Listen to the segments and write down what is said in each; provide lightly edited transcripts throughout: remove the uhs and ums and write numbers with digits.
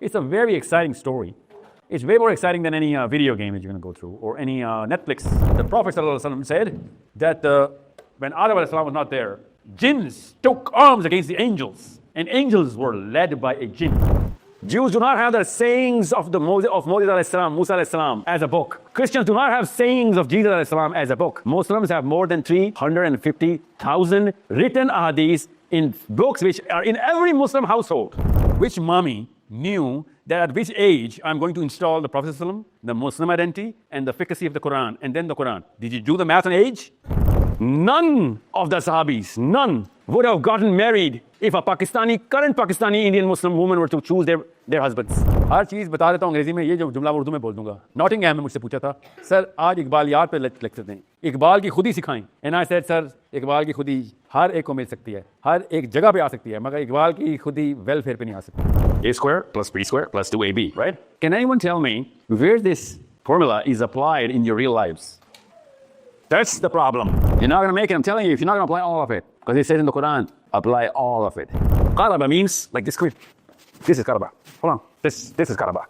It's a very exciting story. It's way more exciting than any video game that you're going to go through or any Netflix. The Prophet ﷺ said that when Adam was not there, jinns took arms against the angels, and angels were led by a jinn. Jews do not have the sayings of Moses Musa as a book. Christians do not have sayings of Jesus as a book. Muslims have more than 350,000 written ahadith in books which are in every Muslim household. Which mommy knew that at which age I'm going to install the Prophet ﷺ, the Muslim identity, and the efficacy of the Quran, and then the Quran? Did you do the math on age? None of the Sahabis, none would have gotten married if a current Pakistani Indian Muslim woman were to choose their husbands. हर चीज़ बता देता हूँ अंग्रेजी में, ये जो जुमला उर्दू में बोल दूंगा. नॉटिंघम में मुझसे पूछा था, सर आज इकबाल यार पे लेक्चर दें, इकबाल की खुदी सिखाएं. And I said, sir Iqbal की खुदी हर एक को मिल सकती है, हर एक जगह पे आ सकती है, मगर इकबाल की खुदी वेलफेयर पे नहीं आ सकती. A square plus B square plus 2AB, right? Can anyone tell me where this formula is applied in your real lives? That's the problem. You're not going to make it. I'm telling you, if you're not going to apply all of it, because it says in the Quran, apply all of it. Qaraba means like this. This is Qaraba. Hold on. This is Qaraba.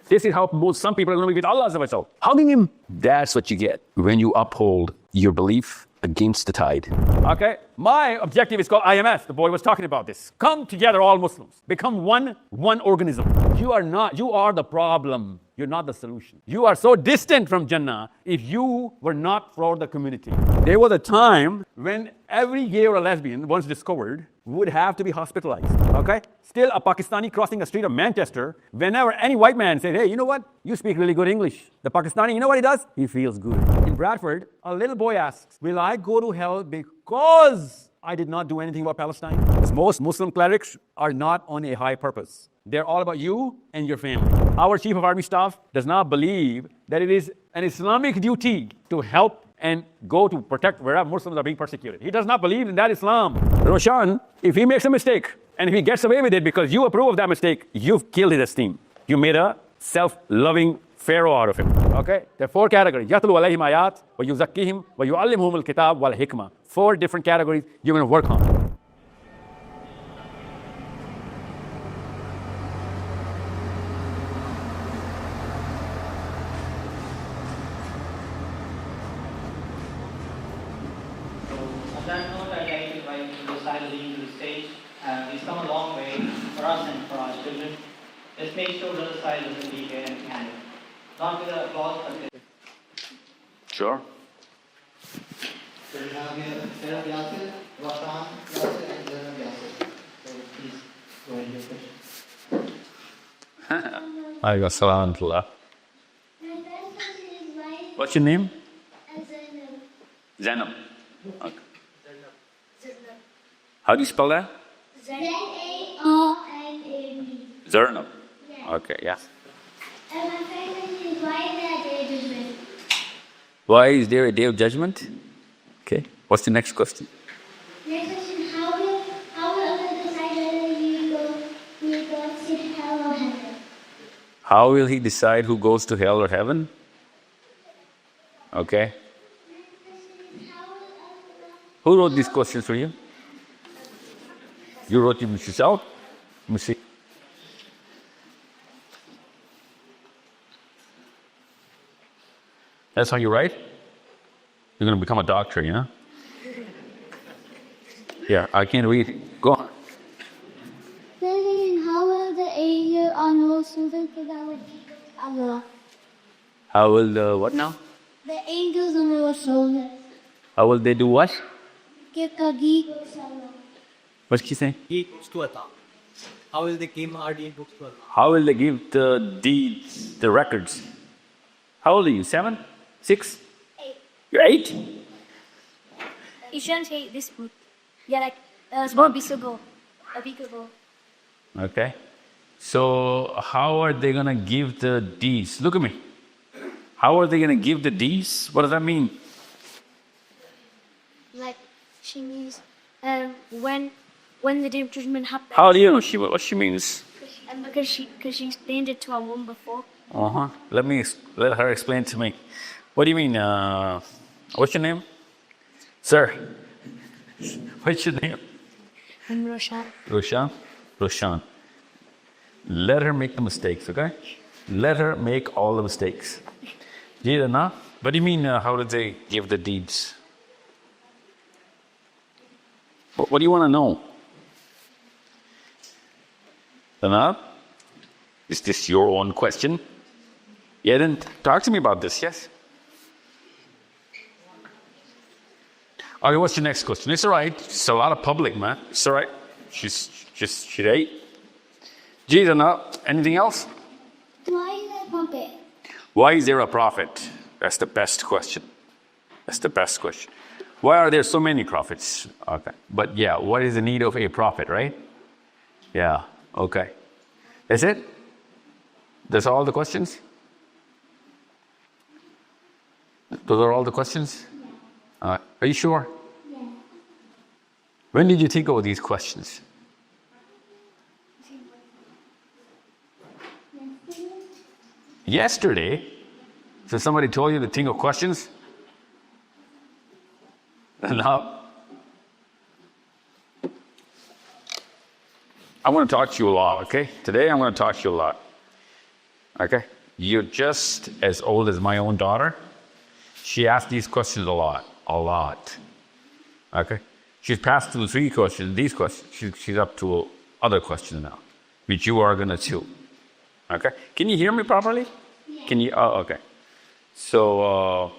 This is how some people are going to be with Allah Azza wa Jal. Hugging Him. That's what you get when you uphold your belief against the tide. Okay? My objective is called IMS. The boy was talking about this. Come together, all Muslims. Become one organism. You are the problem. You're not the solution. You are so distant from Jannah if you were not for the community. There was a time when every gay or a lesbian, once discovered, would have to be hospitalized. Okay? Still, a Pakistani crossing the street of Manchester, whenever any white man said, hey, you know what? You speak really good English. The Pakistani, you know what he does? He feels good. In Bradford, a little boy asks, will I go to hell because I did not do anything about Palestine? Because most Muslim clerics are not on a high purpose. They're all about you and your family. Our Chief of Army Staff does not believe that it is an Islamic duty to help and go to protect wherever Muslims are being persecuted. He does not believe in that Islam. Roshan, if he makes a mistake and if he gets away with it because you approve of that mistake, you've killed his esteem. You made a self-loving pharaoh out of him. Okay? There are 4 categories. Yatlu alayhim ayat, wa yuzakkihim, wa yu'allimuhum al-kitab wal hikmah. 4 different categories you're going to work on. That note, I'd like to invite Sahil Adeem to the stage. He's come a long way for us and for our children. Let's make sure Brother Sahil doesn't be here and candid. Not with applause, but with... Sure. So we have here Sarah Yasir, Roshan Yasir, and Zainab Yasir. So please go ahead with your question. Alaykum assalam wa rahmatullah. What's your name? Zainab. Okay. How do you spell that? Z-A-R-N-A-B. Zainab. Yeah. Okay, yeah. And my friend is why is there a day of judgment? Why is there a day of judgment? Okay. What's the next question? Next question, how will Allah decide whether you go to hell or heaven? How will He decide who goes to hell or heaven? Okay. Who wrote these questions for you? You wrote them yourself? Let me see. That's how you write? You're going to become a doctor, you know? Yeah, I can't read. Go on. Then how will the angel on those who think that would Allah? How will the what now? The angels on the shoulders. How will they do what? Give a geek Allah. What's she saying? Give books to Allah. How will they give RDA books to Allah? How will they give the deeds, the records? How old are you? 7? 6? 8. You're 8? You shouldn't say this book. Yeah, like small piece ago, a week ago. Okay. So how are they going to give the deeds? Look at me. How are they going to give the deeds? What does that mean? Like she means when the day of judgment happens. How do you know what she means? And because she explained it to a woman before. Let her explain to me. What do you mean? What's your name? Sir. What's your name? I'm Roshan. Roshan? Roshan. Let her make the mistakes, okay? Let her make all the mistakes. Yeah, na? What do you mean, how did they give the deeds? What do you want to know? Dana? Is this your own question? Yeah, then talk to me about this, yes? Okay, what's your next question? It's all right. It's a lot of public, man. It's all right. She ate. Gee, Dana, anything else? Why is that puppet? Why is there a prophet? That's the best question. That's the best question. Why are there so many prophets? Okay. But yeah, what is the need of a prophet, right? Yeah, okay. That's it? That's all the questions? Those are all the questions? Are you sure? Yeah. When did you think of these questions? Yesterday? So somebody told you to think of questions? And now, I want to talk to you a lot, okay? Today I'm going to talk to you a lot. Okay? You're just as old as my own daughter. She asks these questions a lot. A lot. Okay? She's passed through 3 questions, these questions. She's up to other questions now, which you are going to too. Okay? Can you hear me properly? Yeah. Can you? Oh, okay. So,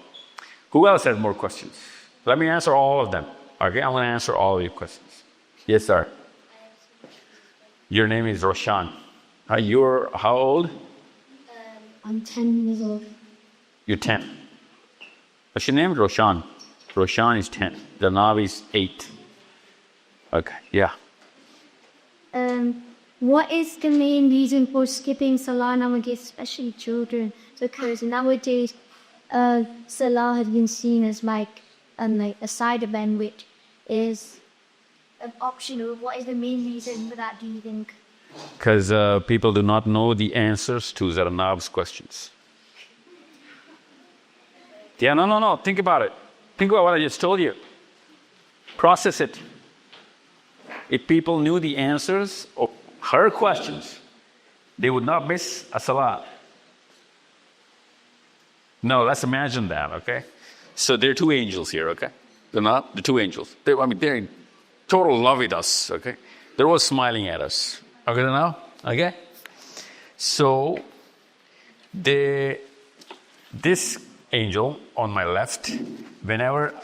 who else has more questions? Let me answer all of them. Okay? I'm going to answer all of your questions. Yes, sir. Your name is Roshan. You're how old? I'm 10 years old. You're 10. What's your name? Roshan. Roshan is 10. The Navi is 8. Okay, yeah. What is the main reason for skipping Salah nowadays, especially children? Because nowadays, Salah has been seen as like a side event which is optional. What is the main reason for that, do you think? Because people do not know the answers to Zaranab's questions. Yeah, no. Think about it. Think about what I just told you. Process it. If people knew the answers of her questions, they would not miss a salah. No, let's imagine that, okay? So there are 2 angels here, okay? They're not the 2 angels. They're in total love with us, okay? They're all smiling at us. Okay, now? Okay? So, this angel on my left, whenever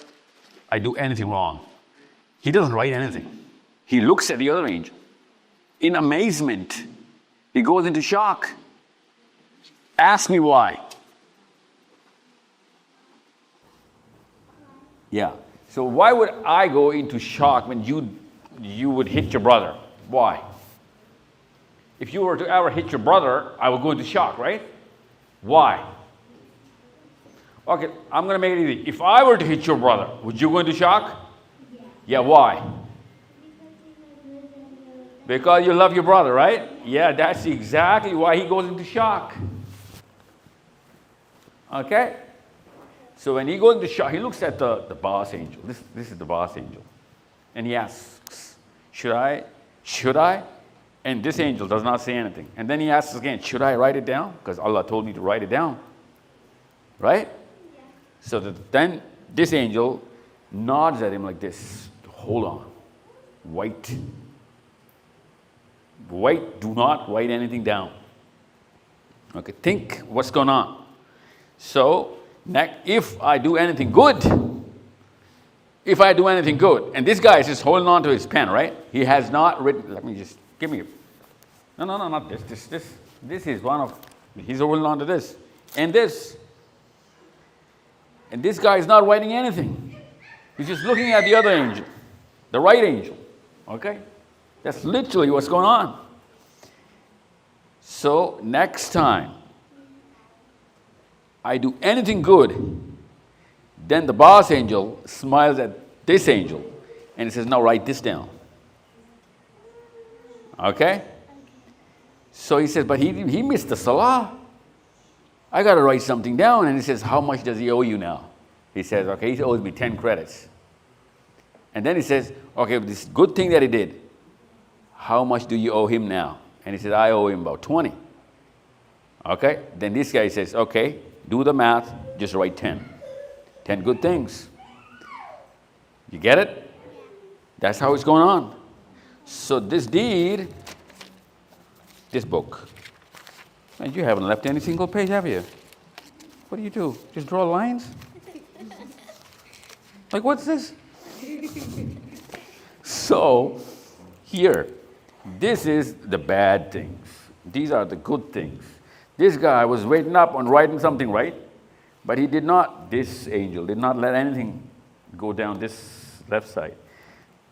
I do anything wrong, he doesn't write anything. He looks at the other angel. In amazement, he goes into shock. Ask me why. Yeah. So why would I go into shock when you would hit your brother? Why? If you were to ever hit your brother, I would go into shock, right? Why? Okay, I'm going to make it easy. If I were to hit your brother, would you go into shock? Yeah, why? Because you love your brother, right? Yeah, that's exactly why he goes into shock. Okay? So when he goes into shock, he looks at the boss angel. This is the boss angel. And he asks, should I? And this angel does not say anything. And then he asks again, should I write it down? Because Allah told me to write it down. Right? Yeah. So then this angel nods at him like this. Hold on. Wait, do not write anything down. Okay, think what's going on. So, if I do anything good, and this guy is just holding on to his pen, right? He has not written, let me just, give me, no, not this. This is one of, he's holding on to this, and this. And this guy is not writing anything. He's just looking at the other angel, the right angel, okay? That's literally what's going on. So next time I do anything good, then the boss angel smiles at this angel and he says, now write this down. Okay? So he says, but he missed the salah. I got to write something down. And he says, how much does he owe you now? He says, okay, he owes me 10 credits. And then he says, okay, this good thing that he did, how much do you owe him now? And he said, I owe him about 20. Okay? Then this guy says, okay, do the math, just write 10. 10 good things. You get it? That's how it's going on. So this deed, this book, and you haven't left any single page, have you? What do? Just draw lines? Like, what's this? So, here, this is the bad things. These are the good things. This guy was waiting up on writing something right, but he did not, this angel did not let anything go down this left side.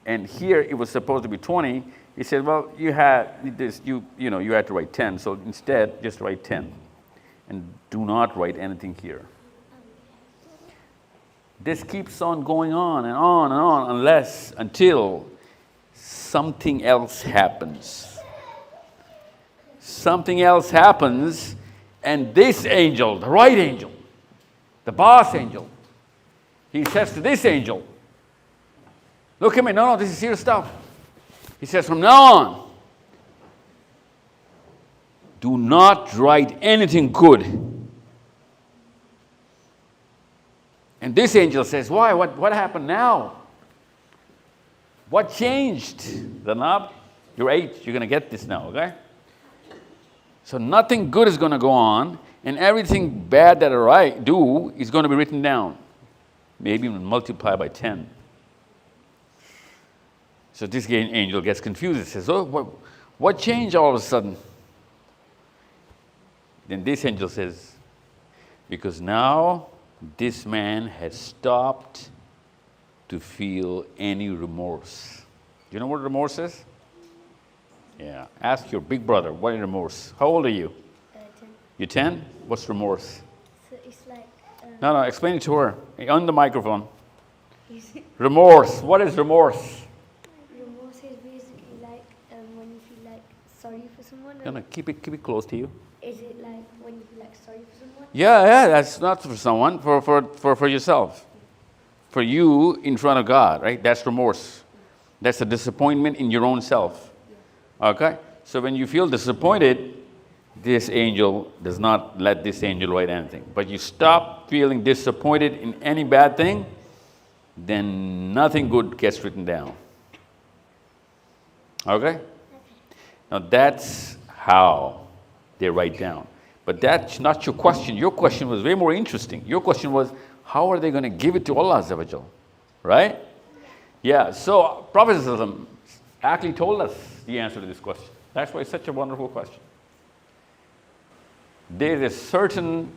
And here it was supposed to be 20. He said, well, you had this, you had to write 10, so instead just write 10. And do not write anything here. This keeps on going on and on and on until something else happens. Something else happens, and this angel, the right angel, the boss angel, he says to this angel, look at me, no, this is serious stuff. He says, from now on, do not write anything good. And this angel says, why? What happened now? What changed? Zanab, you're 8, you're going to get this now, okay? So nothing good is going to go on, and everything bad that I do is going to be written down. Maybe even multiply by 10. So this angel gets confused. He says, oh, what changed all of a sudden? Then this angel says, because now this man has stopped to feel any remorse. Do you know what remorse is? Yeah. Ask your big brother, what is remorse? How old are you? 10. You're 10? What's remorse? So it's like... No, explain it to her. On the microphone. Remorse. What is remorse? remorse is basically like when you feel like sorry for someone. No, keep it close to you. Is it like when you feel like sorry for someone? Yeah, that's not for someone, for yourself. For you in front of God, right? That's remorse. That's a disappointment in your own self. Okay? So when you feel disappointed, this angel does not let this angel write anything. But you stop feeling disappointed in any bad thing, then nothing good gets written down. Okay? Now that's how they write down. But that's not your question. Your question was way more interesting. Your question was, how are they going to give it to Allah Azza wa Jal? Right? Yeah, so Prophet ﷺ actually told us the answer to this question. That's why it's such a wonderful question. There is a certain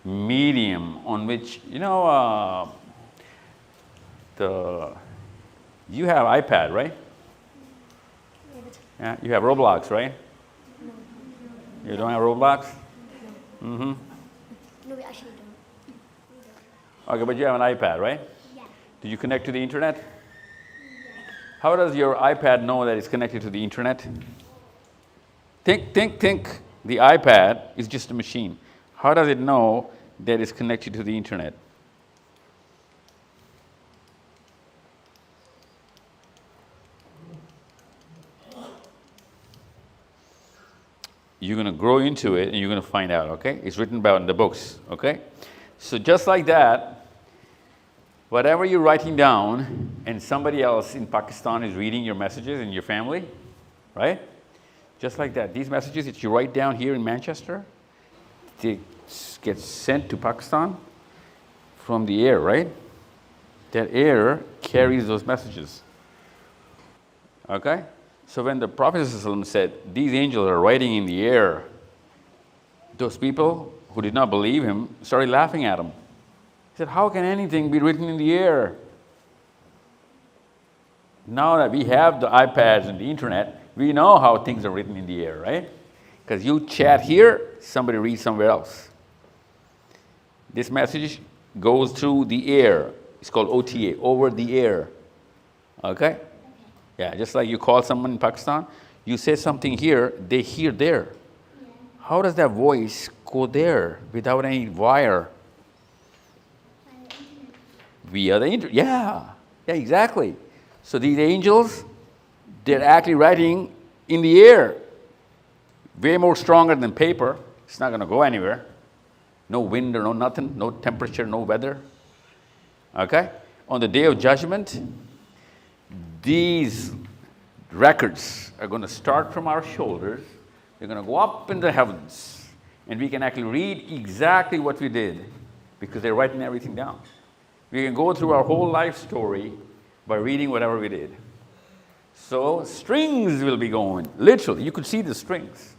medium on which, you have iPad, right? Yeah, you have Roblox, right? No. You don't have Roblox? Mm-hmm. No, we actually don't. Okay, but you have an iPad, right? Yeah. Do you connect to the internet? How does your iPad know that it's connected to the internet? Think. The iPad is just a machine. How does it know that it's connected to the internet? You're going to grow into it and you're going to find out, okay? It's written about in the books, okay? So just like that, whatever you're writing down and somebody else in Pakistan is reading your messages in your family, right? Just like that. These messages that you write down here in Manchester, they get sent to Pakistan from the air, right? That air carries those messages. Okay? So when the Prophet ﷺ said, these angels are writing in the air, those people who did not believe him started laughing at him. He said, how can anything be written in the air? Now that we have the iPads and the internet, we know how things are written in the air, right? Because you chat here, somebody reads somewhere else. This message goes through the air. It's called OTA, over the air. Okay? Yeah, just like you call someone in Pakistan, you say something here, they hear there. Yeah. How does that voice go there without any wire? Via the internet. Yeah, exactly. So these angels, they're actually writing in the air. way more stronger than paper. It's not going to go anywhere. No wind or no nothing, no temperature, no weather. Okay? On the day of judgment, these records are going to start from our shoulders. They're going to go up in the heavens. And we can actually read exactly what we did because they're writing everything down. We can go through our whole life story by reading whatever we did. So strings will be going. Literally, you could see the strings.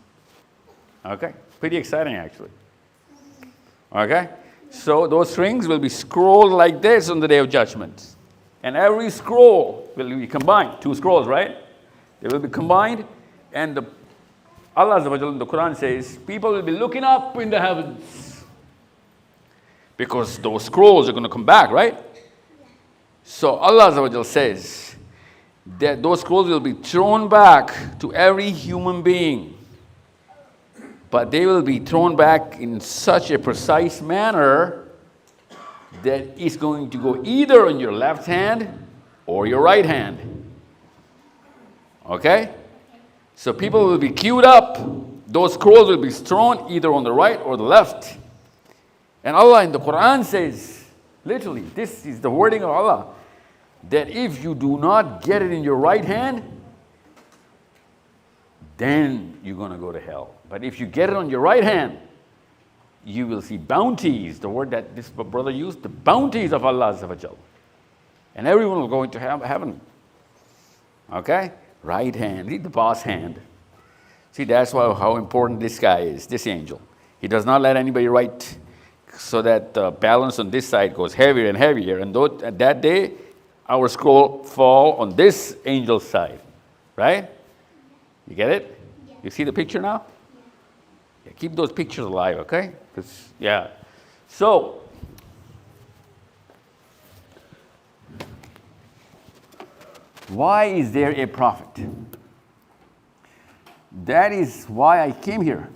Okay? Pretty exciting, actually. Okay? So those strings will be scrolled like this on the day of judgment. And every scroll will be combined. 2 scrolls, right? They will be combined. And Allah Azza wa Jalla in the Quran says, people will be looking up in the heavens. Because those scrolls are going to come back, right? So Allah Azza wa Jalla says that those scrolls will be thrown back to every human being. But they will be thrown back in such a precise manner that it's going to go either on your left hand or your right hand. Okay? So people will be queued up. Those scrolls will be thrown either on the right or the left. And Allah in the Quran says, literally, this is the wording of Allah, that if you do not get it in your right hand, then you're going to go to hell. But if you get it on your right hand, you will see bounties, the word that this brother used, the bounties of Allah Azza wa Jal. And everyone will go into heaven. Okay? Right hand, the boss hand. See, that's how important this guy is, this angel. He does not let anybody write so that the balance on this side goes heavier and heavier. And at that day, our scroll fall on this angel's side. Right? You get it? You see the picture now? Yeah, keep those pictures alive, okay? Yeah. So, why is there a prophet? That is why I came here.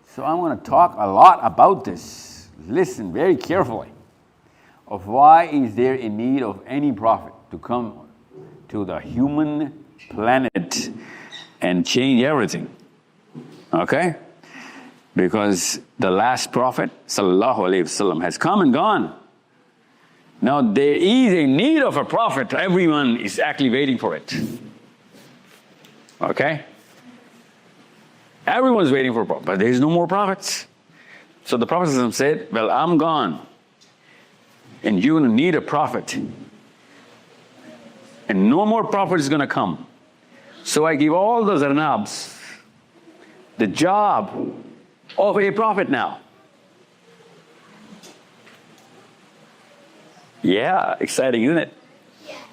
So I'm going to talk a lot about this. Listen very carefully. Of why is there a need of any prophet to come to the human planet and change everything. Okay? Because the last prophet, sallallahu alaihi wasallam, has come and gone. Now there is a need of a prophet. Everyone is actually waiting for it. Okay? Everyone's waiting for a prophet, but there is no more prophets. So the Prophet said, well, I'm gone. And you're going to need a prophet. And no more prophet is going to come. So I give all those Arnabs the job of a prophet now. Yeah, exciting, isn't it?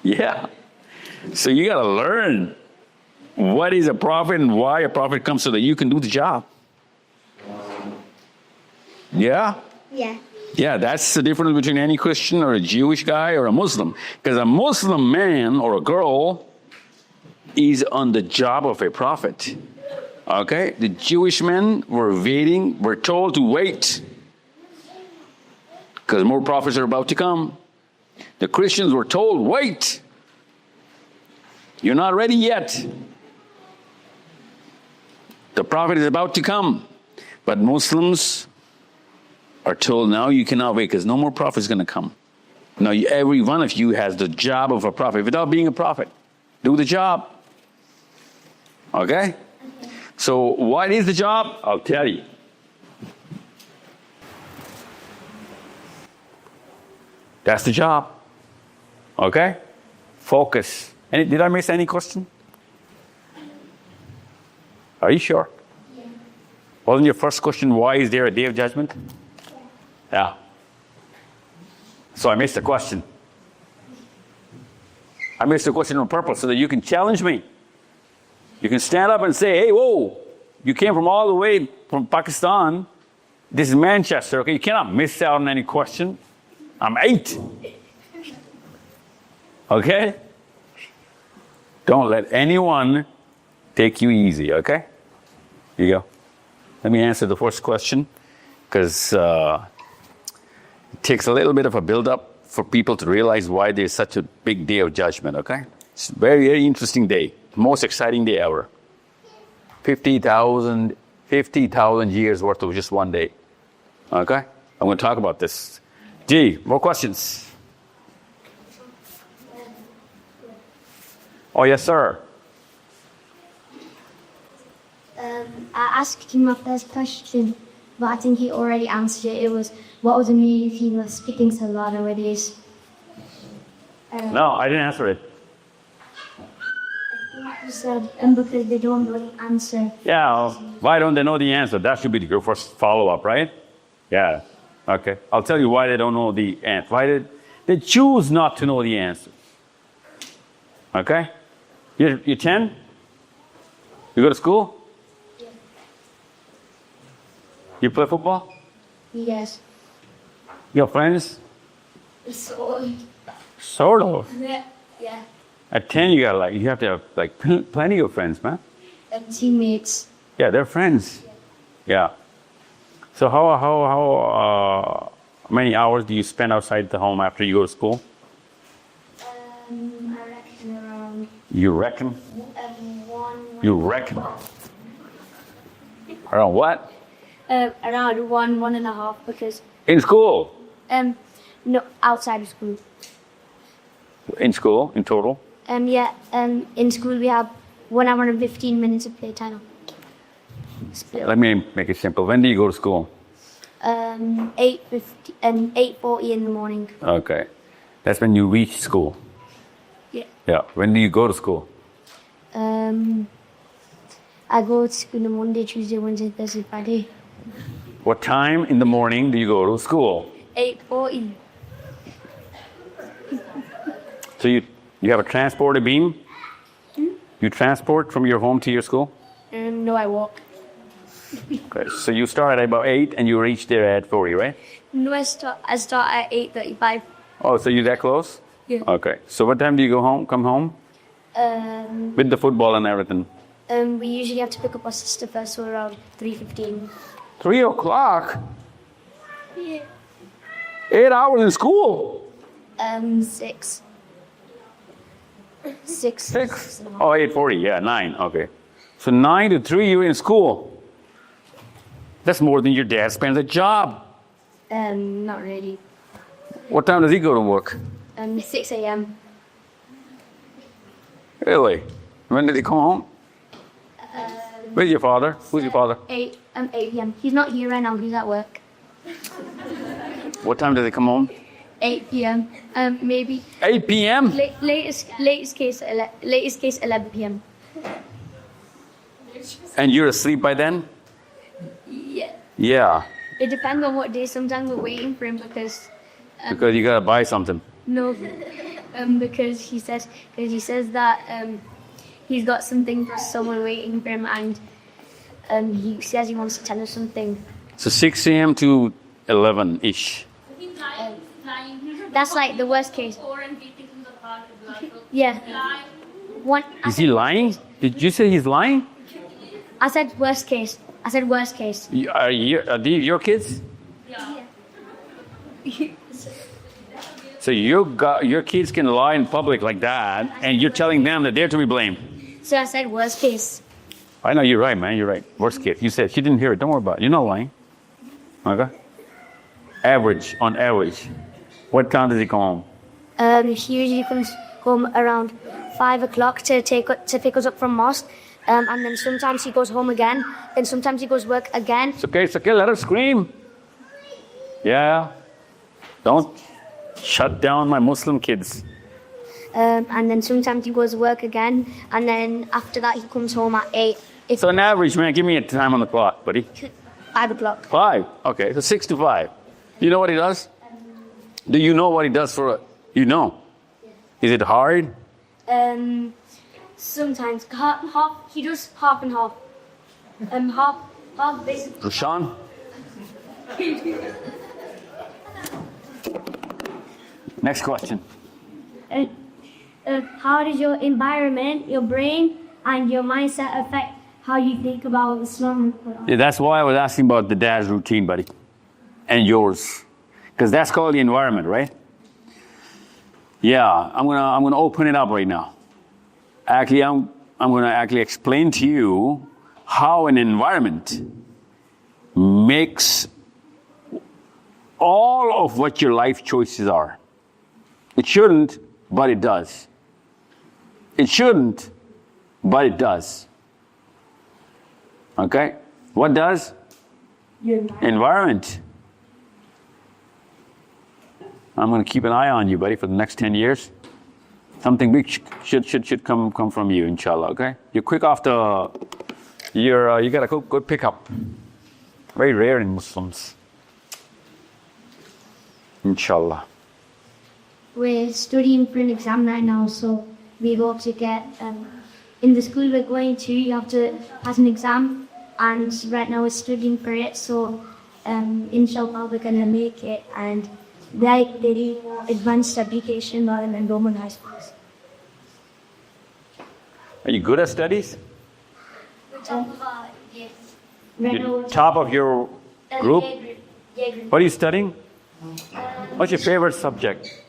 Yeah. So you got to learn what is a prophet and why a prophet comes so that you can do the job. Yeah? Yeah. Yeah, that's the difference between any Christian or a Jewish guy or a Muslim. Because a Muslim man or a girl is on the job of a prophet. Okay? The Jewish men were waiting, were told to wait. Because more prophets are about to come. The Christians were told, wait. You're not ready yet. The prophet is about to come. But Muslims are told, now you cannot wait because no more prophet is going to come. Now every one of you has the job of a prophet without being a prophet. Do the job. Okay? So what is the job? I'll tell you. That's the job. Okay? Focus. Did I miss any question? Are you sure? Yeah. Wasn't your first question, why is there a day of judgment? Yeah. So I missed the question. I missed the question on purpose so that you can challenge me. You can stand up and say, hey, whoa, you came from all the way from Pakistan. This is Manchester, okay? You cannot miss out on any question. I'm 8. Okay? Don't let anyone take you easy, okay? Here you go. Let me answer the first question because it takes a little bit of a build-up for people to realize why there's such a big day of judgment, okay? It's a very, very interesting day. Most exciting day ever. 50,000 50,000 years worth of just one day. Okay? I'm going to talk about this. G, more questions? Oh, yes, sir. I asked him my first question, but I think he already answered it. It was, what was the meaning if he was speaking salah nowadays? No, I didn't answer it. He said, because they don't really answer. Yeah, why don't they know the answer? That should be the first follow-up, right? Yeah, okay. I'll tell you why they don't know the answer. Why did they choose not to know the answer? Okay? You're 10? You go to school? Yeah. You play football? Yes. You have friends? So, Sort of. yeah. At 10, you have to have plenty of friends, man. And teammates. Yeah, they're friends. Yeah. So how many hours do you spend outside the home after you go to school? I reckon around You reckon? 1. You reckon? Around what? Around 1.5, because In school. no, outside of school. In school, in total. In school we have 1 hour and 15 minutes of playtime. Split. Let me make it simple. When do you go to school? 8:50 and 8:40 in the morning. Okay. That's when you reach school. Yeah. Yeah. When do you go to school? I go to school on Monday, Tuesday, Wednesday, Thursday, Friday. What time in the morning do you go to school? 8:40. So you have a transporter beam? You transport from your home to your school? No, I walk. Okay. So you start at about 8 and you reach there at 40, right? No, I start at 8:35. Oh, so you're that close? Yeah. Okay. So what time do you go home? Come home with the football and everything? We usually have to pick up our sister first, so around 3:15. 3 o'clock. Yeah. 8 hours in school. 6. 6. 6. Oh, 8:40. Yeah, 9. Okay. So 9 to 3, you're in school. That's more than your dad spends a job. Not really. What time does he go to work? 6 a.m. Really? When did he come home? Where's your father? Who's your father? 8 p.m. He's not here right now. He's at work. What time does he come home? 8 p.m. Maybe 8 p.m.? latest case 11 p.m. And you're asleep by then? Yeah. Yeah. It depends on what day. Sometimes we're waiting for him because Because you gotta buy something. no, because he says that he's got something for someone waiting for him, and he says he wants to tell us something. So 6 a.m. to 11-ish. That's like the worst case. Yeah. One. Is he lying? Did you say he's lying? I said worst case. Worst case. Are these your kids? So your kids can lie in public like that, and you're telling them that they're to be blamed. So I said worst case. I know, you're right, man. You're right. Worst case. You said she didn't hear it. Don't worry about it. You're not lying. Okay? On average. What time does he come home? He usually comes home around 5 o'clock to pick us up from mosque. And then sometimes he goes home again. Then sometimes he goes work again. It's okay. Let her scream. Yeah. Don't shut down my Muslim kids. And then sometimes he goes work again. And then after that he comes home at 8. So on average, man, give me a time on the clock, buddy. 5 o'clock. 5. Okay, so 6 to 5. You know what he does? Do you know what he does for you know? Is it hard? Sometimes half. He does half and half. Half basically. Rushan? Next question. How does your environment, your brain, and your mindset affect how you think about Islam? Yeah, that's why I was asking about the dad's routine, buddy. And yours. Because that's called the environment, right? Yeah, I'm gonna open it up right now. Actually, I'm gonna explain to you how an environment makes all of what your life choices are. It shouldn't, but it does. It shouldn't, but it does. Okay? What does? Environment. I'm going to keep an eye on you, buddy, for the next 10 years. Something big should come from you, inshallah, okay? You're quick off the... you got a good pickup. Very rare in Muslims. Inshallah. We're studying for an exam right now, so we hope to get... in the school we're going to, you have to pass an exam, and right now we're studying for it, so inshallah we're going to make it, and they do advanced education rather than Roman high schools. Are you good at studies? Yes. Right You're now, top of your group? Yeah, group. What are you studying? What's your favorite subject?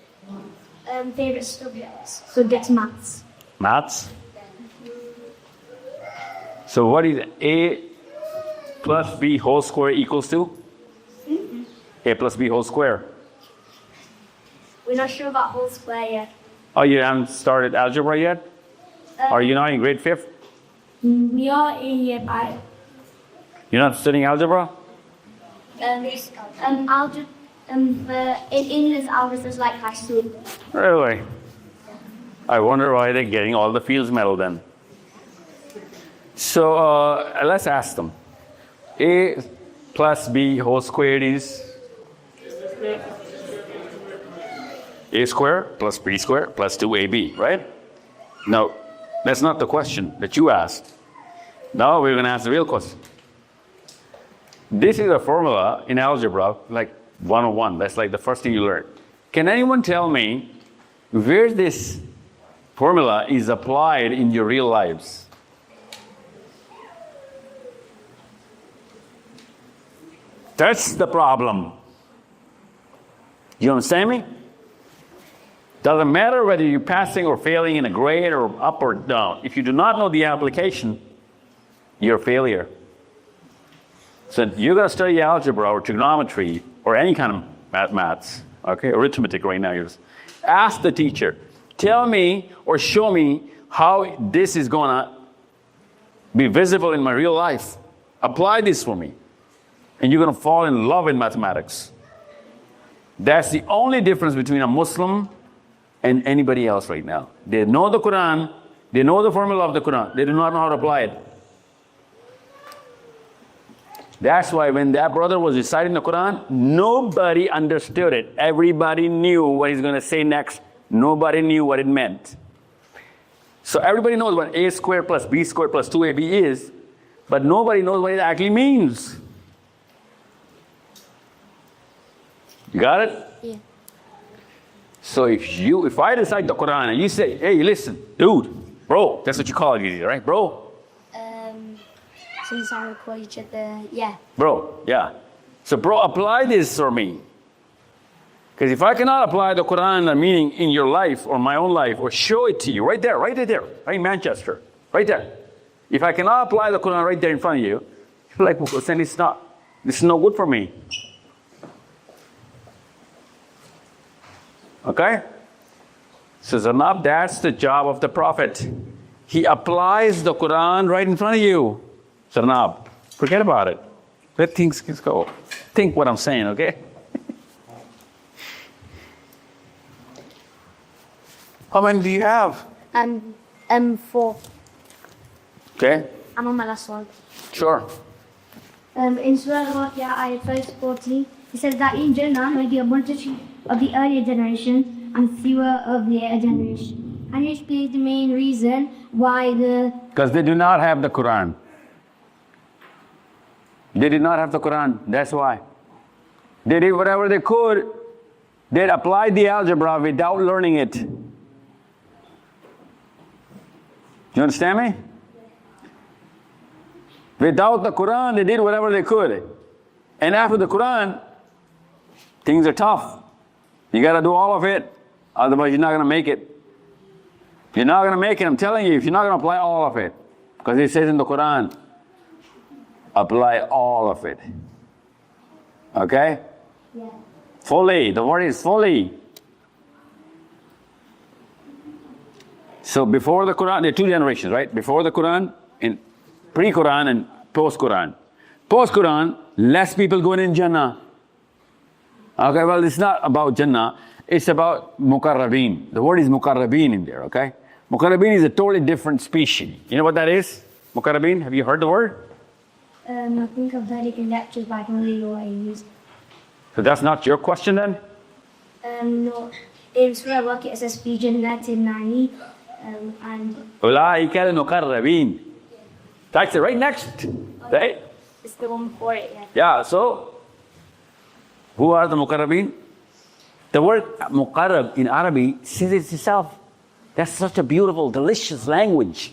Favorite subjects. So that's maths. Maths? So what is A plus B whole square equals to? A plus B whole square. We're not sure about whole square yet. Oh, you haven't started algebra yet? Are you not in grade 5th? We are in year 5. You're not studying algebra? Algebra. In English, algebra is like high school. Really? I wonder why they're getting all the Fields Medal then. So let's ask them. A plus B whole squared is? A squared plus B squared plus 2AB, right? No, that's not the question that you asked. Now we're going to ask the real question. This is a formula in algebra, like 101. That's like the first thing you learn. Can anyone tell me where this formula is applied in your real lives? That's the problem. You understand me? Doesn't matter whether you're passing or failing in a grade or up or down. If you do not know the application, you're a failure. So you're going to study algebra or trigonometry or any kind of maths, okay, arithmetic right now. You just ask the teacher, tell me or show me how this is going to be visible in my real life. Apply this for me. And you're going to fall in love with mathematics. That's the only difference between a Muslim and anybody else right now. They know the Quran, they know the formula of the Quran, they do not know how to apply it. That's why when that brother was reciting the Quran, nobody understood it. Everybody knew what he's going to say next. Nobody knew what it meant. So everybody knows what A squared plus B squared plus 2AB is, but nobody knows what it actually means. You got it? Yeah. So if I recite the Quran and you say, hey, listen, dude, bro, that's what you call it, right, bro? Since I call each other, yeah. Bro, yeah. So bro, apply this for me. Because if I cannot apply the Quran, the meaning in your life or my own life, or show it to you right there, right in Manchester, right there. If I cannot apply the Quran right there in front of you, you're like, well, then this is no good for me. Okay? So Zanab, that's the job of the Prophet. He applies the Quran right in front of you. Zanab, forget about it. Let things go. Think what I'm saying, okay? How many do you have? 4. Okay, I'm on my last one. sure. In Surah Al-Waqi'ah, ayat verse 14, it says that in Jannah will be a multitude of the earlier generation and fewer of the later generation. And it explains the main reason why Because they do not have the Quran. They did not have the Quran, that's why. They did whatever they could. They applied the algebra without learning it. You understand me? Without the Quran, they did whatever they could. And after the Quran, things are tough. You got to do all of it. Otherwise, you're not going to make it. You're not going to make it. I'm telling you, if you're not going to apply all of it. Because it says in the Quran, apply all of it. Okay? Yeah. Fully. The word is fully. So before the Quran, there are two generations, right? Before the Quran, in pre-Quran and post-Quran. Post-Quran, less people going in Jannah. Okay, well, it's not about Jannah. It's about Muqarrabeen. The word is Muqarrabeen in there, okay? Muqarrabeen is a totally different species. You know what that is? Muqarrabeen, have you heard the word? I think I've heard it in lectures, but I can really know what I use. So that's not your question then? No. In Surah Al-Waqi'ah it says, في جنات النعيم, and أولئك المقربين. That's it, right next. Right? it's the one before it, yeah. Yeah, so who are the Muqarrabeen? The word Muqarrab in Arabic says it itself. That's such a beautiful, delicious language.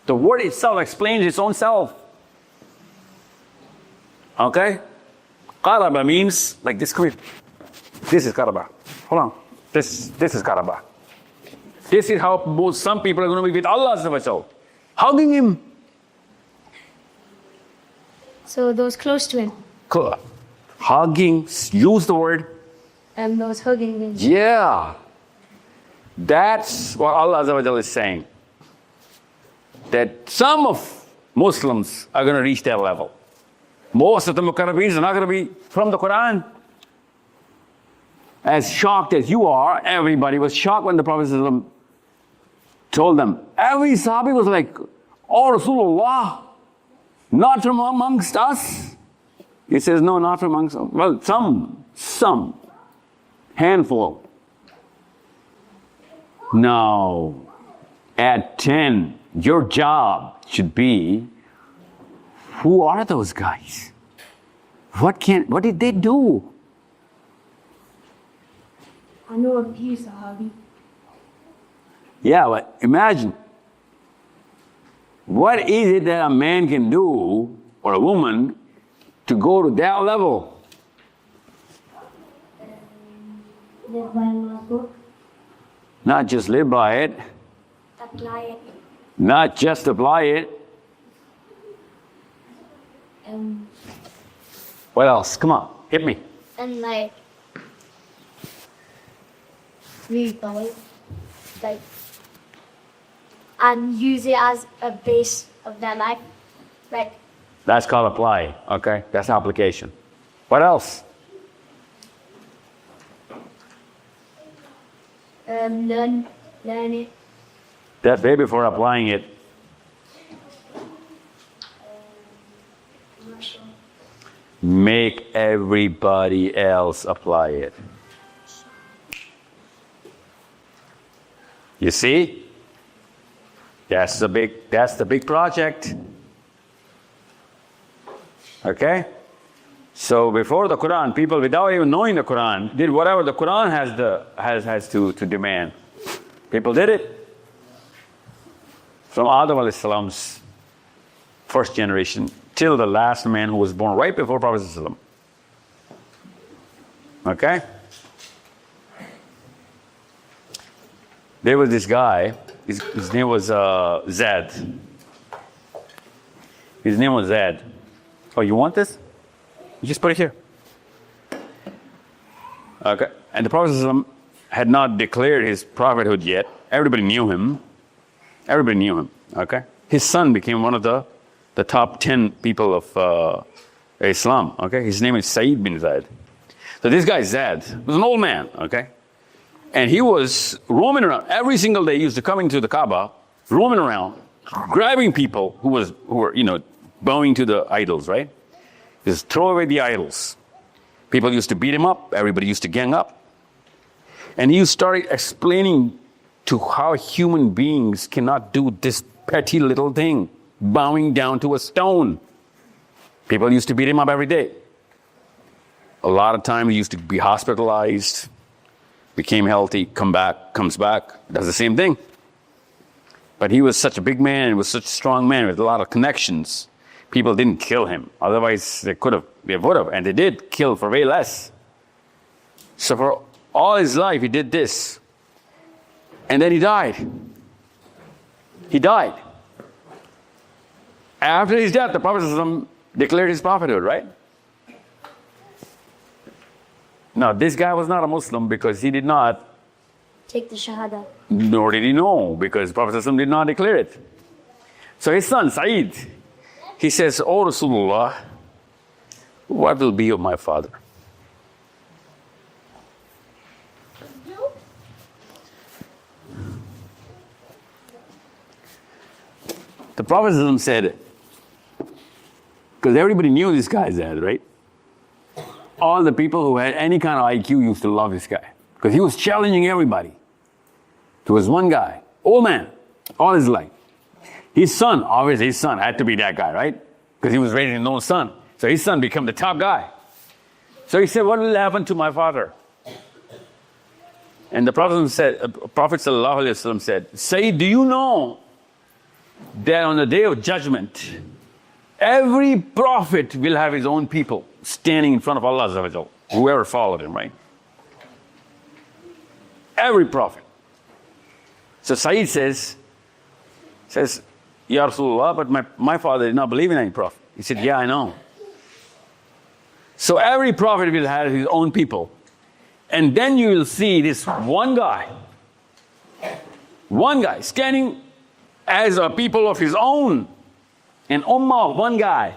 The word itself explains its own self. Okay? Qaraba means like this. Come here. This is Qaraba. Hold on. This is Qaraba. This is how some people are going to be with Allah Azza wa Jal, hugging Him. So those close to him, Hugging, use the word. and those hugging him. Yeah. That's what Allah Azza wa Jal is saying. That some of Muslims are going to reach that level. Most of the Muqarrabeens are not going to be from the Quran. As shocked as you are, everybody was shocked when the Prophet ﷺ told them. Every Sahabi was like, "Oh Rasulullah, not from amongst us." He says, "No, not from amongst us." Well, some, handful. Now, at 10, your job should be, who are those guys? What did they do? I know a few Sahabi. Yeah, but imagine, what is it that a man can do, or a woman, to go to that level? Live by Allah's book, Not just live by it, apply it, not just apply it. What else? Come on, hit me. and like read by it, like, and use it as a base of their life, like That's called apply, okay? That's application. What else? learn it. That's way before applying it. I'm not sure. Make everybody else apply it. You see? That's the big project. Okay? So before the Quran, people without even knowing the Quran did whatever the Quran has to demand. People did it. From Adam alayhi salam's first generation till the last man who was born right before Prophet sallallahu alaihi wasallam. Okay? There was this guy, his name was Zad. His name was Zad. Oh, you want this? You just put it here. Okay. And the Prophet ﷺ had not declared his prophethood yet. Everybody knew him. Everybody knew him. Okay. His son became one of the top 10 people of Islam. Okay. His name is Sayyid bin Zaid. So this guy Zad was an old man. Okay. And he was roaming around every single day. He used to come into the Kaaba, roaming around, grabbing people who were bowing to the idols, right? Just throw away the idols. People used to beat him up. Everybody used to gang up. And he started explaining to how human beings cannot do this petty little thing, bowing down to a stone. People used to beat him up every day. A lot of times he used to be hospitalized, became healthy, comes back, does the same thing. But he was such a big man, he was such a strong man with a lot of connections. People didn't kill him. Otherwise, they would have, and they did kill for way less. So for all his life, he did this. And then he died. He died. After his death, the Prophet ﷺ declared his prophethood, right? Now, this guy was not a Muslim because he did not, Take the Shahada. nor did he know because Prophet ﷺ did not declare it. So his son, Saeed, he says, "O Rasulullah, what will be of my father?" The Prophet ﷺ said, because everybody knew this guy's dad, right? All the people who had any kind of IQ used to love this guy because he was challenging everybody. There was one guy, old man, all his life. His son, obviously his son had to be that guy, right? Because he was raising his own son. So his son became the top guy. So he said, "What will happen to my father?" And the Prophet ﷺ said, "Say, do you know that on the day of judgment, every prophet will have his own people standing in front of Allah Azza wa Jal, whoever followed him, right? Every prophet." So Saeed says, "Ya Rasulullah, but my father did not believe in any prophet." He said, "Yeah, I know." So every prophet will have his own people. And then you will see this one guy standing as a people of his own, an ummah of one guy.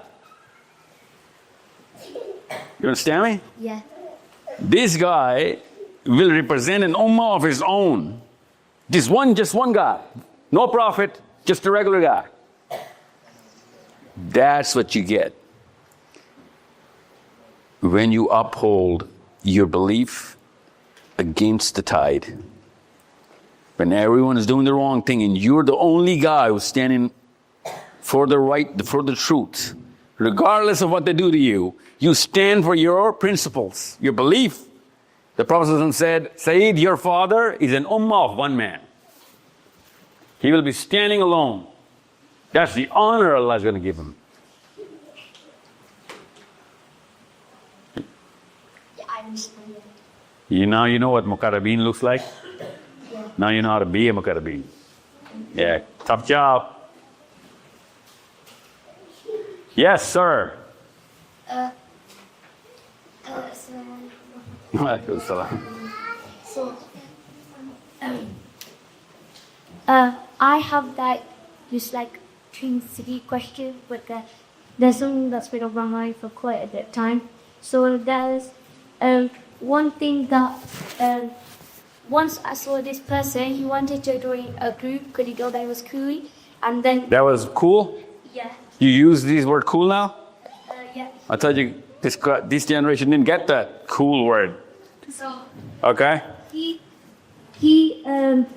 You understand me? Yeah. This guy will represent an ummah of his own. Just one guy. No prophet, just a regular guy. That's what you get when you uphold your belief against the tide. When everyone is doing the wrong thing and you're the only guy who's standing for the right, for the truth, regardless of what they do to you, you stand for your principles, your belief. The Prophet ﷺ said, "Saeed, your father is an ummah of one man. He will be standing alone. That's the honor Allah is going to give him." Yeah, I understand. You know what Muqarrabeen looks like? Now you know how to be a Muqarrabeen. Yeah, tough job. Yes, sir. Walaikum salam. So, I have that just like curiosity question, but there's something that's been on my mind for quite a bit of time. So there's one thing that once I saw this person, he wanted to join a group because he thought that was cool, and then That was cool? yeah, You use these word cool now? yeah. I told you this generation didn't get that cool word. So Okay? he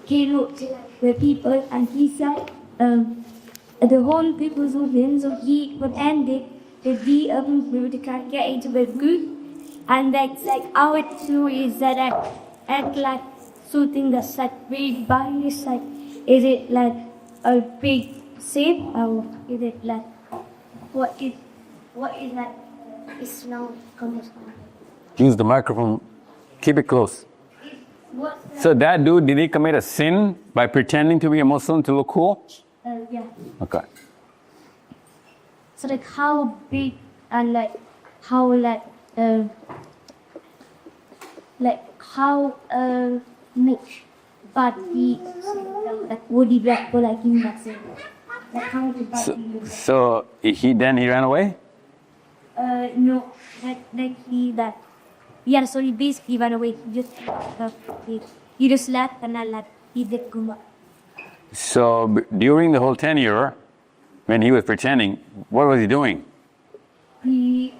came up to the people and he said the whole people's audience, so he would end it with the people to try to get into the group, and that's like our theory is that act like something that's like very biased, like is it like a big sin or is it like what is that Islam comes from? Use the microphone. Keep it close. What's that? So that dude, did he commit a sin by pretending to be a Muslim to look cool? Yeah. Okay. So like how big and like how how much bad deeds like would he black for like you that say like how much bad deeds? So he ran away? No, like he that yeah. So he basically ran away. He just left and then he did come back. So during the whole tenure, when he was pretending, what was he doing? He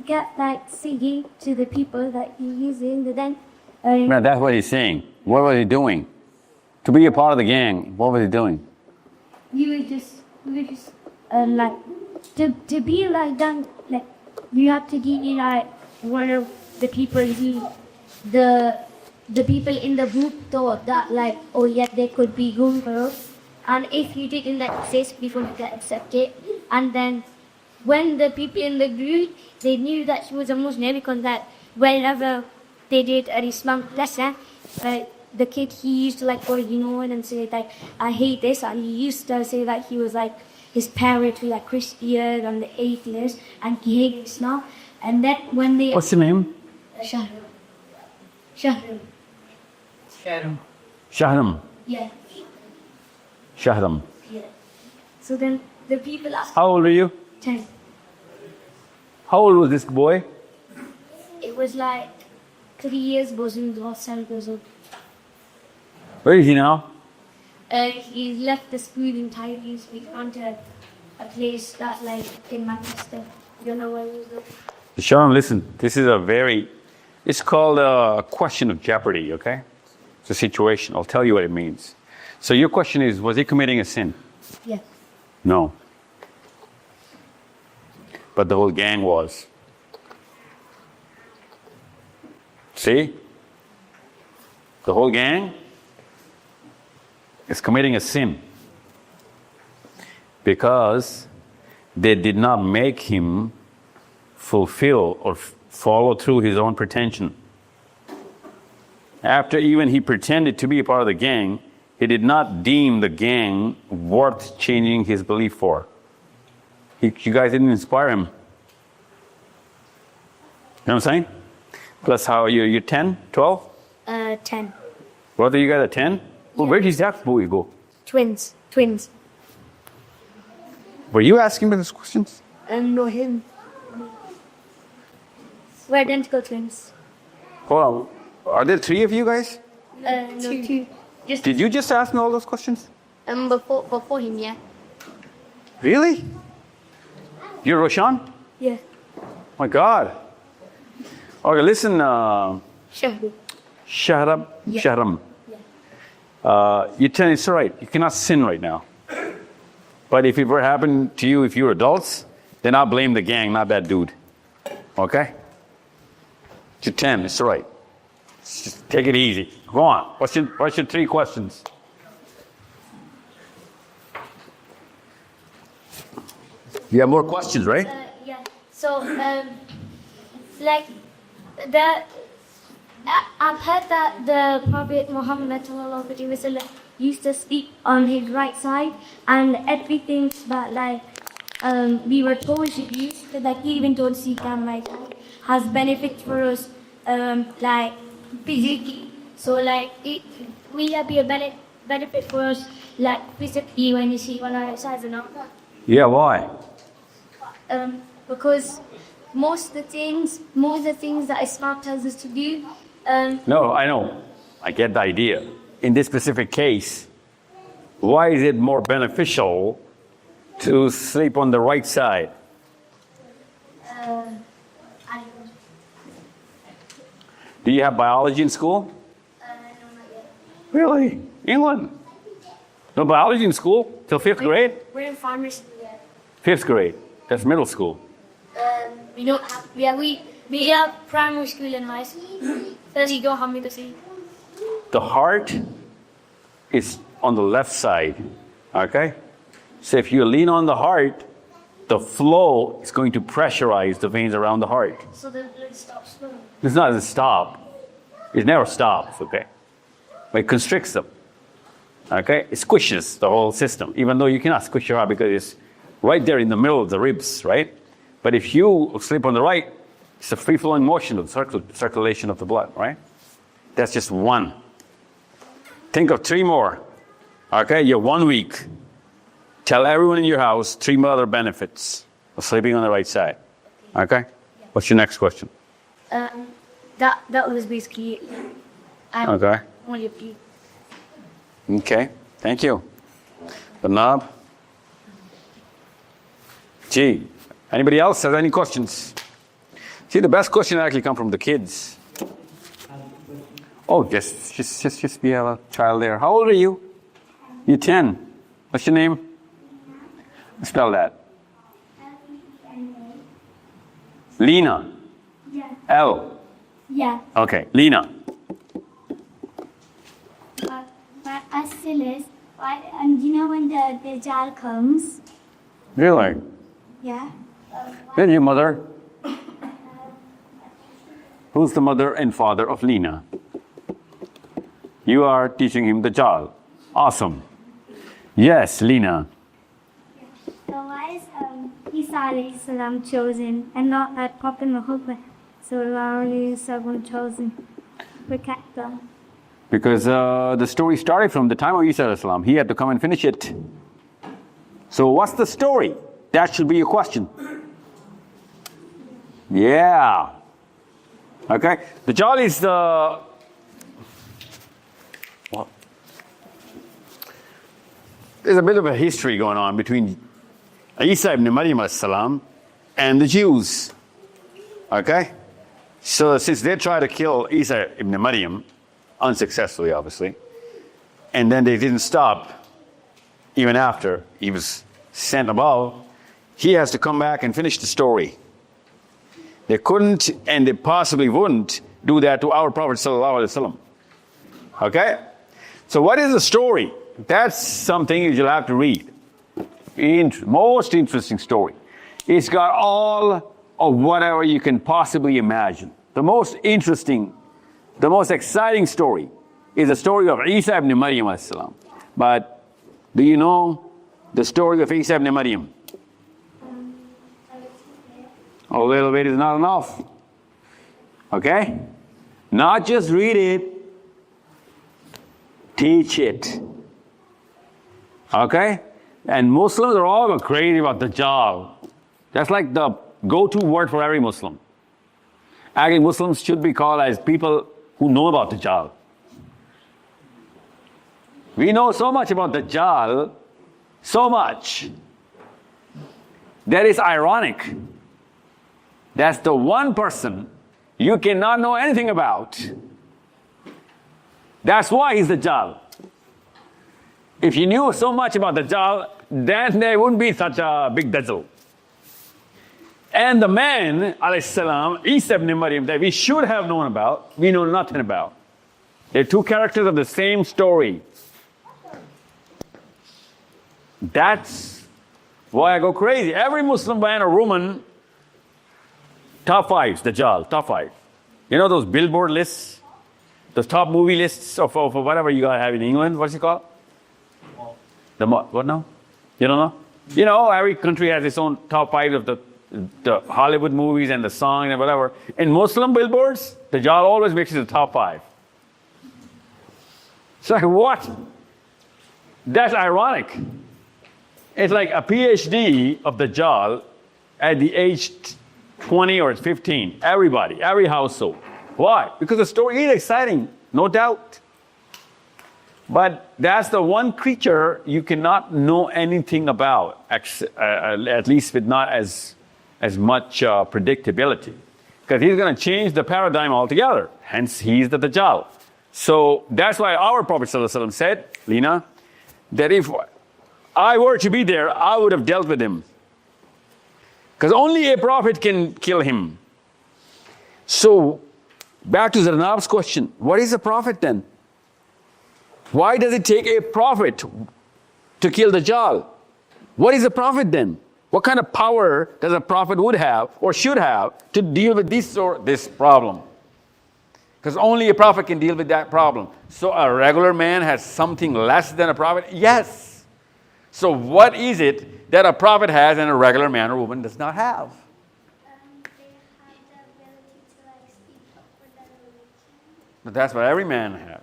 kept like singing to the people that he using, but then Man, that's what he's saying. What was he doing? To be a part of the gang, what was he doing? you were just like to be like that, like you have to be like one of the people the people in the group thought that like, oh yeah, they could be good girls, and if you didn't like exist before you get accepted, and then when the people in the group, they knew that she was a Muslim because that whenever they did a Islam lesson, the kid, he used to like go, and say like, I hate this, and he used to say that he was like his parents were like Christian and the atheists, and he hated Islam. And that when they What's your name? Shahram. Shahram. Sharon. Shahram. Yeah. Shahram. Yeah. So then the people asked How old are you? 10. How old was this boy? It was like 3 years, but he was about 7 years old. Where is he now? He left the school in Tyrese. We gone to a place that like in Manchester. You know where we go? Shahram, listen, this is it's called a question of jeopardy, okay? It's a situation. I'll tell you what it means. So your question is, was he committing a sin? Yeah. No. But the whole gang was. See? The whole gang is committing a sin because they did not make him fulfill or follow through his own pretension. After even he pretended to be a part of the gang, he did not deem the gang worth changing his belief for. You guys didn't inspire him. You know what I'm saying? Plus how you're 10, 12? 10. What are you guys at 10? Well, where did that boy go? Twins. Were you asking me those questions? No, him. We're identical twins. Hold on. Are there 3 of you guys? No, 2. Just Did you just ask me all those questions? before him, yeah. Really? You're Roshan? Yeah. My God. Okay, listen, Shahram. Shahram. Yeah. Shahram. You're 10, it's all right. You cannot sin right now. But if it were happened to you if you were adults, then I'll blame the gang, not that dude. Okay? You're 10, it's all right. Just take it easy. Go on. What's your 3 questions? You have more questions, right? Yeah. So, like that. I've heard that the Prophet Muhammad used to sleep on his right side, and everything that like we were told should use, like even don't sleep on right side, has benefit for us, like physically. So like will that be a benefit for us, like physically when you sleep on our right sides or not? Yeah, why? Because most of the things that Islam tells us to do. No, I know. I get the idea. In this specific case, why is it more beneficial to sleep on the right side? I Do you have biology in school? no, not yet. Really? England? No biology in school? Till 5th grade? We're in primary school yet. 5th grade. That's middle school. We don't have. Yeah, we have primary school and high school. Does he go how many to see? The heart is on the left side. Okay? So if you lean on the heart, the flow is going to pressurize the veins around the heart. So the blood stops flowing. It's not a stop. It never stops, okay? But it constricts them. Okay? It squishes the whole system, even though you cannot squish your heart because it's right there in the middle of the ribs, right? But if you sleep on the right, it's a free-flowing motion of the circulation of the blood, right? That's just one. Think of 3 more. Okay? You're 1 week. Tell everyone in your house 3 other benefits of sleeping on the right side. Okay? What's your next question? That was basically it. Okay. Only a few. Okay. Thank you. Banab? Gee. Anybody else has any questions? See, the best question actually come from the kids. Oh, just we have a child there. How old are you? You're 10. What's your name? Spell that. Lena. Yeah. L. Yeah. Okay, Lena. But I still is. And you know when the jar comes? Really? Yeah. Then your mother. Who's the mother and father of Lena? You are teaching him the Dajjal. Awesome. Yes, Lena. alayhi salam chosen and not that Prophet Muhammad sallallahu alayhi wasallam chosen protector? Because the story started from the time of Isa alayhi salam. He had to come and finish it. So what's the story? That should be your question. Yeah. Okay. The Dajjal is the... Well, there's a bit of a history going on between Isa ibn Maryam alayhi salam and the Jews. Okay. So since they tried to kill Isa ibn Maryam, unsuccessfully obviously, and then they didn't stop even after he was sent above, he has to come back and finish the story. They couldn't and they possibly wouldn't do that to our Prophet sallallahu alaihi wasallam. Okay? So what is the story? That's something you'll have to read. Most interesting story. It's got all of whatever you can possibly imagine. The most interesting, the most exciting story is the story of Isa ibn Maryam alayhi salam. But do you know the story of Isa ibn Maryam? A little bit is not enough. Okay? Not just read it, teach it. Okay? And Muslims are all crazy about Dajjal. That's like the go-to word for every Muslim. Actually, Muslims should be called as people who know about Dajjal. We know so much about Dajjal, so much, that is ironic. That's the one person you cannot know anything about. That's why he's Dajjal. If you knew so much about Dajjal, then there wouldn't be such a big Dajjal. And the man, alayhi salam, Isa ibn Maryam, that we should have known about, we know nothing about. They're two characters of the same story. That's why I go crazy. Every Muslim man or woman, top fives, Dajjal, top five. You know those billboard lists? Those top movie lists of whatever you have in England? What's it called? What now? You don't know? You know, every country has its own top five of the Hollywood movies and the songs and whatever. In Muslim billboards, Dajjal always makes it the top five. It's like, what? That's ironic. It's like a PhD of Dajjal at the age 20 or 15. Everybody, every household. Why? Because the story is exciting, no doubt. But that's the one creature you cannot know anything about, at least with not as much predictability. Because he's going to change the paradigm altogether. Hence, he's the Dajjal. So that's why our Prophet ﷺ said, Lina, that if I were to be there, I would have dealt with him. Because only a prophet can kill him. So, back to Zarnab's question, what is a prophet then? Why does it take a prophet to kill Dajjal? What is a prophet then? What kind of power does a prophet would have or should have to deal with this problem? Because only a prophet can deal with that problem. So a regular man has something less than a prophet? Yes. So what is it that a prophet has and a regular man or woman does not have? They have the ability to speak up for their religion. But that's what every man has.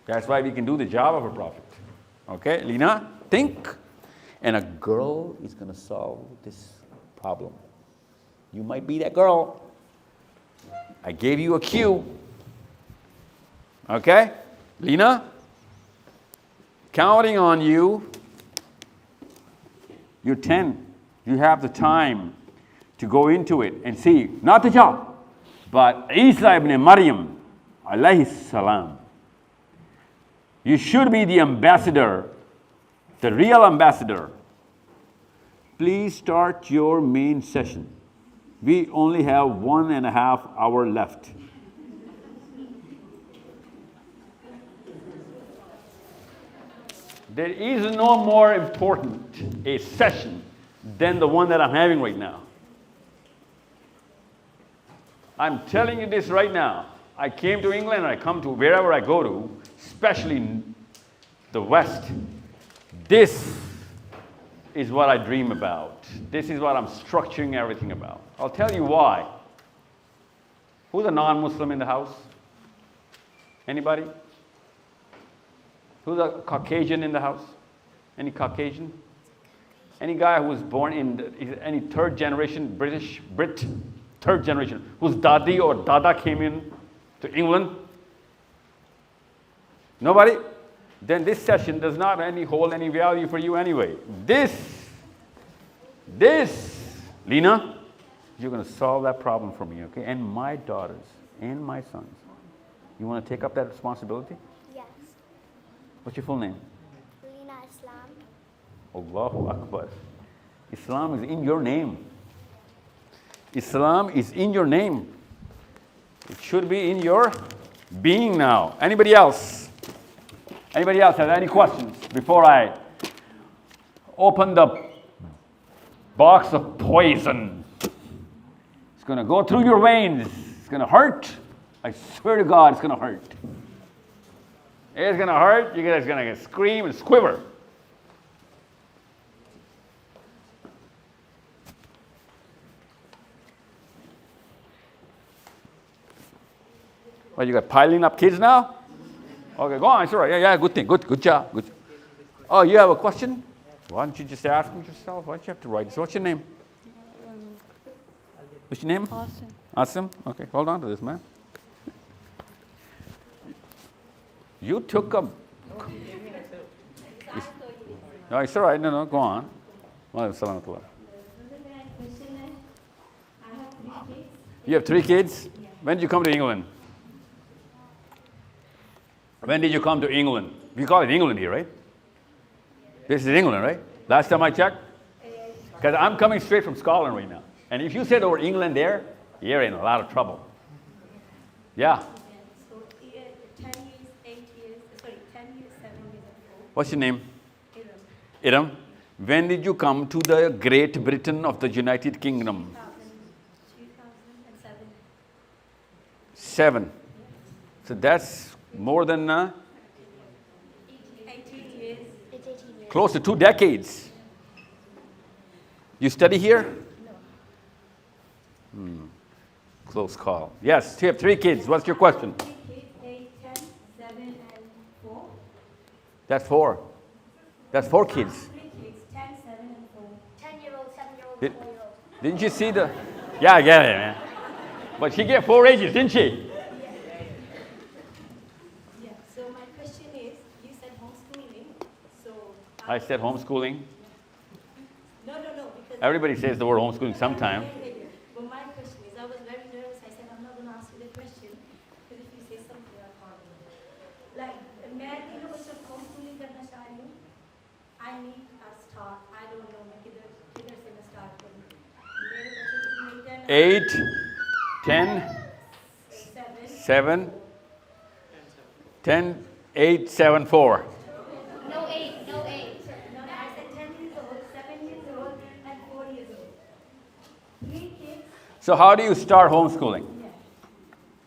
That's why we can do the job of a prophet. Okay, Lina, think. And a girl is going to solve this problem. You might be that girl. I gave you a cue. Okay, Lina, counting on you. You're 10. You have the time to go into it and see, not the job, but Isa ibn Maryam, alayhi salam. You should be the ambassador, the real ambassador. Please start your main session. We only have 1.5 hours left. There is no more important a session than the one that I'm having right now. I'm telling you this right now. I came to England, I come to wherever I go to, especially in the West. This is what I dream about. This is what I'm structuring everything about. I'll tell you why. Who's a non-Muslim in the house? Anybody? Who's a Caucasian in the house? Any Caucasian? Any guy who was born in any third generation Brit, third generation, whose Dadi or Dada came in to England? Nobody? Then this session does not hold any value for you anyway. This, Lena, you're going to solve that problem for me, okay? And my daughters and my sons. You want to take up that responsibility? Yes. What's your full name? Lina Islam. Allahu Akbar. Islam is in your name. Islam is in your name. It should be in your being now. Anybody else? Anybody else have any questions before I open the box of poison? It's going to go through your veins. It's going to hurt. I swear to God, it's going to hurt. It's going to hurt. You're guys going to scream and squiver. Well, you got piling up kids now? Okay, go on. It's all right. Yeah, good thing. Good job. Good. Oh, you have a question? Why don't you just ask them yourself? Why don't you have to write it? So what's your name? What's your name? Awesome. Asim? Okay, hold on to this, man. You took a... No, it's all right. No, go on. You have 3 kids? When did you come to England? When did you come to England? We call it England here, right? This is England, right? Last time I checked? Because I'm coming straight from Scotland right now. And if you said over England there, you're in a lot of trouble. Yeah. So 10 years, 8 years, 10 years, 7 years ago. What's your name? Iram. Iram. When did you come to the Great Britain of the United Kingdom? 2007. 7. So that's more than 18 years. close to 2 decades. You study here? No. Close call. Yes, you have 3 kids. What's your question? 3 kids, 8, 10, 7, and 4. That's 4. That's 4 kids. 3 kids, 10, 7, and 4. 10-year-old, 7-year-old, Did- 4-year-old. Didn't you see the... Yeah, I get it, man. But she gave 4 ages, didn't she? Yeah, so my question is, you said homeschooling, so... I said homeschooling. No, because... Everybody says the word homeschooling sometime. But my question is, I was very nervous. I said, I'm not going to ask you the question, because if you say something, I can't. Like, मैं तीनों बच्चों को homeschooling करना चाह रही हूँ. I need a start. I don't know मैं किधर से मैं start करूँ. मेरे बच्चों को 8, 10, 7, 10, 8, 7, 4. No 8, no 8. No, I said 10 years old, 7 years old, and 4 years old. 3 kids. So how do you start homeschooling?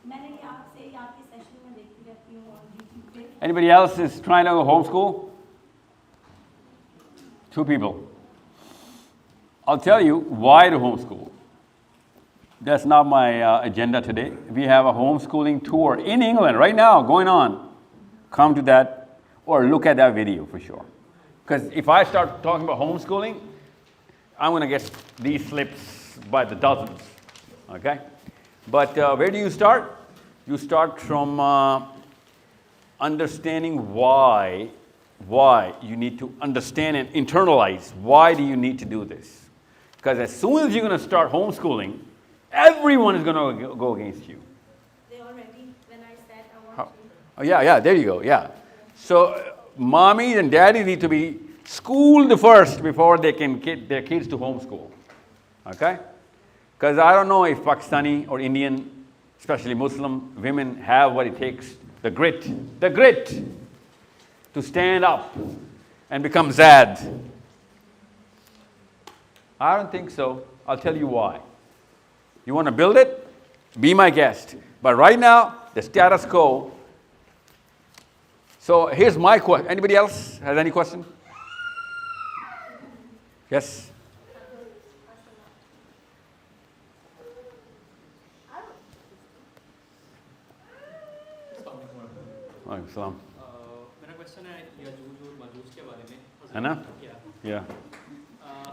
मैंने ये आपसे आपकी सेशन में देखती रहती हूँ on YouTube पे. Anybody else is trying to homeschool? 2 people. I'll tell you why to homeschool. That's not my agenda today. We have a homeschooling tour in England right now going on. Come to that or look at that video for sure. Because if I start talking about homeschooling, I'm going to get these slips by the dozens. Okay? But where do you start? You start from understanding why you need to understand and internalize. Why do you need to do this? Because as soon as you're going to start homeschooling, everyone is going to go against you. They already, when I said I want to. Oh, yeah, there you go, yeah. So mommies and daddies need to be schooled first before they can get their kids to homeschool. Okay? Because I don't know if Pakistani or Indian, especially Muslim women, have what it takes, the grit to stand up and become Zad. I don't think so. I'll tell you why. You want to build it? Be my guest. But right now, the status quo. So here's my question. Anybody else has any question? Yes? Alaikum salam. मेरा question है याजूज और माजूज के बारे में है ना? Yeah. Yeah.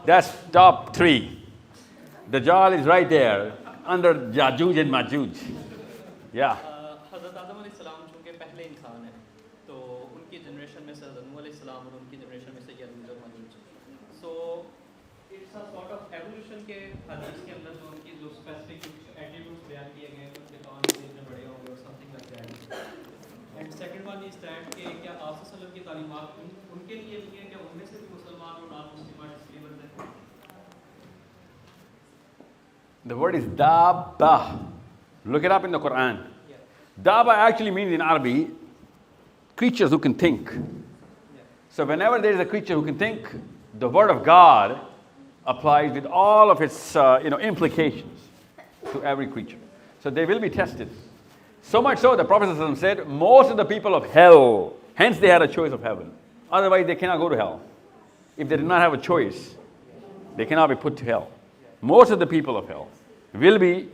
That's top 3. Dajjal is right there under Yajuj and Majuj. Yeah. हज़रत आदम अलैहिस्सलाम चूँकि पहले इंसान है तो उनकी जनरेशन में से हज़रत नूह अलैहिस्सलाम और उनकी जनरेशन में से याजूज और Majuj. So it's a sort of evolution के हदीस के अंदर जो उनकी जो specific attributes बयान किए गए हैं उनके कान से इतने बड़े होंगे or something like that. And second one is that कि क्या आप सल्लल्लाहु की तालीमात उनके लिए भी हैं क्या उनमें से भी मुसलमान और नामुस्लिमान डिस्क्लेमर हैं? The word is dabba. Look it up in the Quran. Yeah. Dabba actually means in Arabic, creatures who can think. Yeah. So whenever there is a creature who can think, the word of God applies with all of its implications to every creature. So they will be tested. So much so, the Prophet ﷺ said, most of the people of hell, hence they had a choice of heaven. Otherwise, they cannot go to hell. If they did not have a choice, they cannot be put to hell. Most of the people of hell will be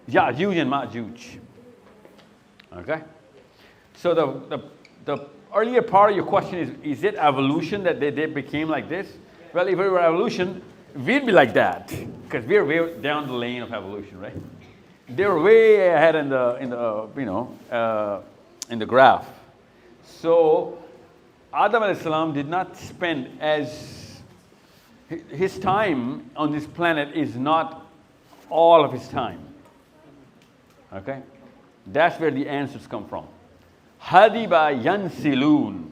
Ya'juj and Ma'juj. Okay? So the earlier part of your question is it evolution that they became like this? Well, if it were evolution, we'd be like that. Because we're way down the lane of evolution, right? They were way ahead in the graph. So Adam alayhi salam did not spend his time on this planet is not all of his time. Okay? That's where the answers come from. Hadiba yansilun.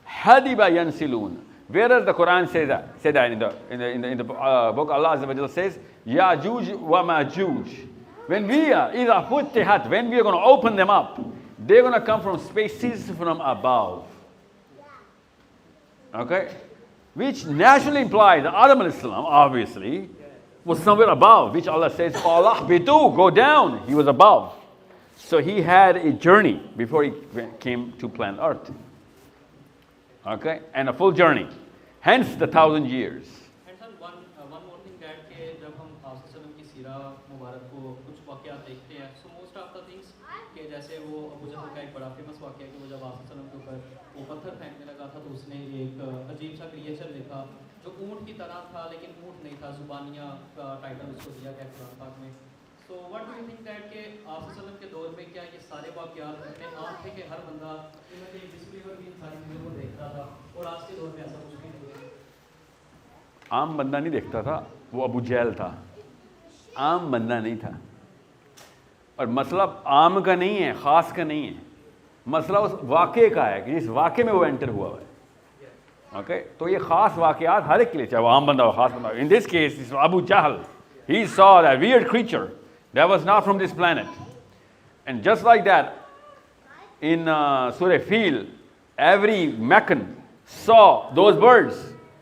Hadiba yansilun. Where does the Quran say that? Say that in the book Allah Azza wa Jalla says, Ya'juj wa Ma'juj. When we are going to open them up, they're going to come from spaces from above. Okay? Which naturally implies that Adam alayhi salam, obviously, was somewhere above, which Allah says, Allah bidu, go down. He was above. So he had a journey before he came to planet Earth. Okay? And a full journey. Hence the 1,000 years. And sir, one more thing that कि जब हम आसमान की सीरा मुबारक को कुछ वाक़यात देखते हैं, so most of the things कि जैसे वो अबू जहल का एक बड़ा फेमस वाक़या कि वो जब आसमान के ऊपर वो पत्थर फेंकने लगा था तो उसने एक अजीब सा क्रिएचर देखा जो ऊँट की तरह था लेकिन ऊँट नहीं था, जुबानिया का टाइटल उसको दिया गया कुरान पाक में. So what do you think that कि आसमान के दौर में क्या ये सारे वाक़यात इतने आम थे कि हर बंदा इनमें एक डिस्क्लेमर भी इन सारी चीज़ों को देखता था और आज के दौर में ऐसा कुछ भी नहीं है? आम बंदा नहीं देखता था, वो अबू जहल था. आम बंदा नहीं था. और मसला आम का नहीं है, ख़ास का नहीं है. मसला उस वाक़े का है कि जिस वाक़े में वो एंटर हुआ है. ओके? तो ये ख़ास वाक़यात हर एक के लिए, चाहे वो आम बंदा हो, ख़ास बंदा हो. In this case, Abu Jahl, he saw that weird creature that was not from this planet. And just like that, in Surah Fil, every Meccan saw those birds,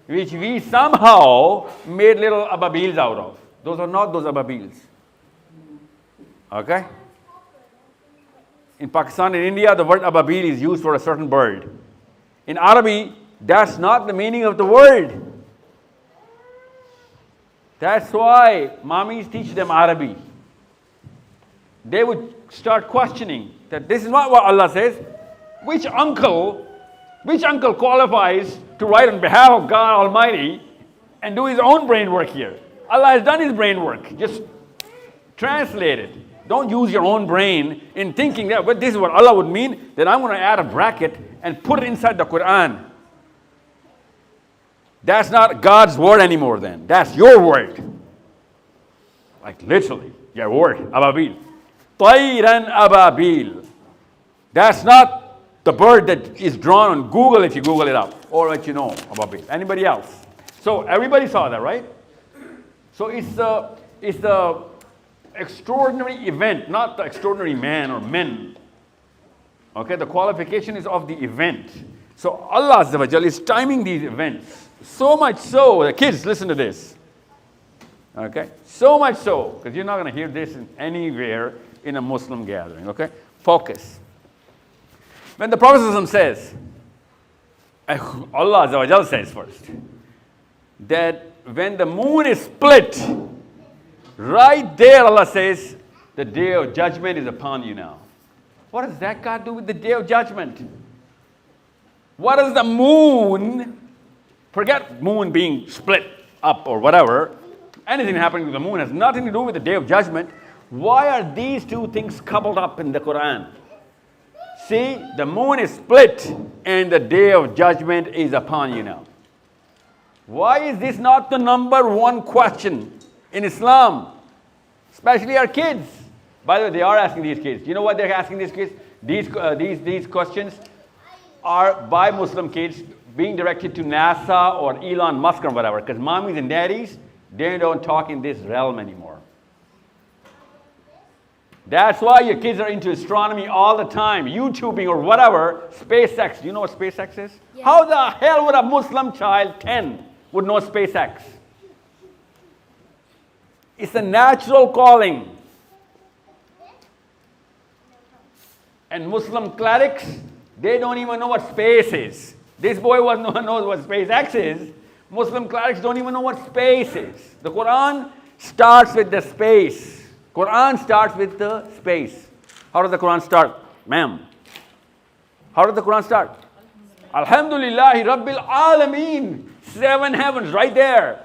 which we somehow made little ababils out of. Those are not those ababils. Okay? In Pakistan and India, the word ababil is used for a certain bird. In Arabic, that's not the meaning of the word. That's why mommies teach them Arabic. They would start questioning that this is not what Allah says. Which uncle qualifies to write on behalf of God Almighty and do his own brain work here? Allah has done his brain work. Just translate it. Don't use your own brain in thinking that, but this is what Allah would mean, then I'm going to add a bracket and put it inside the Quran. That's not God's word anymore then. That's your word. Like literally, your word, ababil. Tayran ababil. That's not the bird that is drawn on Google if you Google it up. Or let you know ababil. Anybody else? So everybody saw that, right? So it's the extraordinary event, not the extraordinary man or men. Okay, the qualification is of the event. So Allah Azza wa Jalla is timing these events. So much so, the kids, listen to this. Okay? So much so, because you're not going to hear this anywhere in a Muslim gathering. Okay? Focus. When the Prophet says, Allah Azza wa Jalla says first, that when the moon is split, right there Allah says, the day of judgment is upon you now. What does that got to do with the day of judgment? What does the moon, forget moon being split up or whatever, anything happening with the moon has nothing to do with the day of judgment. Why are these two things coupled up in the Quran? See, the moon is split and the day of judgment is upon you now. Why is this not the number one question in Islam? Especially our kids. By the way, they are asking these kids. You know what they're asking these kids? These questions are by Muslim kids being directed to NASA or Elon Musk or whatever, because mommies and daddies, they don't talk in this realm anymore. That's why your kids are into astronomy all the time, YouTubing or whatever, SpaceX. Do you know what SpaceX is? Yeah. How the hell would a Muslim child, 10, would know SpaceX? It's a natural calling. And Muslim clerics, they don't even know what space is. This boy knows what SpaceX is. Muslim clerics don't even know what space is. The Quran starts with the space. Quran starts with the space. How does the Quran start? Ma'am. How does the Quran start? Alhamdulillahi Rabbil Alameen. 7 heavens right there.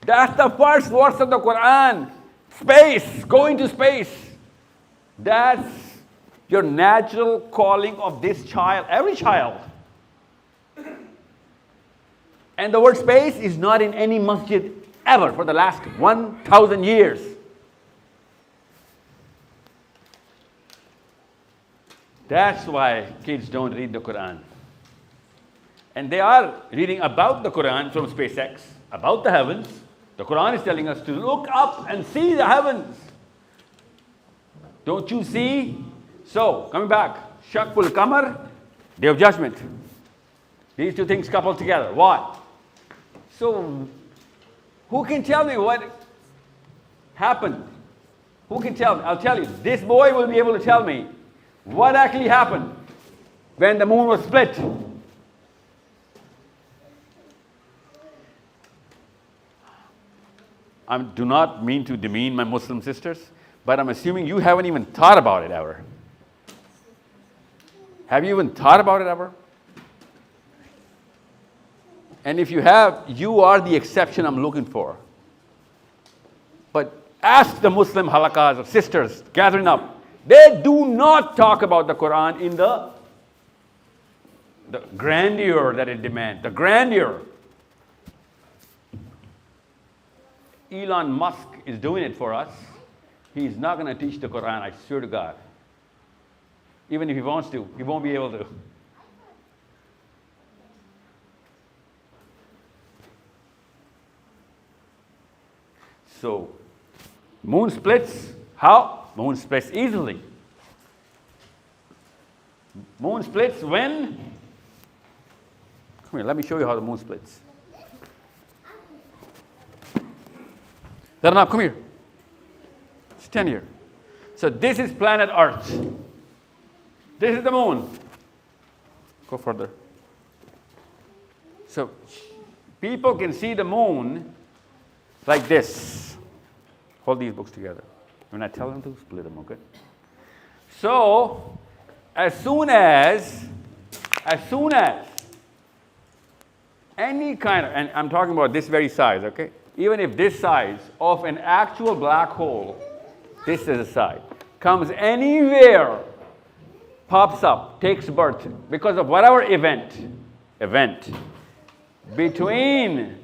That's the first verse of the Quran. Space, going to space. That's your natural calling of this child, every child. And the word space is not in any masjid ever for the last 1,000 years. That's why kids don't read the Quran. And they are reading about the Quran from SpaceX, about the heavens. The Quran is telling us to look up and see the heavens. Don't you see? So, coming back, Shakul Qamar, Day of Judgment. These two things coupled together. Why? So, who can tell me what happened? Who can tell me? I'll tell you. This boy will be able to tell me what actually happened when the moon was split. I do not mean to demean my Muslim sisters, but I'm assuming you haven't even thought about it ever. Have you even thought about it ever? And if you have, you are the exception I'm looking for. But ask the Muslim halakas of sisters gathering up. They do not talk about the Quran in the grandeur that it demands. The grandeur. Elon Musk is doing it for us. He's not going to teach the Quran, I swear to God. Even if he wants to, he won't be able to. So, moon splits. How? Moon splits easily. Moon splits when? Come here, let me show you how the moon splits. Dharnab, come here. Stand here. So this is planet Earth. This is the moon. Go further. So people can see the moon like this. Hold these books together. When I tell them to, split them, okay? So, as soon as any kind of, and I'm talking about this very size, okay? Even if this size of an actual black hole, this is a size, comes anywhere, pops up, takes birth, because of whatever event between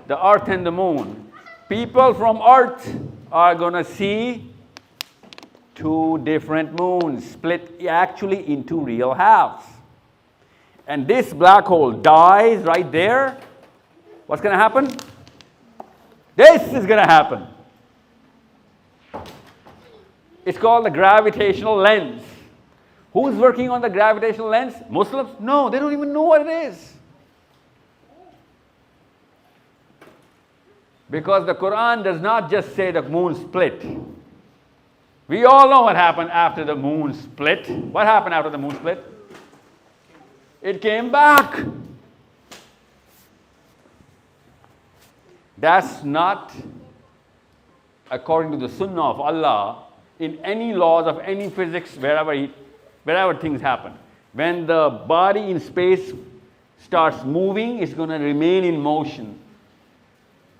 the Earth and the moon, people from Earth are going to see two different moons split actually into real halves. And this black hole dies right there. What's going to happen? This is going to happen. It's called the gravitational lens. Who's working on the gravitational lens? Muslims? No, they don't even know what it is. Because the Quran does not just say the moon split. We all know what happened after the moon split. What happened after the moon split? It came back. That's not according to the sunnah of Allah in any laws of any physics, wherever things happen. When the body in space starts moving, it's going to remain in motion.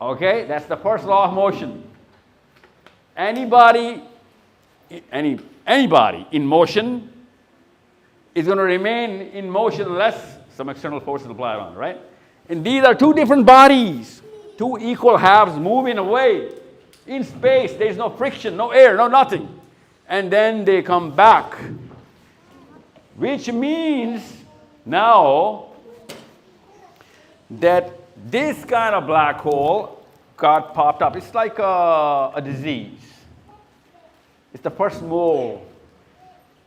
Okay? That's the first law of motion. Anybody in motion is going to remain in motion unless some external forces apply around, right? And these are two different bodies, two equal halves moving away. In space, there is no friction, no air, no nothing. And then they come back. Which means now that this kind of black hole got popped up. It's like a disease. It's the first mole.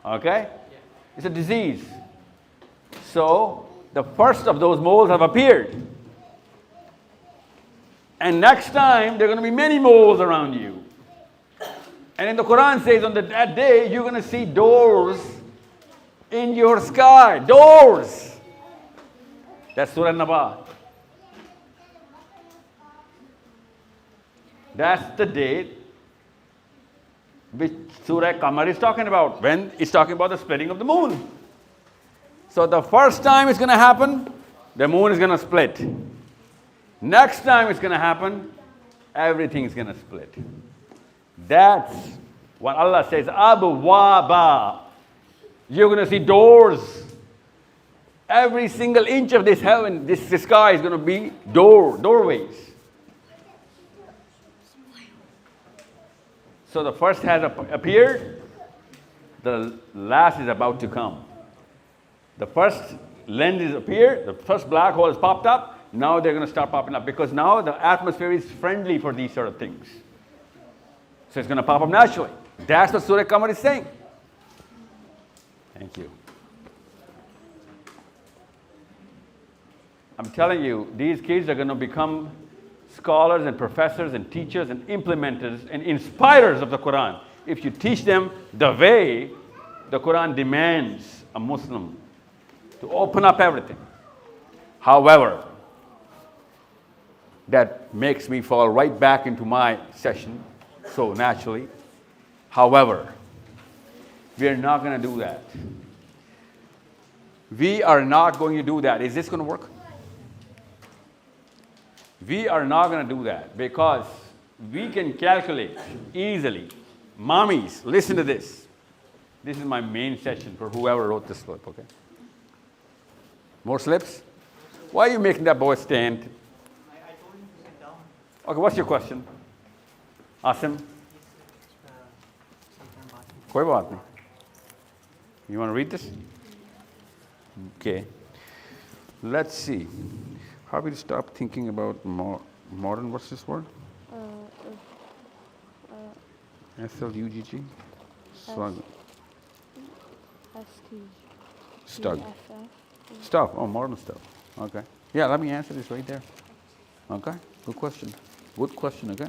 Okay? It's a disease. So the first of those moles have appeared. And next time, there are going to be many moles around you. And in the Quran says on that day, you're going to see doors in your sky. Doors. That's Surah Naba. That's the date which Surah Qamar is talking about, when it's talking about the splitting of the moon. So the first time it's going to happen, the moon is going to split. Next time it's going to happen, everything is going to split. That's what Allah says, Abwaba. You're going to see doors. Every single inch of this heaven, this sky is going to be doorways. So the first has appeared, the last is about to come. The first lens has appeared, the first black hole has popped up, now they're going to start popping up because now the atmosphere is friendly for these sort of things. So it's going to pop up naturally. That's what Surah Qamar is saying. Thank you. I'm telling you, these kids are going to become scholars and professors and teachers and implementers and inspirers of the Quran. If you teach them the way the Quran demands a Muslim to open up everything. However, that makes me fall right back into my session so naturally. However, we are not going to do that. We are not going to do that. Is this going to work? We are not going to do that because we can calculate easily. Mommies, listen to this. This is my main session for whoever wrote this slip, okay? More slips? Why are you making that boy stand? I told him to sit down. Okay, what's your question? Asim? कोई बात नहीं. You want to read this? Okay. Let's see. How do we stop thinking about modern, what's this word? S-L-U-G-G? Slug. Stug. Stuff. Oh, modern stuff. Okay. Yeah, let me answer this right there. Okay. Good question. Good question, okay?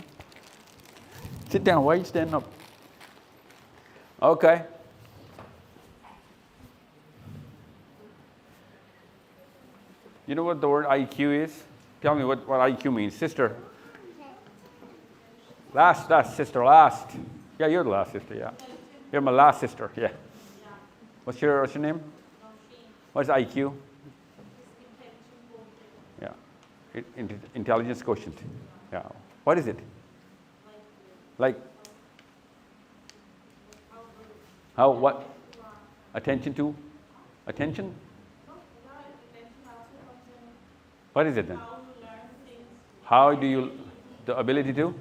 Sit down. Why are you standing up? Okay. You know what the word IQ is? Tell me what IQ means. Sister. Last sister, last. Yeah, you're the last sister, yeah. You're my last sister, yeah. What's your name? What's IQ? Yeah. Intelligence quotient. Yeah. What is it? Like? How, what? Attention to? Attention? What is it then? How do you, the ability to?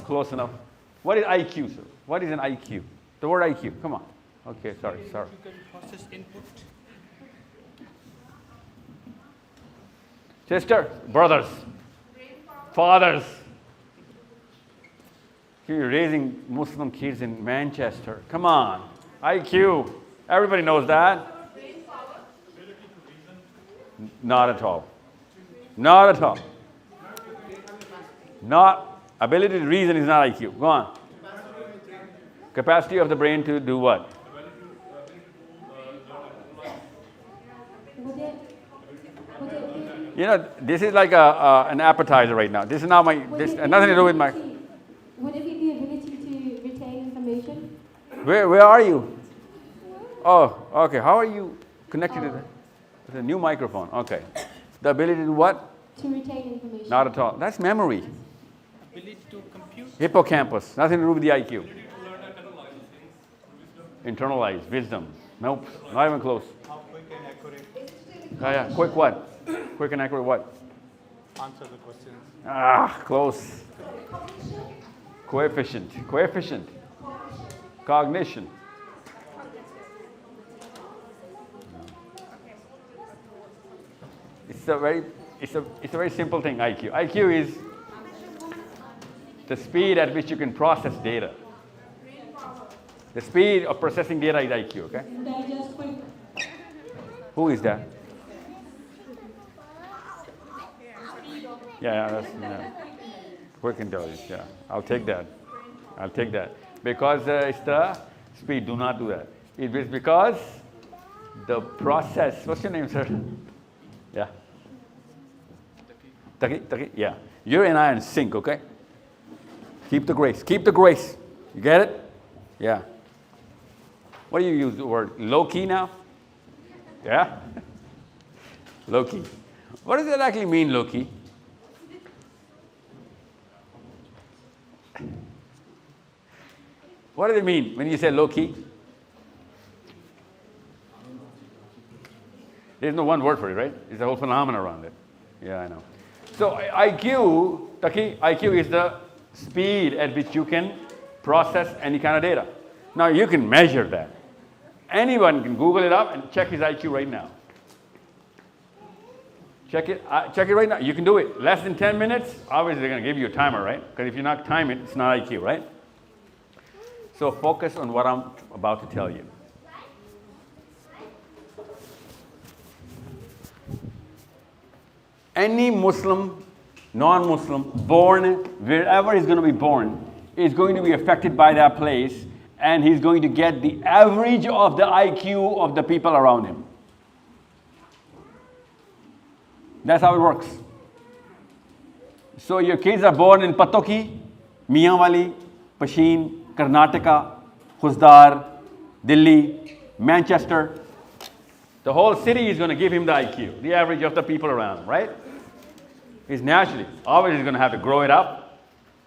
Close enough. What is IQ, sir? What is an IQ? The word IQ, come on. Okay, sorry. You can process input. Sister, brothers, fathers. You're raising Muslim kids in Manchester. Come on. IQ. Everybody knows that. Not at all. Not at all. Not ability to reason is not IQ. Go on. Capacity of the brain to do what? मुझे You know, this is like an appetizer right now. This is not my, this has nothing to do with my, Would it be the ability to retain information? where are you? Oh, okay. How are you connected to the new microphone? Okay. The ability to what? To retain information. Not at all. That's memory. Ability to compute. Hippocampus. Nothing to do with the IQ. Internalize wisdom. Nope. Not even close. How quick and accurate Yeah. Quick what? Quick and accurate what? answer the questions. Ah, close. Coefficient. Coefficient. Cognition. It's a very simple thing, IQ. IQ is the speed at which you can process data. The speed of processing data is IQ, okay? Digest quick. Who is that? That's quick intelligence, yeah. I'll take that. I'll take that. Because it's the speed, do not do that. It is because the process, what's your name, sir? Yeah. Taki? Yeah. You and I are in sync, okay? Keep the grace. Keep the grace. You get it? Yeah. What do you use the word? Low key now? Yeah? Low key. What does that actually mean, low key? What does it mean when you say low key? There's no one word for it, right? It's a whole phenomenon around it. Yeah, I know. So IQ, Taki, IQ is the speed at which you can process any kind of data. Now you can measure that. Anyone can Google it up and check his IQ right now. Check it right now. You can do it. Less than 10 minutes, obviously they're going to give you a timer, right? Because if you not time it, it's not IQ, right? So focus on what I'm about to tell you. Any Muslim, non-Muslim, born wherever he's going to be born, is going to be affected by that place, and he's going to get the average of the IQ of the people around him. That's how it works. So your kids are born in Patoki, Mianwali, Pashin, Karnataka, Khuzdar, Delhi, Manchester. The whole city is going to give him the IQ, the average of the people around him, right? He's naturally, always he's going to have to grow it up,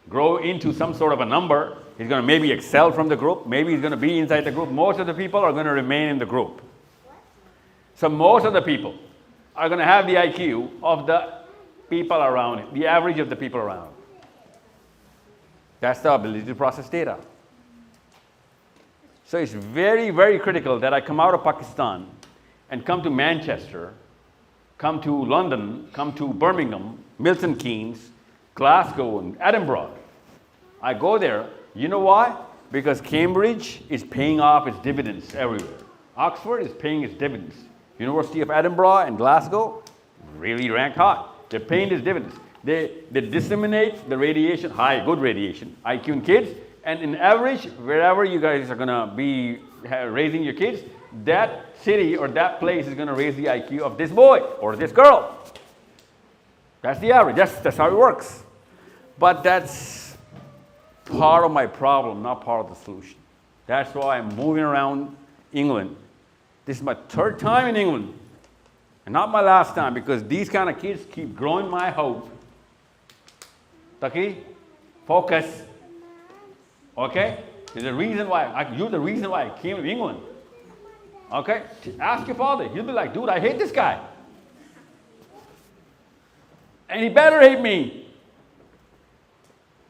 grow into some sort of a number. He's going to maybe excel from the group. Maybe he's going to be inside the group. Most of the people are going to remain in the group. So most of the people are going to have the IQ of the people around him, the average of the people around him. That's the ability to process data. So it's very, very critical that I come out of Pakistan and come to Manchester, come to London, come to Birmingham, Milton Keynes, Glasgow, and Edinburgh. I go there. You know why? Because Cambridge is paying off its dividends everywhere. Oxford is paying its dividends. University of Edinburgh and Glasgow really rank hot. They're paying its dividends. They disseminate the radiation, high, good radiation, IQ in kids, and in average, wherever you guys are going to be raising your kids, that city or that place is going to raise the IQ of this boy or this girl. That's the average. That's how it works. But that's part of my problem, not part of the solution. That's why I'm moving around England. This is my third time in England, and not my last time, because these kind of kids keep growing my hope. Taki, focus. Okay? There's a reason why. You're the reason why I came to England. Okay? Ask your father. He'll be like, dude, I hate this guy. And he better hate me.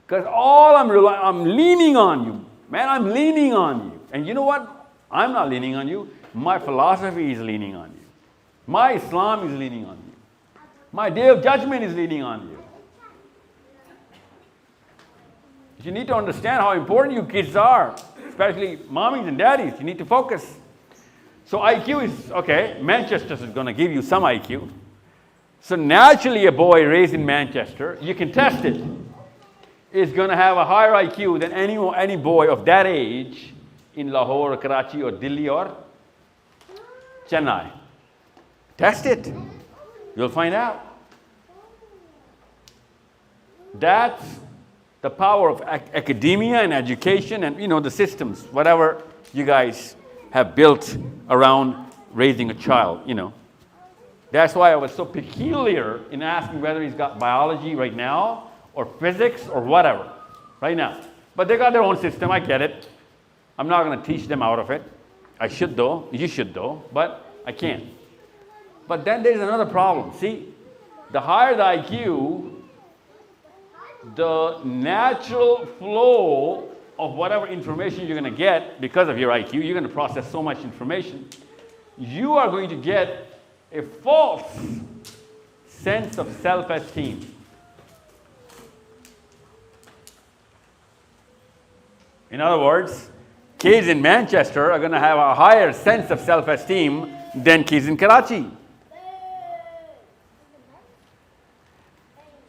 Because I'm leaning on you. Man, I'm leaning on you. And you know what? I'm not leaning on you. My philosophy is leaning on you. My Islam is leaning on you. My day of judgment is leaning on you. You need to understand how important you kids are, especially mommies and daddies. You need to focus. So IQ is, okay, Manchester is going to give you some IQ. So naturally a boy raised in Manchester, you can test it, is going to have a higher IQ than any boy of that age in Lahore or Karachi or Delhi or Chennai. Test it. You'll find out. That's the power of academia and education and, the systems, whatever you guys have built around raising a child, That's why I was so peculiar in asking whether he's got biology right now or physics or whatever right now. But they got their own system, I get it. I'm not going to teach them out of it. I should though, you should though, but I can't. But then there's another problem. See, the higher the IQ, the natural flow of whatever information you're going to get because of your IQ, you're going to process so much information, you are going to get a false sense of self-esteem. In other words, kids in Manchester are going to have a higher sense of self-esteem than kids in Karachi.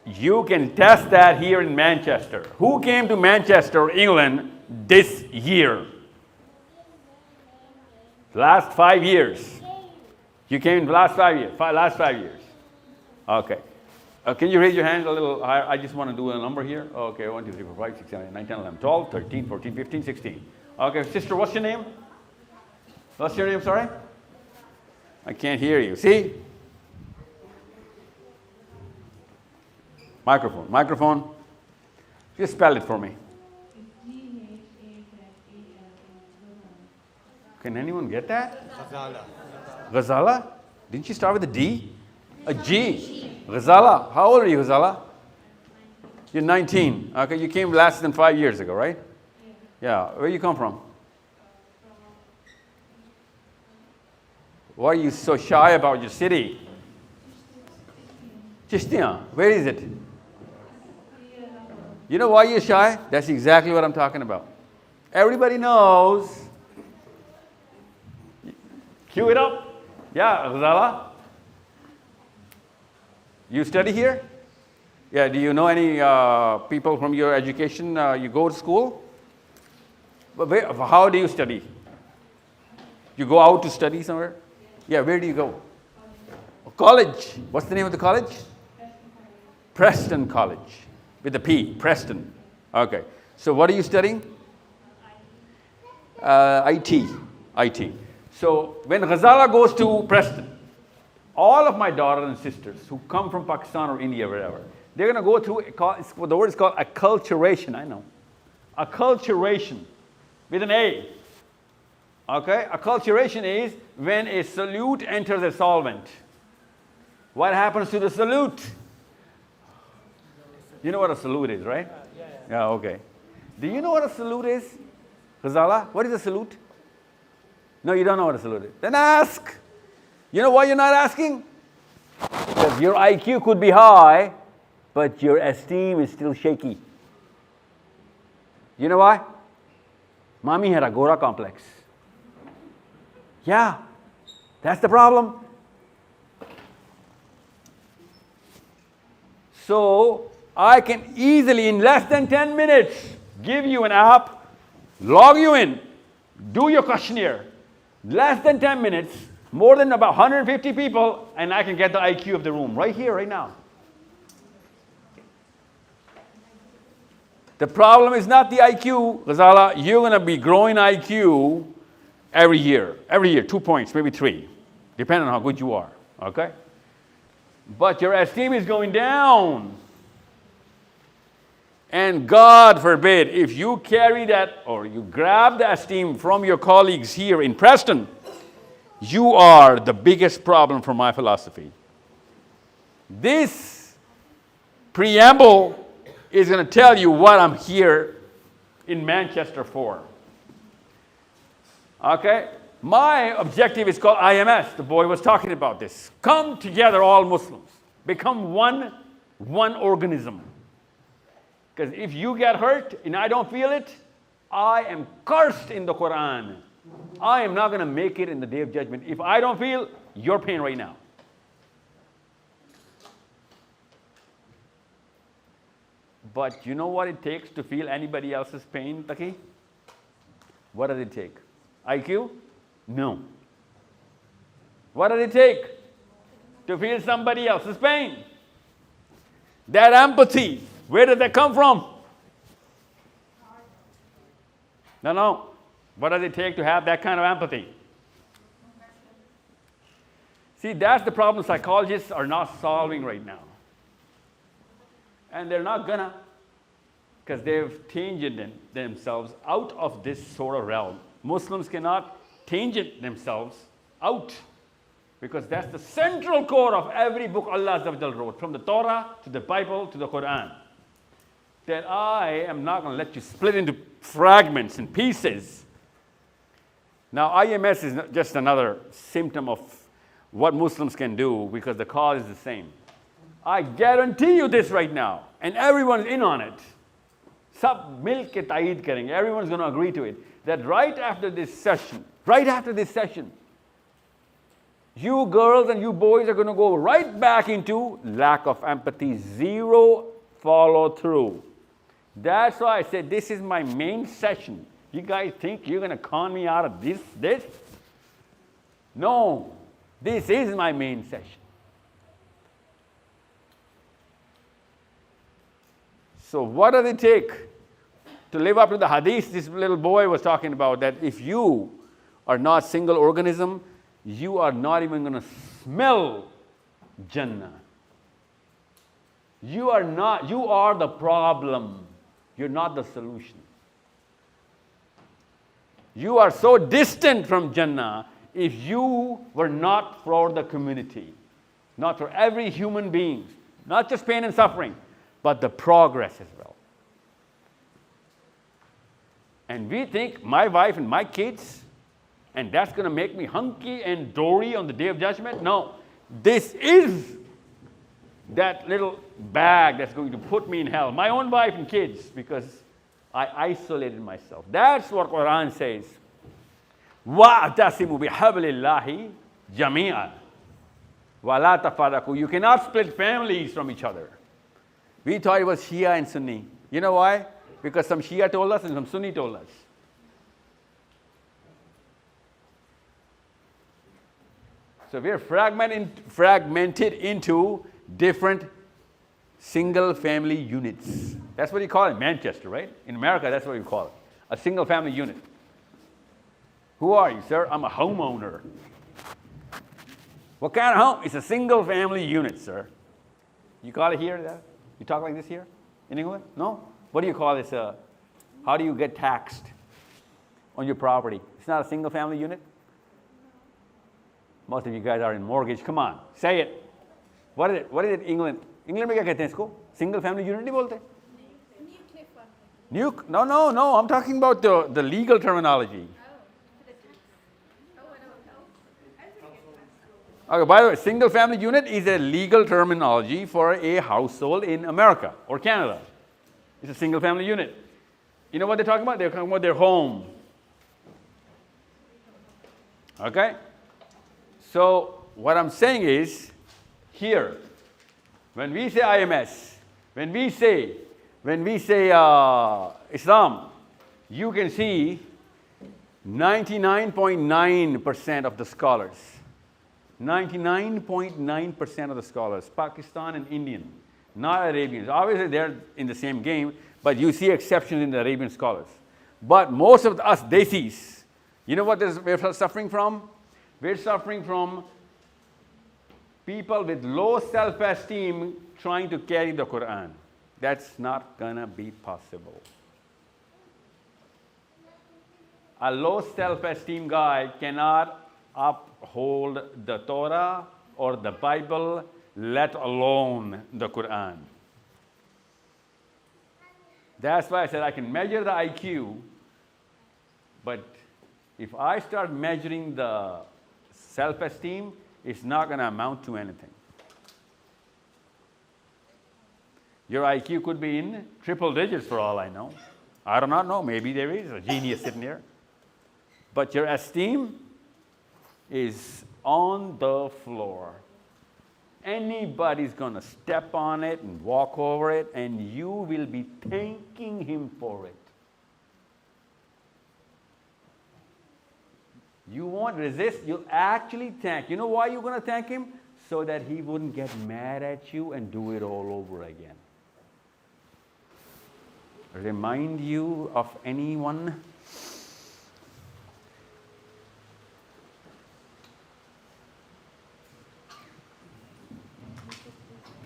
You can test that here in Manchester. Who came to Manchester, England this year? Last 5 years. You came in the last 5 years. Last 5 years. Okay. Can you raise your hand a little higher? I just want to do a number here. Okay, 1, 2, 3, 4, 5, 6, 7, 8, 9, 10, 11, 12, 13, 14, 15, 16. Okay, sister, what's your name? What's your name, sorry? I can't hear you. See? Microphone. Just spell it for me. Can anyone get that? Ghazala? Didn't you start with a D? A G. Ghazala. How old are you, Ghazala? You're 19. Okay, you came less than 5 years ago, right? Yeah. Where you come from? Why are you so shy about your city? Chishtiyan. Where is it? You know why you're shy? That's exactly what I'm talking about. Everybody knows. Cue it up. Yeah, Ghazala. You study here? Yeah, do you know any people from your education? You go to school? But how do you study? You go out to study somewhere? Yeah, where do you go? College. What's the name of the college? Preston College. With a P, Preston. Okay. So what are you studying? IT. So when Ghazala goes to Preston, all of my daughters and sisters who come from Pakistan or India, wherever, they're going to go through, the word is called acculturation, I know. Acculturation, with an A. Okay? Acculturation is when a solute enters a solvent. What happens to the solute? You know what a solute is, right? Yeah, okay. Do you know what a solute is? Ghazala, what is a solute? No, you don't know what a solute is. Then ask. You know why you're not asking? Because your IQ could be high, but your esteem is still shaky. You know why? Mommy had a Gora complex. Yeah, that's the problem. So, I can easily, in less than 10 minutes, give you an app, log you in, do your questionnaire. Less than 10 minutes, more than about 150 people, and I can get the IQ of the room right here, right now. The problem is not the IQ, Ghazala. You're going to be growing IQ every year, 2 points, maybe 3, depending on how good you are, okay? But your esteem is going down. And God forbid, if you carry that or you grab the esteem from your colleagues here in Preston, you are the biggest problem for my philosophy. This preamble is going to tell you what I'm here in Manchester for. Okay? My objective is called IMS. The boy was talking about this. Come together, all Muslims. Become one organism. Because if you get hurt and I don't feel it, I am cursed in the Quran. I am not going to make it in the day of judgment. If I don't feel your pain right now. But you know what it takes to feel anybody else's pain, Taki? What does it take? IQ? No. What does it take to feel somebody else's pain? That empathy. Where did that come from? No. What does it take to have that kind of empathy? See, that's the problem psychologists are not solving right now. And they're not gonna, because they've tangent themselves out of this sort of realm. Muslims cannot tangent themselves out, because that's the central core of every book Allah Azza wa Jal wrote, from the Torah to the Bible to the Quran. That I am not going to let you split into fragments and pieces. Now, IMS is just another symptom of what Muslims can do, because the cause is the same. I guarantee you this right now, and everyone's in on it. Sab mil ke ta'eed karenge. Everyone's going to agree to it. That right after this session, you girls and you boys are going to go right back into lack of empathy, zero follow through. That's why I said this is my main session. You guys think you're going to con me out of this? No, this is my main session. So what does it take to live up to the hadith this little boy was talking about, that if you are not single organism, you are not even going to smell Jannah. You are the problem. You're not the solution. You are so distant from Jannah if you were not for the community, not for every human being, not just pain and suffering, but the progress as well. And we think my wife and my kids, and that's going to make me hunky and dory on the day of judgment. No, this is that little bag that's going to put me in hell. My own wife and kids, because I isolated myself. That's what Quran says. وَاعْتَصِمُوا بِحَبْلِ اللَّهِ جَمِيعًا وَلَا تَفَرَّقُوا. You cannot split families from each other. We thought it was Shia and Sunni. You know why? Because some Shia told us and some Sunni told us. So we are fragmented into different single family units. That's what you call it in Manchester, right? In America, that's what you call it. A single family unit. Who are you, sir? I'm a homeowner. What kind of home? It's a single family unit, sir. You call it here that? You talk like this here? In England? No? What do you call this? How do you get taxed on your property? It's not a single family unit? Most of you guys are in mortgage. Come on, say it. What is it? What is it in England? England में क्या कहते हैं इसको? Single family unit नहीं बोलते? No. I'm talking about the legal terminology. Okay, by the way, single family unit is a legal terminology for a household in America or Canada. It's a single family unit. You know what they're talking about? They're talking about their home. Okay? So what I'm saying is, here, when we say IMS, when we say Islam, you can see 99.9% of the scholars, 99.9% of the scholars, Pakistan and Indian, not Arabians. Obviously, they're in the same game, but you see exceptions in the Arabian scholars. But most of us Desis, you know what we're suffering from? We're suffering from people with low self-esteem trying to carry the Quran. That's not gonna be possible. A low self-esteem guy cannot uphold the Torah or the Bible, let alone the Quran. That's why I said I can measure the IQ, but if I start measuring the self-esteem, it's not going to amount to anything. Your IQ could be in triple digits for all I know. I do not know. Maybe there is a genius sitting there. But your esteem is on the floor. Anybody's going to step on it and walk over it, and you will be thanking him for it. You won't resist, you'll actually thank. You know why you're going to thank him? So that he wouldn't get mad at you and do it all over again. remind you of anyone?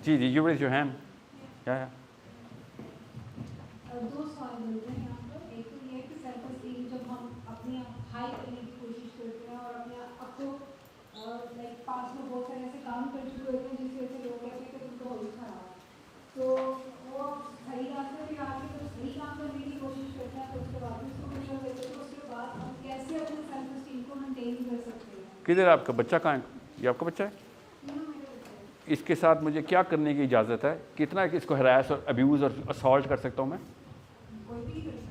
Ji ji, you raise your hand. Yeah. दो सवाल मिलते हैं यहाँ पर। एक तो ये है कि सेल्फ एस्टीम जब हम अपने हाई करने की कोशिश करते हैं और अपने आप को लाइक पास में बहुत सारे ऐसे काम कर चुके होते हैं जिसकी वजह से लोग कहते हैं कि तुम तो बहुत खराब है, तो वो सही रास्ते पे आके जब सही काम करने की कोशिश करते हैं तो उसके बाद भी उसको कुछ देते हैं, तो उसके बाद हम कैसे अपने सेल्फ एस्टीम को मेंटेन कर सकते हैं? किधर आपका बच्चा? कहाँ है? ये आपका बच्चा है? इसके साथ मुझे क्या करने की इजाज़त है? कितना इसको हरास और अब्यूज़ और असॉल्ट कर सकता हूँ मैं?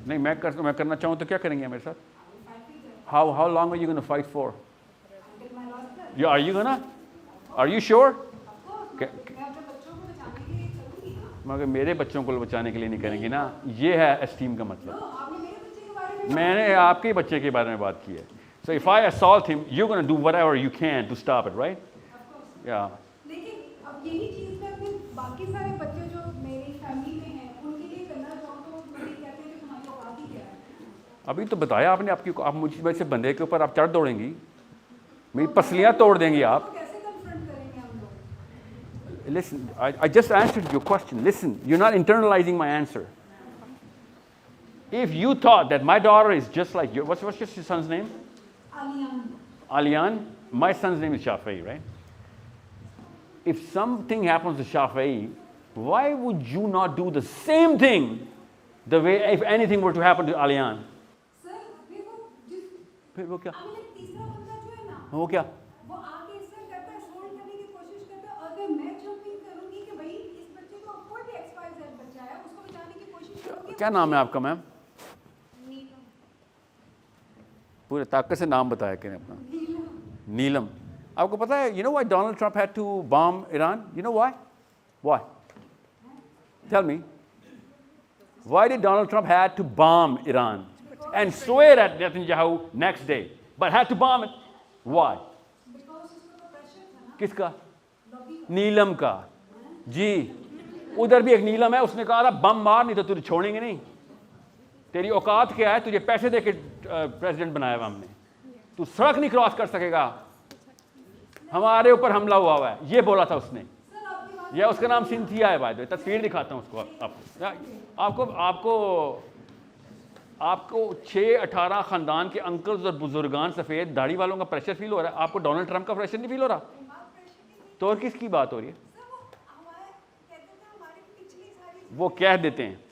नहीं, मैं करना चाहूँ तो क्या करेंगे मेरे साथ? How long are you going to fight for? Yeah, are you sure? मगर मेरे बच्चों को बचाने के लिए नहीं करेंगी ना, ये है एस्टीम का मतलब। मैंने आपके बच्चे के बारे में बात की है। So if I assault him, you're going to do whatever you can to stop it, right? Yeah. लेकिन अब यही चीज़ मैं अपने बाकी सारे बच्चे जो मेरी फैमिली में हैं उनके लिए करना चाहूँ तो मुझे कहते हैं कि तुम्हारी औकात ही क्या है? अभी तो बताया आपने, आप मुझ वैसे बंदे के ऊपर आप चढ़ दौड़ेंगी, मेरी पसलियाँ तोड़ देंगी आप। कैसे कन्फ्रंट करेंगे हम लोग? Listen, I just answered your question. Listen, you're not internalizing my answer. If you thought that my daughter is just like you, what's your son's name? Aliyan. My son's name is Shafi'i, right? If something happens to Shafi'i, why would you not do the same thing the way if anything were to happen to Aliyan? Sir देखो जिस फिर वो क्या? अभी एक तीसरा बंदा जो है ना वो क्या? वो आके इससे करता है, सोल्व करने की कोशिश करता है। अगर मैं जंपिंग करूंगी कि भाई इस बच्चे को कोई भी XYZ बच्चा है उसको बचाने की कोशिश करूंगी। क्या नाम है आपका मैम? पूरे ताकत से नाम बताया कि अपना नीलम। आपको पता है, you know why Donald Trump had to bomb Iran? You know why? Why? Tell me. Why did Donald Trump had to bomb Iran and swear at Netanyahu next day, but had to bomb it? Why? किसका? नीलम का। जी, उधर भी एक नीलम है, उसने कहा था बम मार नहीं तो तुझे छोड़ेंगे नहीं। तेरी औकात क्या है? तुझे पैसे देके प्रेसिडेंट बनाया हुआ हमने, तू सड़क नहीं क्रॉस कर सकेगा, हमारे ऊपर हमला हुआ है, ये बोला था उसने। या उसका नाम सिंथिया है, भाई तस्वीर दिखाता हूँ उसको आपको आपको आपको 6-18 ख़ानदान के अंकल्स और बुजुर्गान सफ़ेद दाढ़ी वालों का प्रेशर फील हो रहा है, आपको डोनाल्ड ट्रंप का प्रेशर नहीं फील हो रहा? तो और किसकी बात हो रही है? वो कह देते हैं।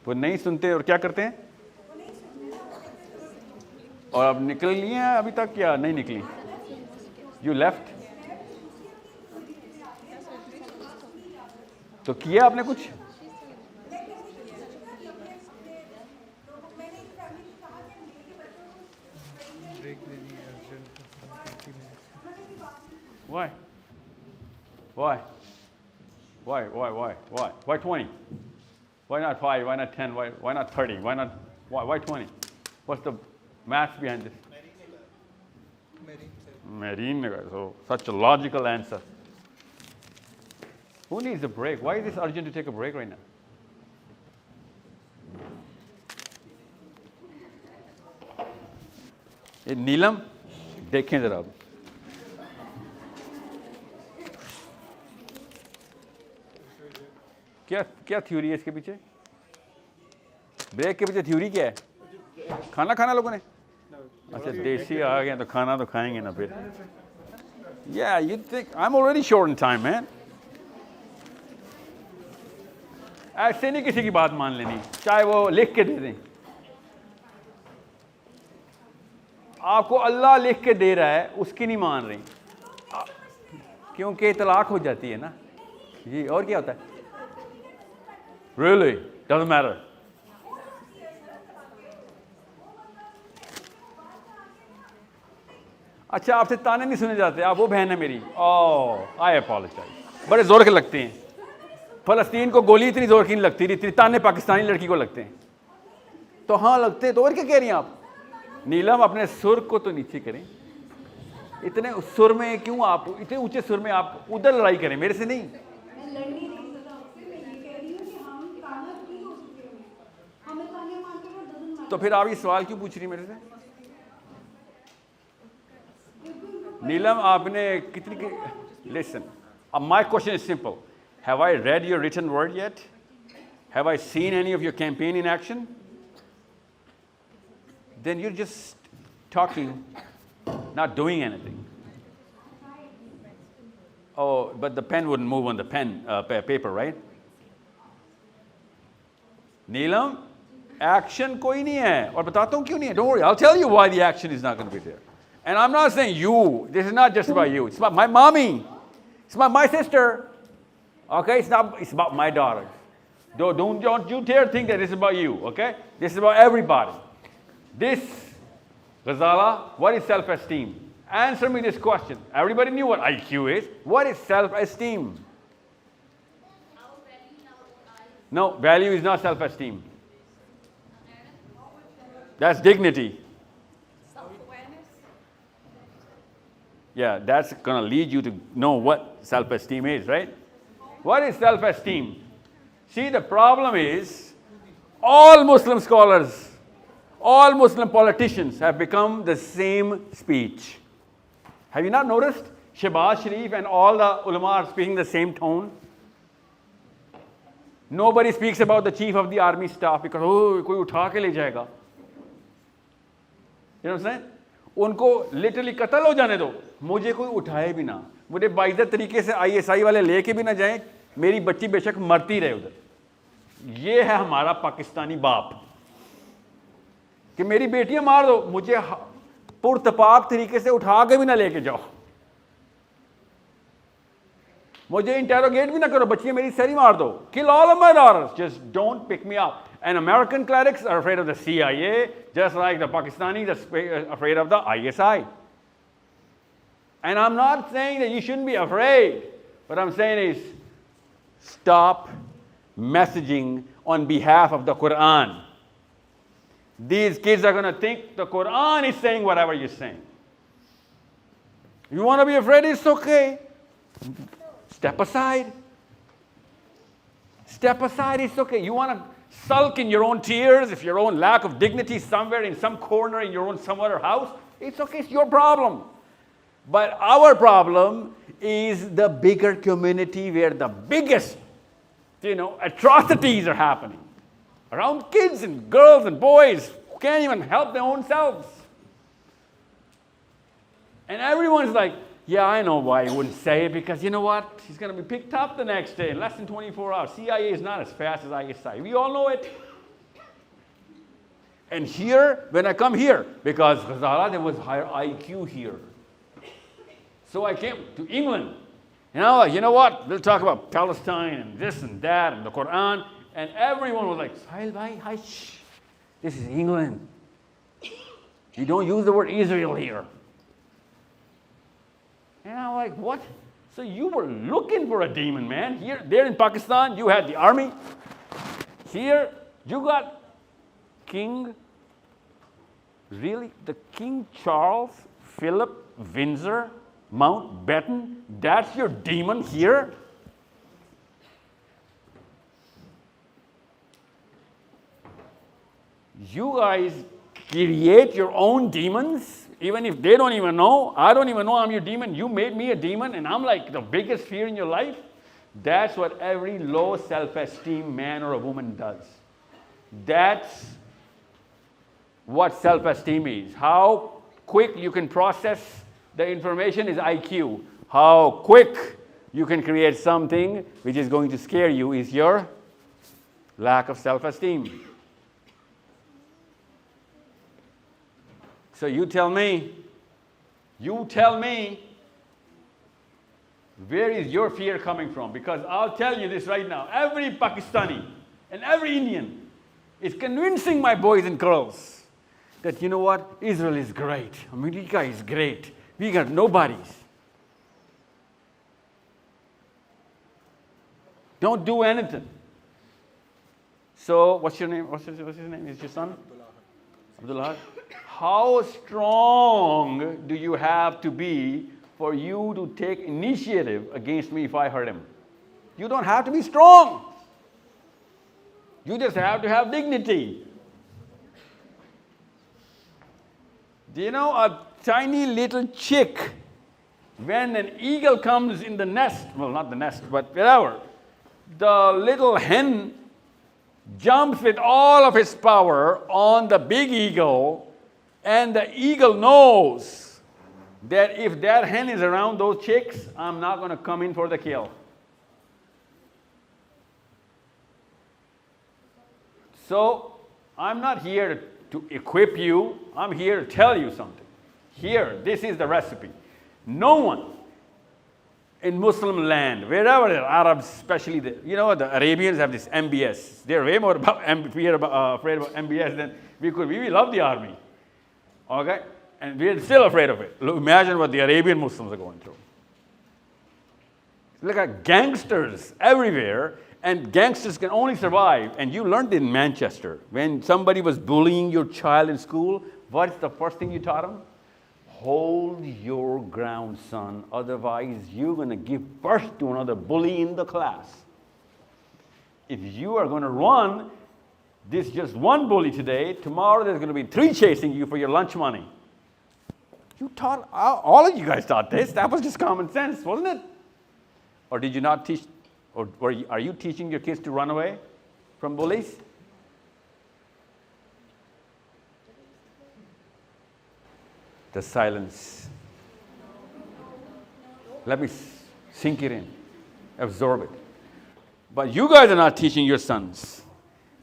वो नहीं सुनते और क्या करते हैं? और अब निकल लिए हैं अभी तक या नहीं निकली? You left? तो किया आपने कुछ? Why? Why? Why 20? Why not 5? Why not 10? Why not 30? Why 20? What's the maths behind this? Marine. So such a logical answer. Who needs a break? Why is this urgent to take a break right now? ये नीलम देखें जरा अब। क्या theory है इसके पीछे? Break के पीछे थ्योरी क्या है? खाना खाना लोगों ने? अच्छा, देसी आ गए तो खाना तो खाएंगे ना फिर। Yeah, you think I'm already short in time, man. ऐसे नहीं किसी की बात मान लेनी, चाहे वो लिख के दे दें। आपको अल्लाह लिख के दे रहा है, उसकी नहीं मान रही, क्योंकि तलाक हो जाती है ना जी। और क्या होता है? Really? Doesn't matter. अच्छा, आपसे ताने नहीं सुने जाते? आप वो बहन है मेरी। ओह, आई अपोलोजाइज। बड़े जोर के लगते हैं। फ़लस्तीन को गोली इतनी जोर की नहीं लगती, इतनी ताने पाकिस्तानी लड़की को लगते हैं। तो हाँ लगते हैं, तो और क्या कह रही हैं आप? नीलम, अपने सुर को तो नीचे करें। इतने सुर में क्यों आप, इतने ऊंचे सुर में आप उधर लड़ाई करें, मेरे से नहीं। मैं लड़ नहीं रही सदा आपसे, मैं ये कह रही हूँ कि हम कामयाब नहीं हो चुके हैं, हमें कामयाब मानते हैं डजंट मैटर। तो फिर आप ये सवाल क्यों पूछ रही मेरे से? नीलम आपने कितनी, listen, my question is simple. Have I read your written word yet? Have I seen any of your campaign in action? Then you're just talking, not doing anything. Oh, but the pen wouldn't move on the paper, right? Neelam, action koi nahi hai. Aur batata hu kyun nahi hai. Don't worry, I'll tell you why the action is not going to be there. And I'm not saying you. This is not just about you. It's about my mommy. It's about my sister. Okay? It's about my daughter. Don't you dare think that this is about you. Okay? This is about everybody. This, Ghazala, what is self-esteem? Answer me this question. Everybody knew what IQ is. What is self-esteem? No, value is not self-esteem. That's dignity. Self-awareness. Yeah, that's going to lead you to know what self-esteem is, right? What is self-esteem? See, the problem is all Muslim scholars, all Muslim politicians have become the same speech. Have you not noticed? Shehbaz Sharif and all the ulama are speaking the same tone. Nobody speaks about the chief of the army staff because, oh, koi utha ke le jayega. You know what I'm saying? उनको literally कत्ल हो जाने दो, मुझे कोई उठाए भी ना, मुझे बाइज्जत तरीके से ISI वाले लेके भी ना जाएं, मेरी बच्ची बेशक मरती रहे उधर। ये है हमारा पाकिस्तानी बाप कि मेरी बेटियां मार दो, मुझे पुरतपाक तरीके से उठा के भी ना लेके जाओ, मुझे इंटेरोगेट भी ना करो, बच्चियां मेरी सरी मार दो, kill all of my daughters, just don't pick me up. And American clerics are afraid of the CIA, just like the Pakistanis are afraid of the ISI. And I'm not saying that you shouldn't be afraid. What I'm saying is, stop messaging on behalf of the Quran. These kids are going to think the Quran is saying whatever you're saying. You want to be afraid? It's okay. Step aside. Step aside, it's okay. You want to sulk in your own tears, if your own lack of dignity somewhere in some corner in your own some other house, it's okay, it's your problem. But our problem is the bigger community where the biggest, atrocities are happening. Around kids and girls and boys who can't even help their own selves. And everyone's like, yeah, I know why he wouldn't say it, because you know what? He's going to be picked up the next day in less than 24 hours. CIA is not as fast as ISI. We all know it. And here, when I come here, because Ghazala, there was higher IQ here. So I came to England. And I was like, you know what? We'll talk about Palestine and this and that and the Quran. And everyone was like, Sahil bhai, hush. This is England. You don't use the word Israel here. And I'm like, what? So you were looking for a demon, man. Here, there in Pakistan, you had the army. Here, you got King, really? The King Charles Philip Windsor Mountbatten? That's your demon here? You guys create your own demons? Even if they don't even know, I don't even know I'm your demon. You made me a demon and I'm like the biggest fear in your life. That's what every low self-esteem man or a woman does. That's what self-esteem is. How quick you can process the information is IQ. How quick you can create something which is going to scare you is your lack of self-esteem. So you tell me, where is your fear coming from? Because I'll tell you this right now, every Pakistani and every Indian is convincing my boys and girls that, you know what, Israel is great, America is great, we got nobodies. Don't do anything. So what's your name? What's his name? Is your son? Abdullah. how strong do you have to be for you to take initiative against me if I hurt him? You don't have to be strong. You just have to have dignity. Do you know a tiny little chick, when an eagle comes in the nest, well, not the nest, but wherever, the little hen jumps with all of its power on the big eagle, and the eagle knows that if that hen is around those chicks, I'm not going to come in for the kill. So, I'm not here to equip you, I'm here to tell you something. Here, this is the recipe. No one in Muslim land, wherever the Arabs, especially the Arabians have this MBS. They're way more afraid about MBS than we could. We love the army, okay? And we're still afraid of it. Look, imagine what the Arabian Muslims are going through. Look at gangsters everywhere, and gangsters can only survive. And you learned in Manchester, when somebody was bullying your child in school, what's the first thing you taught them? Hold your ground, son. Otherwise, you're going to give birth to another bully in the class. If you are going to run this just one bully today, tomorrow there's going to be 3 chasing you for your lunch money. You taught, all of you guys taught this. That was just common sense, wasn't it? Or did you not teach, or are you teaching your kids to run away from bullies? The silence. Let me sink it in, absorb it. But you guys are not teaching your sons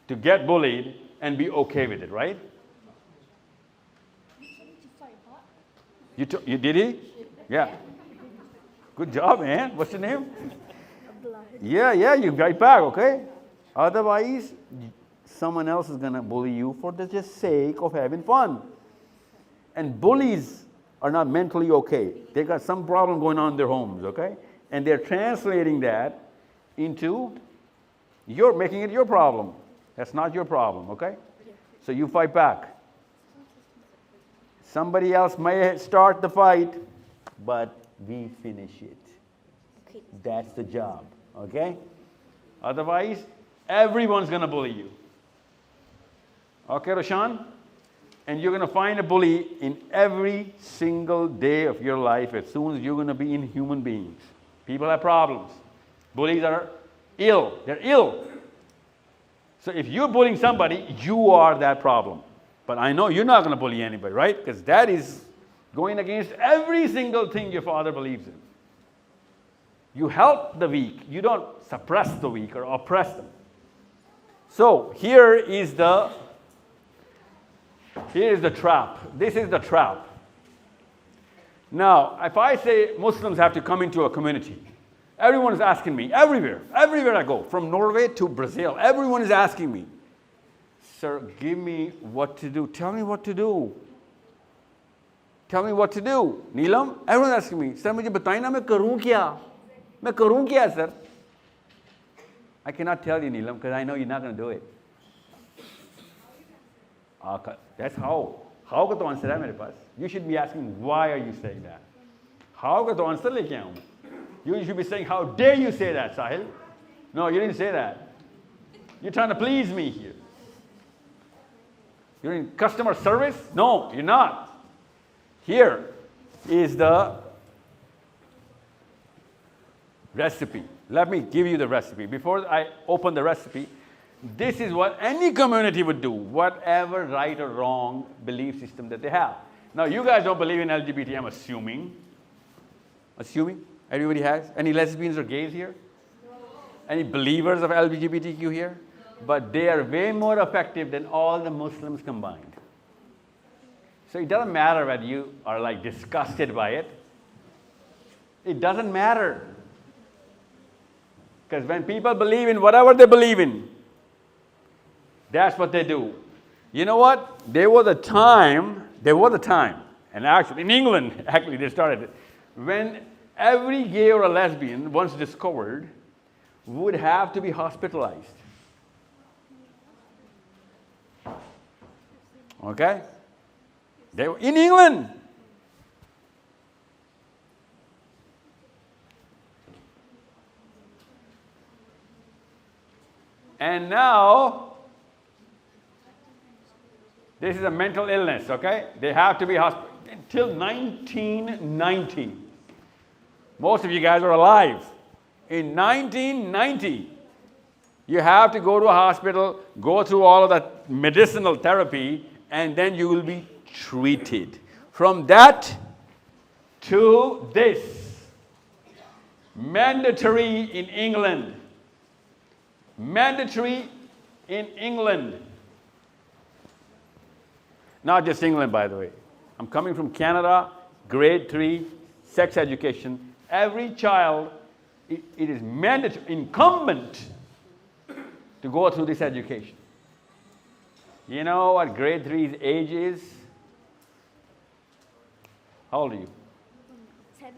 to get bullied and be okay with it, right? You did he? Yeah. Good job, man. What's your name? Yeah, you fight back, okay? Otherwise, someone else is going to bully you for the just sake of having fun. And bullies are not mentally okay. They got some problem going on in their homes, okay? And they're translating that into you're making it your problem. That's not your problem, okay? So you fight back. Somebody else may start the fight, but we finish it. That's the job, okay? Otherwise, everyone's going to bully you. Okay, Roshan? And you're going to find a bully in every single day of your life as soon as you're going to be in human beings. People have problems. Bullies are ill. They're ill. So if you're bullying somebody, you are that problem. But I know you're not going to bully anybody, right? Because that is going against every single thing your father believes in. You help the weak. You don't suppress the weak or oppress them. So here is the trap. This is the trap. Now, if I say Muslims have to come into a community, everyone is asking me, everywhere I go, from Norway to Brazil, everyone is asking me, sir, give me what to do. Tell me what to do. Tell me what to do. Neelam, everyone is asking me, sir, mujhe bataye na main karun kya? Main karun kya, sir? I cannot tell you, Neelam, because I know you're not going to do it. That's how. How का तो answer है मेरे पास. You should be asking, why are you saying that? How का तो answer लेके आऊँ. You should be saying, how dare you say that, Sahil? No, you didn't say that. You're trying to please me here. You're in customer service? No, you're not. Here is the recipe. Let me give you the recipe. Before I open the recipe, this is what any community would do, whatever right or wrong belief system that they have. Now, you guys don't believe in LGBT, I'm assuming. Assuming? Everybody has? Any lesbians or gays here? Any believers of LGBTQ here? But they are way more effective than all the Muslims combined. So it doesn't matter whether you are like disgusted by it. It doesn't matter. Because when people believe in whatever they believe in, that's what they do. You know what? There was a time, and actually in England, actually they started it, when every gay or a lesbian, once discovered, would have to be hospitalized. Okay? They were in England. And now, this is a mental illness, okay? They have to be hospitalized until 1990. Most of you guys are alive. In 1990, you have to go to a hospital, go through all of that medicinal therapy, and then you will be treated. From that to this, mandatory in England. Mandatory in England. Not just England, by the way. I'm coming from Canada, grade 3, sex education. Every child, it is mandatory, incumbent to go through this education. You know what grade 3's age is? How old are you? 10.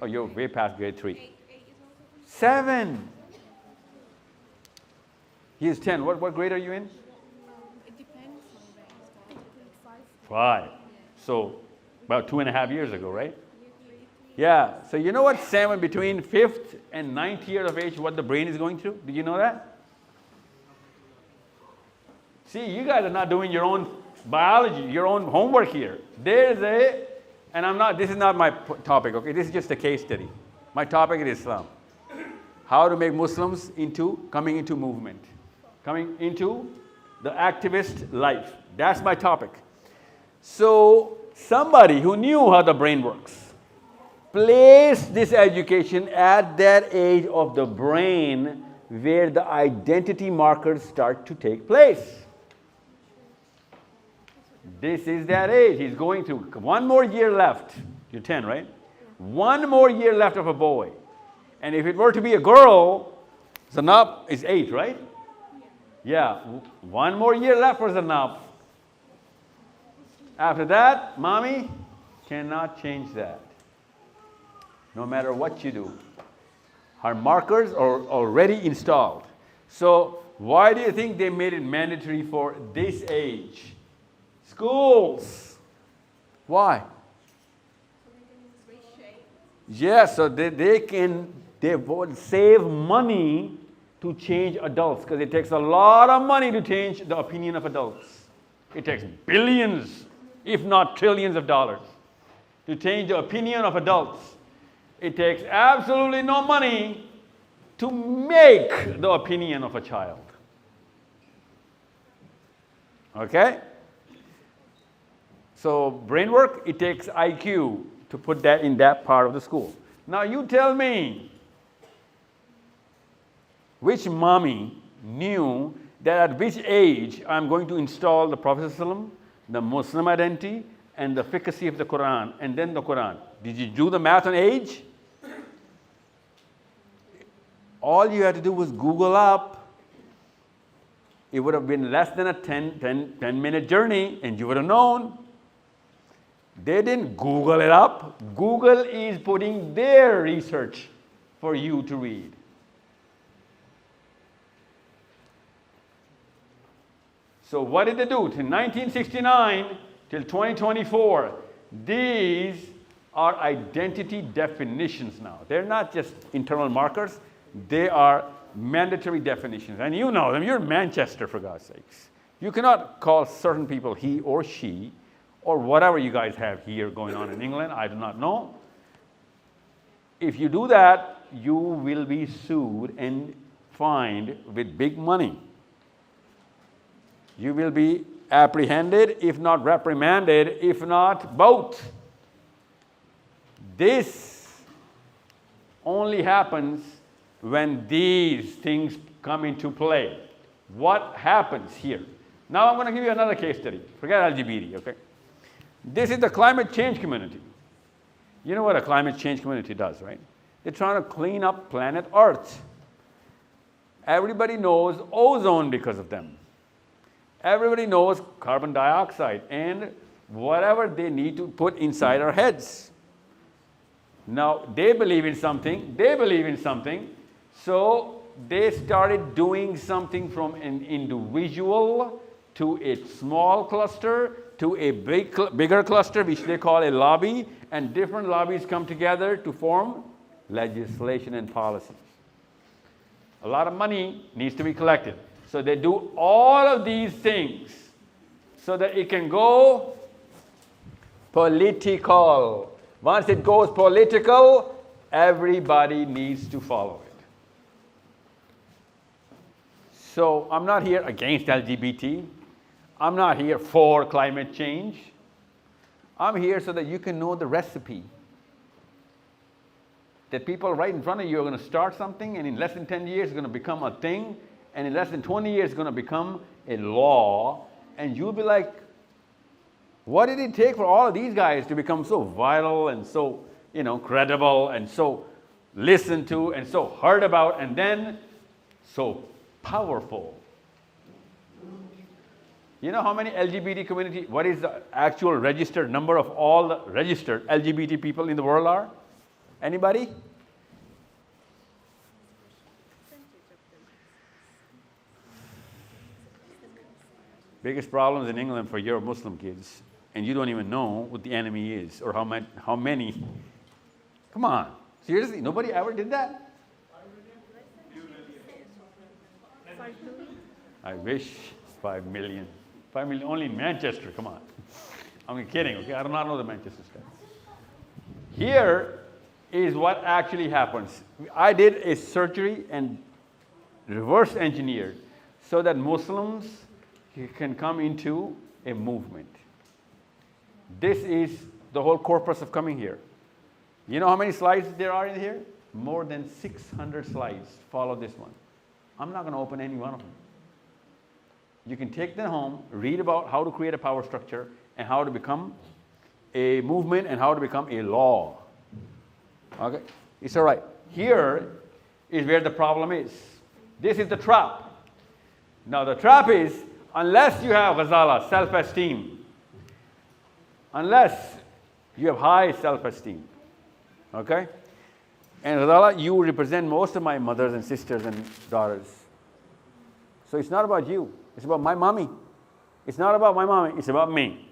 Oh, you're way past grade 3. 7. He is 10. What grade are you in? It depends on where 5. So, about 2.5 years ago, right? Yeah. So you know what, 7, between 5th and 9th year of age, what the brain is going through? Did you know that? See, you guys are not doing your own biology, your own homework here. There's a, and I'm not, this is not my topic, okay? This is just a case study. My topic is Islam. How to make Muslims coming into movement. Coming into the activist life. That's my topic. So, somebody who knew how the brain works placed this education at that age of the brain where the identity markers start to take place. This is that age. He's going through 1 more year left. You're 10, right? 1 more year left of a boy. And if it were to be a girl, Zanab is 8, right? Yeah, 1 more year left for Zanab. After that, mommy cannot change that. No matter what you do. Her markers are already installed. So why do you think they made it mandatory for this age? Schools. Why? Yes, so they would save money to change adults, because it takes a lot of money to change the opinion of adults. It takes billions, if not trillions of dollars to change the opinion of adults. It takes absolutely no money to make the opinion of a child. Okay? So brain work, it takes IQ to put that in that part of the school. Now you tell me, which mommy knew that at which age I'm going to install the Prophet ﷺ, the Muslim identity, and the efficacy of the Quran, and then the Quran? Did you do the math on age? All you had to do was Google up. It would have been less than a 10-minute journey, and you would have known. They didn't Google it up. Google is putting their research for you to read. So what did they do? Till 1969 till 2024, these are identity definitions now. They're not just internal markers. They are mandatory definitions. And you know them. You're in Manchester, for God's sakes. You cannot call certain people he or she, or whatever you guys have here going on in England. I do not know. If you do that, you will be sued and fined with big money. You will be apprehended, if not reprimanded, if not both. This only happens when these things come into play. What happens here? Now I'm going to give you another case study. Forget LGBT, okay? This is the climate change community. You know what a climate change community does, right? They're trying to clean up planet Earth. Everybody knows ozone because of them. Everybody knows carbon dioxide and whatever they need to put inside our heads. Now, they believe in something, so they started doing something from an individual to a small cluster to a bigger cluster, which they call a lobby, and different lobbies come together to form legislation and policies. A lot of money needs to be collected. So they do all of these things so that it can go political. Once it goes political, everybody needs to follow it. So I'm not here against LGBT. I'm not here for climate change. I'm here so that you can know the recipe. That people right in front of you are going to start something, and in less than 10 years it's going to become a thing, and in less than 20 years it's going to become a law, and you'll be like, what did it take for all of these guys to become so vital and so, credible and so listened to and so heard about and then so powerful? You know how many LGBT community, what is the actual registered number of all the registered LGBT people in the world are? Anybody? Biggest problems in England for your Muslim kids, and you don't even know what the enemy is or how many. Come on, seriously, nobody ever did that? I wish 5 million. 5 million only in Manchester, come on. I'm kidding, okay? I do not know the Manchester stuff. Here is what actually happens. I did a surgery and reverse engineered so that Muslims can come into a movement. This is the whole purpose of coming here. You know how many slides there are in here? More than 600 slides. Follow this one. I'm not going to open any one of them. You can take them home, read about how to create a power structure and how to become a movement and how to become a law. Okay? It's all right. Here is where the problem is. This is the trap. Now the trap is, unless you have ghazala, self-esteem, unless you have high self-esteem, okay? And ghazala, you represent most of my mothers and sisters and daughters. So it's not about you. It's about my mommy. It's not about my mommy. It's about me.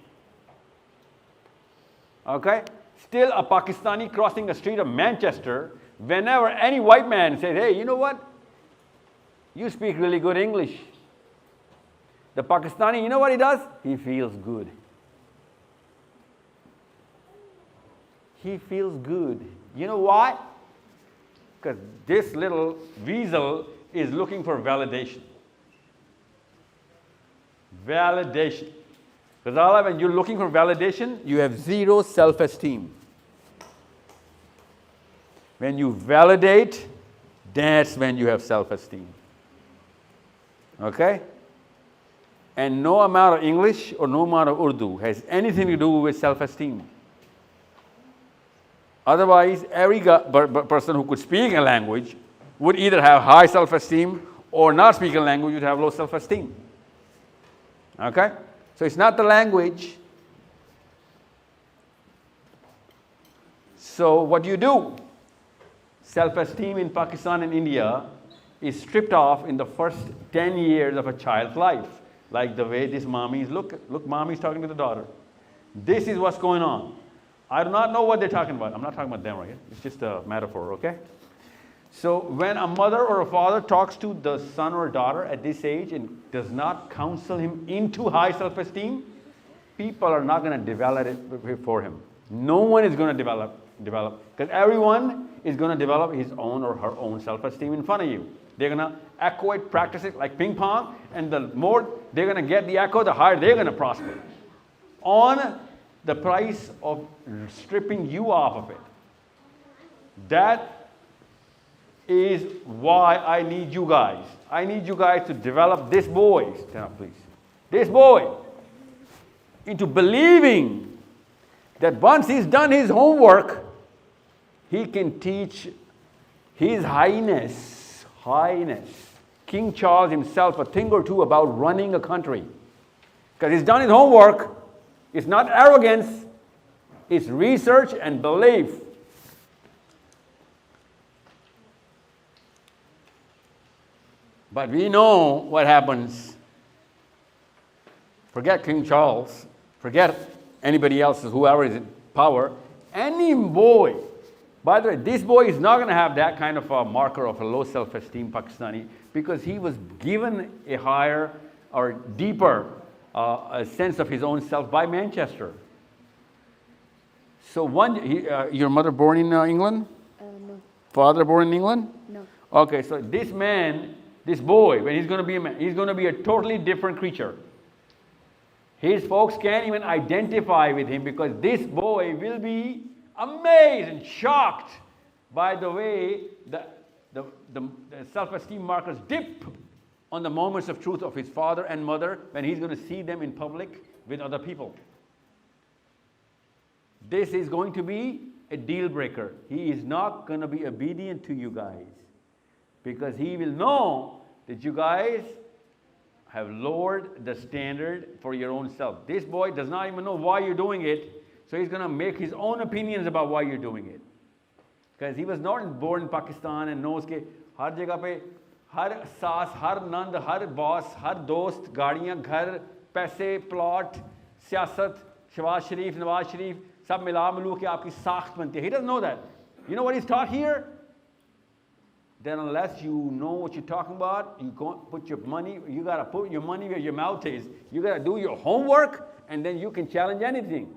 Okay? Still, a Pakistani crossing a street of Manchester, whenever any white man says, hey, you know what? You speak really good English. The Pakistani, you know what he does? He feels good. He feels good. You know why? Because this little weasel is looking for validation. Validation. Because when you're looking for validation, you have zero self-esteem. When you validate, that's when you have self-esteem. Okay? And no amount of English or no amount of Urdu has anything to do with self-esteem. Otherwise, every person who could speak a language would either have high self-esteem or not speak a language would have low self-esteem. Okay? So it's not the language. So what do you do? Self-esteem in Pakistan and India is stripped off in the first 10 years of a child's life. Like the way this mommy is, look, mommy's talking to the daughter. This is what's going on. I do not know what they're talking about. I'm not talking about them right here. It's just a metaphor, okay? So when a mother or a father talks to the son or daughter at this age and does not counsel him into high self-esteem, people are not going to develop it for him. No one is going to develop, because everyone is going to develop his own or her own self-esteem in front of you. They're going to echo it, practice it like ping pong, and the more they're going to get the echo, the higher they're going to prosper. On the price of stripping you off of it. That is why I need you guys. I need you guys to develop this boy, stand up please, this boy into believing that once he's done his homework, he can teach His Highness, King Charles himself, a thing or two about running a country. Because he's done his homework. It's not arrogance, it's research and belief. But we know what happens. Forget King Charles. Forget anybody else, whoever is in power. Any boy, by the way, this boy is not going to have that kind of a marker of a low self-esteem Pakistani, because he was given a higher or deeper a sense of his own self by Manchester. So your mother born in England? No. Father born in England? No. Okay, so this man, this boy, when he's going to be a man, he's going to be a totally different creature. His folks can't even identify with him, because this boy will be amazed and shocked by the way the self-esteem markers dip on the moments of truth of his father and mother when he's going to see them in public with other people. This is going to be a deal breaker. He is not going to be obedient to you guys, because he will know that you guys have lowered the standard for your own self. This boy does not even know why you're doing it, so he's going to make his own opinions about why you're doing it. Because he was not born in Pakistan and knows that har jagah pe, har saas, har nand, har boss, har dost, gaadiyan, ghar, paise, plot, siyasat, Shawaz Sharif, Nawaz Sharif, sab mila milu ke aapki saakht banti hai. He doesn't know that. You know what he's taught here? Then unless you know what you're talking about, you can't put your money, you got to put your money where your mouth is. You got to do your homework, and then you can challenge anything.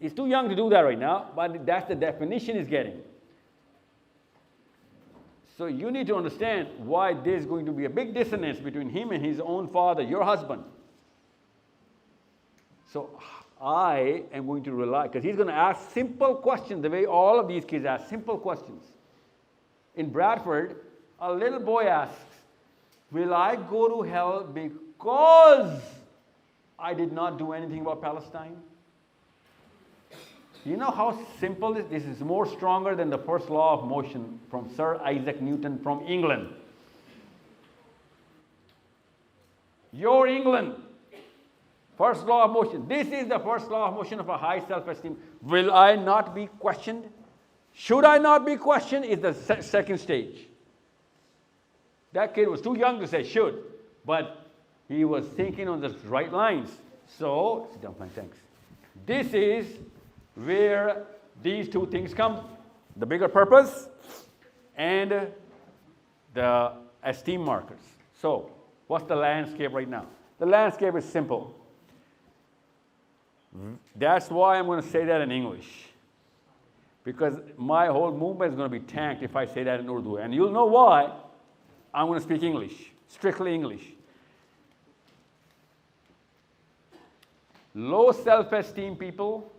He's too young to do that right now, but that's the definition he's getting. So you need to understand why there's going to be a big dissonance between him and his own father, your husband. So I am going to rely, because he's going to ask simple questions the way all of these kids ask simple questions. In Bradford, a little boy asks, will I go to hell because I did not do anything about Palestine? You know how simple this is? This is more stronger than the first law of motion from Sir Isaac Newton from England. Your England. First law of motion. This is the first law of motion of a high self-esteem. Will I not be questioned? Should I not be questioned is the second stage. That kid was too young to say should, but he was thinking on the right lines. So, sit down, fine, thanks. This is where these two things come. The bigger purpose and the esteem markers. So, what's the landscape right now? The landscape is simple. That's why I'm going to say that in English. Because my whole movement is going to be tanked if I say that in Urdu. And you'll know why. I'm going to speak English, strictly English. Low self-esteem people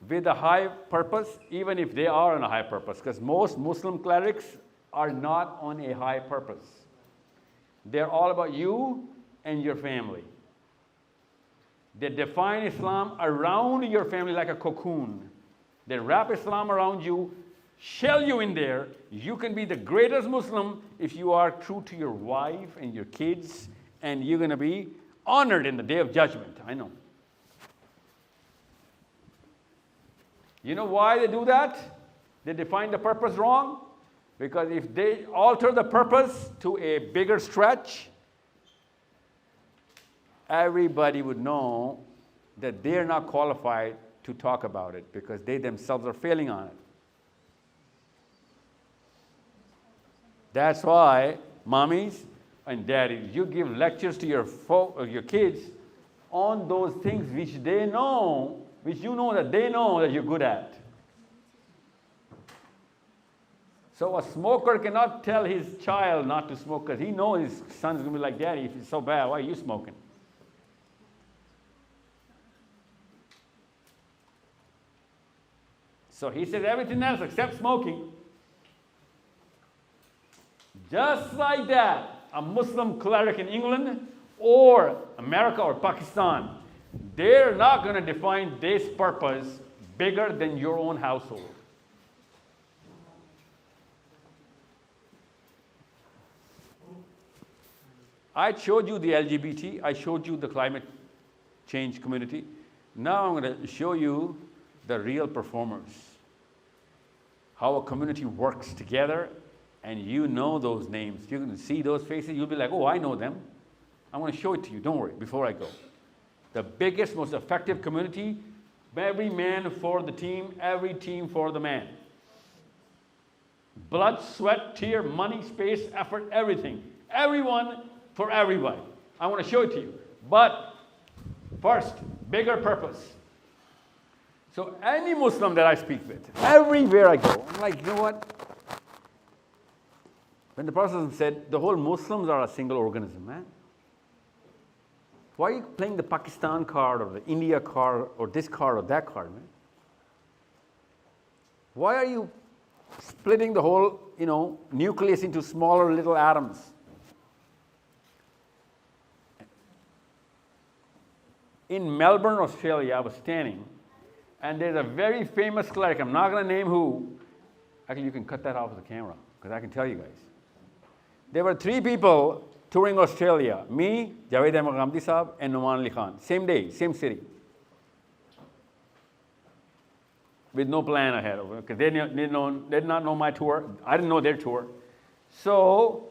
with a high purpose, even if they are on a high purpose, because most Muslim clerics are not on a high purpose. They're all about you and your family. They define Islam around your family like a cocoon. They wrap Islam around you, shell you in there. You can be the greatest Muslim if you are true to your wife and your kids, and you're going to be honored in the day of judgment. I know. You know why they do that? They define the purpose wrong. Because if they alter the purpose to a bigger stretch, everybody would know that they're not qualified to talk about it, because they themselves are failing on it. That's why, mommies and daddies, you give lectures to your kids on those things which they know, which you know that they know that you're good at. So a smoker cannot tell his child not to smoke, because he knows his son's going to be like, Daddy, if it's so bad, why are you smoking? So he says everything else except smoking. Just like that, a Muslim cleric in England or America or Pakistan, they're not going to define this purpose bigger than your own household. I showed you the LGBT, I showed you the climate change community. Now I'm going to show you the real performers. How a community works together, and you know those names. You're going to see those faces, you'll be like, oh, I know them. I want to show it to you. Don't worry, before I go. The biggest, most effective community, every man for the team, every team for the man. Blood, sweat, tear, money, space, effort, everything. Everyone for everybody. I want to show it to you. But first, bigger purpose. So any Muslim that I speak with, everywhere I go, I'm like, you know what? When the Prophet said, the whole Muslims are a single organism, man. Why are you playing the Pakistan card or the India card or this card or that card, man? Why are you splitting the whole, nucleus into smaller little atoms? In Melbourne, Australia, I was standing, and there's a very famous cleric. I'm not going to name who. Actually, you can cut that off of the camera, because I can tell you guys. There were 3 people touring Australia. Me, Javed Ahmed Ghamdi Saab, and Nouman Ali Khan. Same day, same city. With no plan ahead of it, because they did not know my tour. I didn't know their tour. So,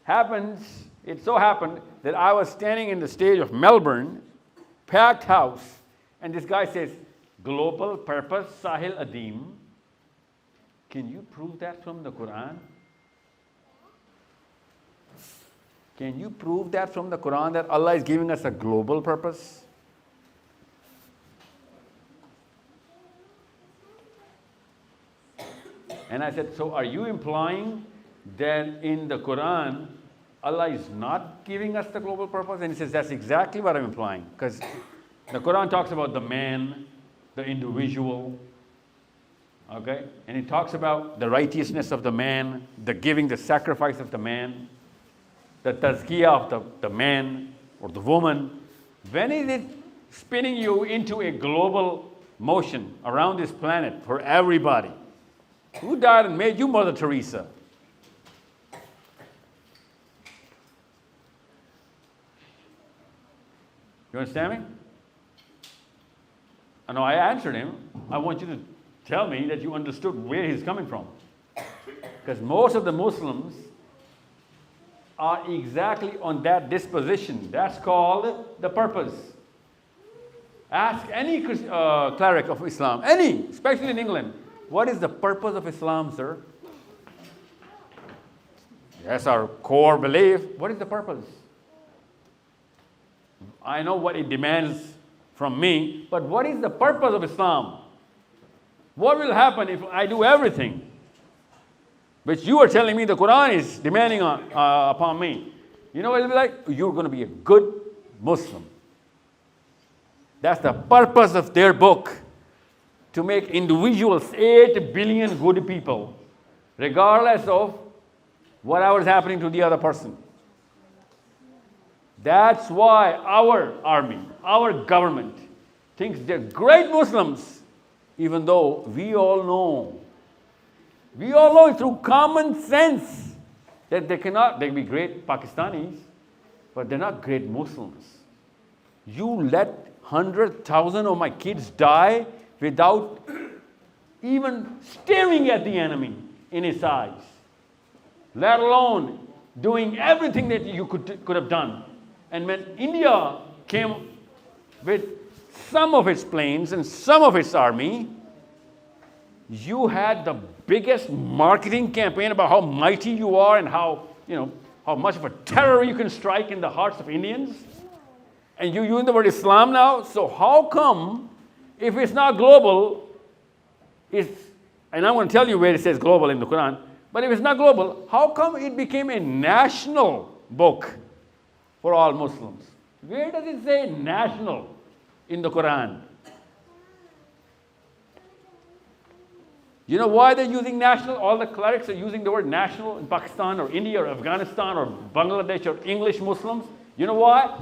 it so happened that I was standing in the stage of Melbourne, packed house, and this guy says, global purpose, Sahil Adeem. Can you prove that from the Quran? Can you prove that from the Quran that Allah is giving us a global purpose? And I said, so are you implying that in the Quran, Allah is not giving us the global purpose? And he says, that's exactly what I'm implying. Because the Quran talks about the man, the individual, okay? And it talks about the righteousness of the man, the giving, the sacrifice of the man, the tazkiyah of the man or the woman. When is it spinning you into a global motion around this planet for everybody? Who died and made you Mother Teresa? You understand me? I know I answered him. I want you to tell me that you understood where he's coming from. Because most of the Muslims are exactly on that disposition. That's called the purpose. Ask any cleric of Islam, any, especially in England, what is the purpose of Islam, sir? That's our core belief. What is the purpose? I know what it demands from me, but what is the purpose of Islam? What will happen if I do everything which you are telling me the Quran is demanding upon me? You know what it'll be like? You're going to be a good Muslim. That's the purpose of their book, to make individuals 8 billion good people, regardless of whatever is happening to the other person. That's why our army, our government, thinks they're great Muslims, even though we all know through common sense that they can be great Pakistanis, but they're not great Muslims. You let 100,000 of my kids die without even staring at the enemy in his eyes, let alone doing everything that you could have done. And when India came with some of its planes and some of its army, you had the biggest marketing campaign about how mighty you are and how much of a terror you can strike in the hearts of Indians. And you use the word Islam now. So how come, if it's not global, and I'm going to tell you where it says global in the Quran, but if it's not global, how come it became a national book for all Muslims? Where does it say national in the Quran? You know why they're using national? All the clerics are using the word national in Pakistan or India or Afghanistan or Bangladesh or English Muslims. You know why?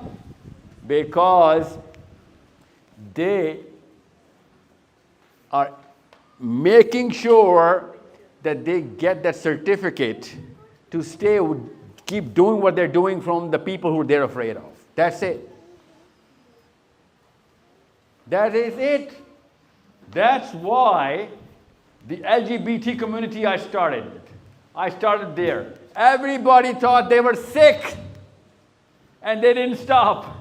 Because they are making sure that they get that certificate to keep doing what they're doing from the people who they're afraid of. That's it. That is it. That's why the LGBT community I started there. Everybody thought they were sick. And they didn't stop.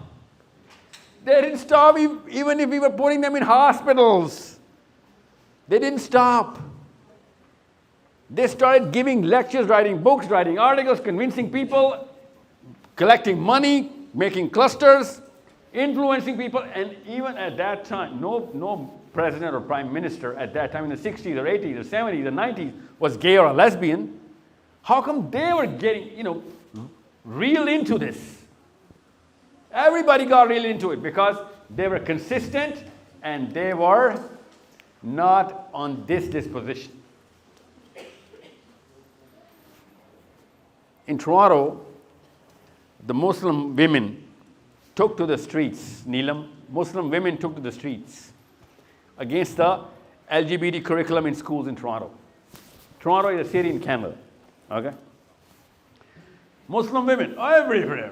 They didn't stop even if we were putting them in hospitals. They didn't stop. They started giving lectures, writing books, writing articles, convincing people, collecting money, making clusters, influencing people. And even at that time, no president or prime minister at that time in the 60s or 80s or 70s or 90s was gay or a lesbian. How come they were getting, real into this? Everybody got real into it because they were consistent and they were not on this disposition. In Toronto, the Muslim women took to the streets, Neelam, Muslim women took to the streets against the LGBT curriculum in schools in Toronto. Toronto is a city in Canada, okay? Muslim women, everywhere,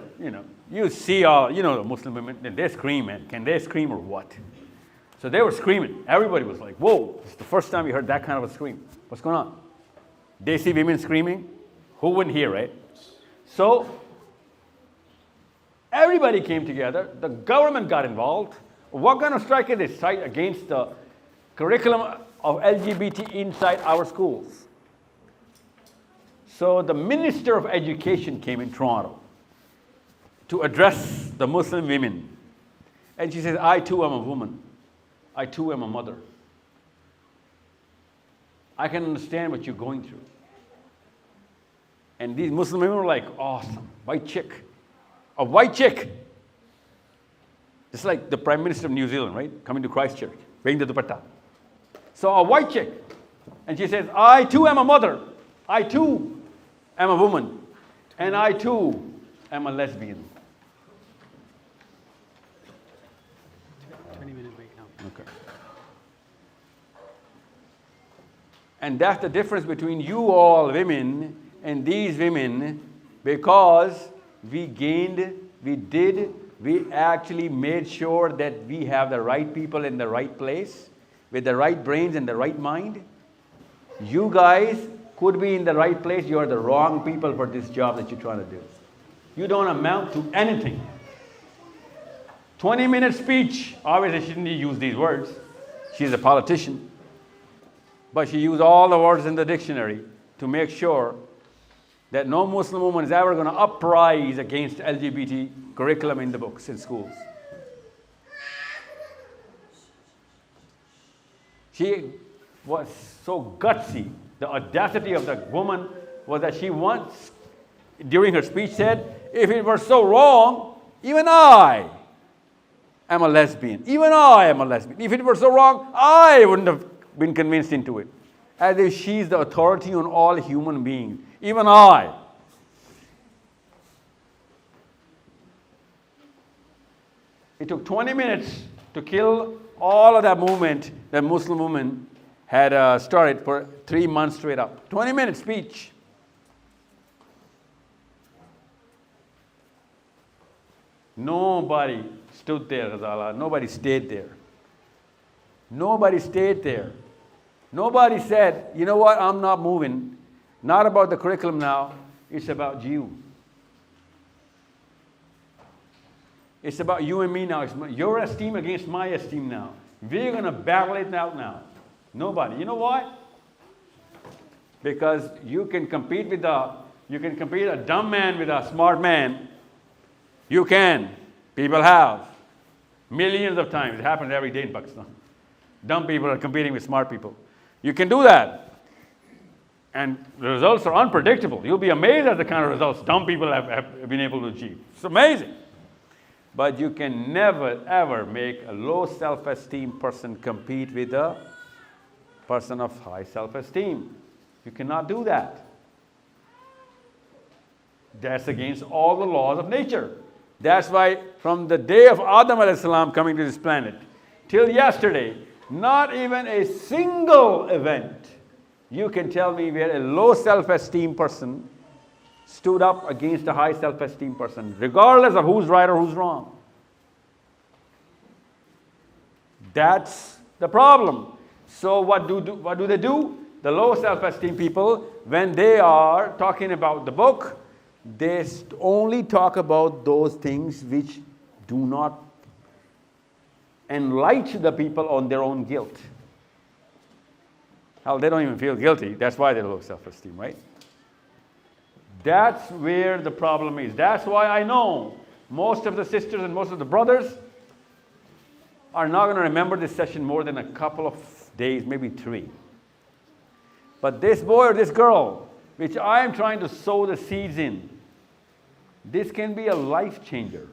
You see all, the Muslim women, they scream, man. Can they scream or what? So they were screaming. Everybody was like, whoa, it's the first time we heard that kind of a scream. What's going on? They see women screaming? Who wouldn't hear, right? So everybody came together. The government got involved. What kind of strike is this? Strike against the curriculum of LGBT inside our schools. So the Minister of Education came in Toronto to address the Muslim women. And she says, I too am a woman. I too am a mother. I can understand what you're going through. And these Muslim women were like, awesome, white chick. A white chick. Just like the Prime Minister of New Zealand, right? Coming to Christchurch, wearing the dupatta. So a white chick. And she says, I too am a mother. I too am a woman. And I too am a lesbian. 20-minute break now. Okay. And that's the difference between you all women and these women, because we actually made sure that we have the right people in the right place, with the right brains and the right mind. You guys could be in the right place, you're the wrong people for this job that you're trying to do. You don't amount to anything. 20-minute speech, obviously she didn't use these words. She's a politician. But she used all the words in the dictionary to make sure that no Muslim woman is ever going to uprise against LGBT curriculum in the books in schools. She was so gutsy. The audacity of the woman was that she once, during her speech, said, if it were so wrong, even I am a lesbian. Even I am a lesbian. If it were so wrong, I wouldn't have been convinced into it. As if she's the authority on all human beings. Even I. It took 20 minutes to kill all of that movement that Muslim women had started for 3 months straight up. 20-minute speech. Nobody stood there, Ghazala. Nobody stayed there. Nobody stayed there. Nobody said, you know what, I'm not moving. Not about the curriculum now. It's about you. It's about you and me now. It's your esteem against my esteem now. We're going to battle it out now. Nobody. You know why? Because you can compete a dumb man with a smart man. You can. People have. Millions of times. It happens every day in Pakistan. Dumb people are competing with smart people. You can do that. And the results are unpredictable. You'll be amazed at the kind of results dumb people have been able to achieve. It's amazing. But you can never, ever make a low self-esteem person compete with a person of high self-esteem. You cannot do that. That's against all the laws of nature. That's why from the day of Adam alayhi salam coming to this planet till yesterday, not even a single event you can tell me where a low self-esteem person stood up against a high self-esteem person, regardless of who's right or who's wrong. That's the problem. So what do they do? The low self-esteem people, when they are talking about the book, they only talk about those things which do not enlighten the people on their own guilt. Hell, they don't even feel guilty. That's why they low self-esteem, right? That's where the problem is. That's why I know most of the sisters and most of the brothers are not going to remember this session more than a couple of days, maybe 3. But this boy or this girl, which I am trying to sow the seeds in, this can be a life changer.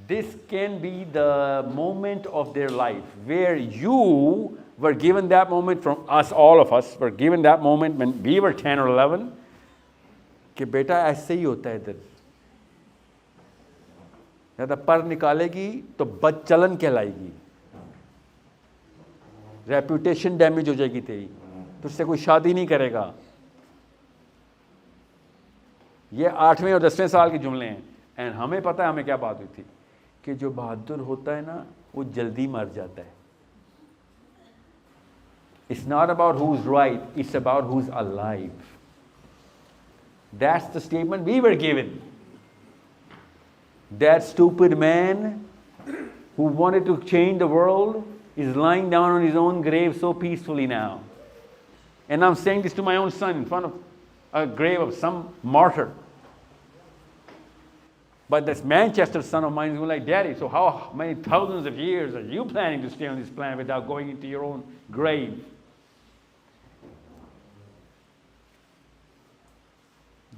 This can be the moment of their life where you were given that moment from us, all of us were given that moment when we were 10 or 11, कि बेटा ऐसे ही होता है इधर, ज़्यादा पर निकालेगी तो बदचलन कहलाएगी, रेपुटेशन डैमेज हो जाएगी तेरी, तुझसे कोई शादी नहीं करेगा. ये 8वें और 10वें साल के जुमले हैं. एंड हमें पता है हमें क्या बात हुई थी कि जो बहादुर होता है ना वो जल्दी मर जाता है. It's not about who's right, it's about who's alive. That's the statement we were given. That stupid man who wanted to change the world is lying down on his own grave so peacefully now. And I'm saying this to my own son in front of a grave of some martyr. But this Manchester son of mine is going like, Daddy, so how many thousands of years are you planning to stay on this planet without going into your own grave?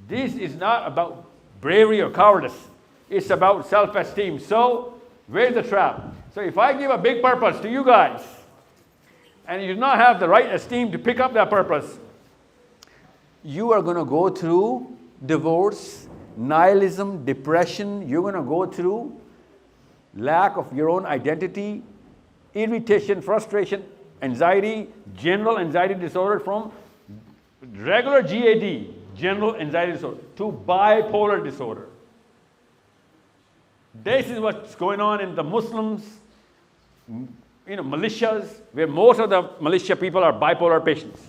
This is not about bravery or cowardice. It's about self-esteem. So, where's the trap? So if I give a big purpose to you guys, and you do not have the right esteem to pick up that purpose, you are going to go through divorce, nihilism, depression. You're going to go through lack of your own identity, irritation, frustration, anxiety, general anxiety disorder, from regular GAD, general anxiety disorder, to bipolar disorder. This is what's going on in the Muslims, militias, where most of the militia people are bipolar patients.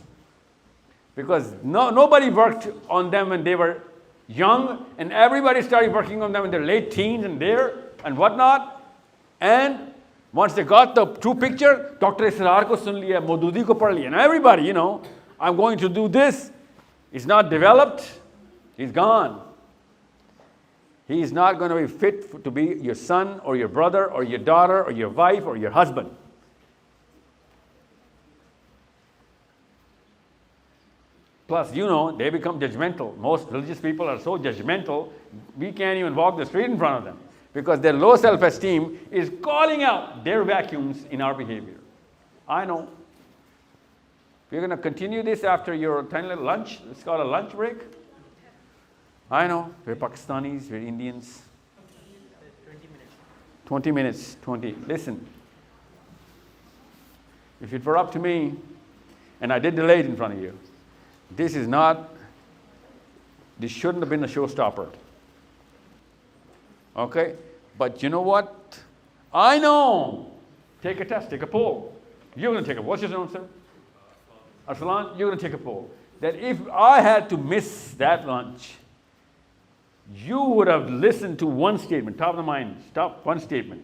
Because nobody worked on them when they were young, and everybody started working on them in their late teens and whatnot. And once they got the true picture, Dr. Israr ko sun liya, Maududi ko pad liya. And everybody, I'm going to do this. He's not developed. He's gone. He is not going to be fit to be your son or your brother or your daughter or your wife or your husband. Plus, they become judgmental. Most religious people are so judgmental, we can't even walk the street in front of them because their low self-esteem is calling out their vacuums in our behavior. I know. We're going to continue this after your 10-minute lunch. It's called a lunch break. I know. We're Pakistanis, we're Indians. 20 minutes. 20. Listen. If it were up to me, and I did delay it in front of you, this shouldn't have been a showstopper. Okay? But you know what? I know. Take a test, take a poll. You're going to take a, what's your name, sir? Arsalan, you're going to take a poll. That if I had to miss that lunch, you would have listened to one statement, top of the mind, one statement.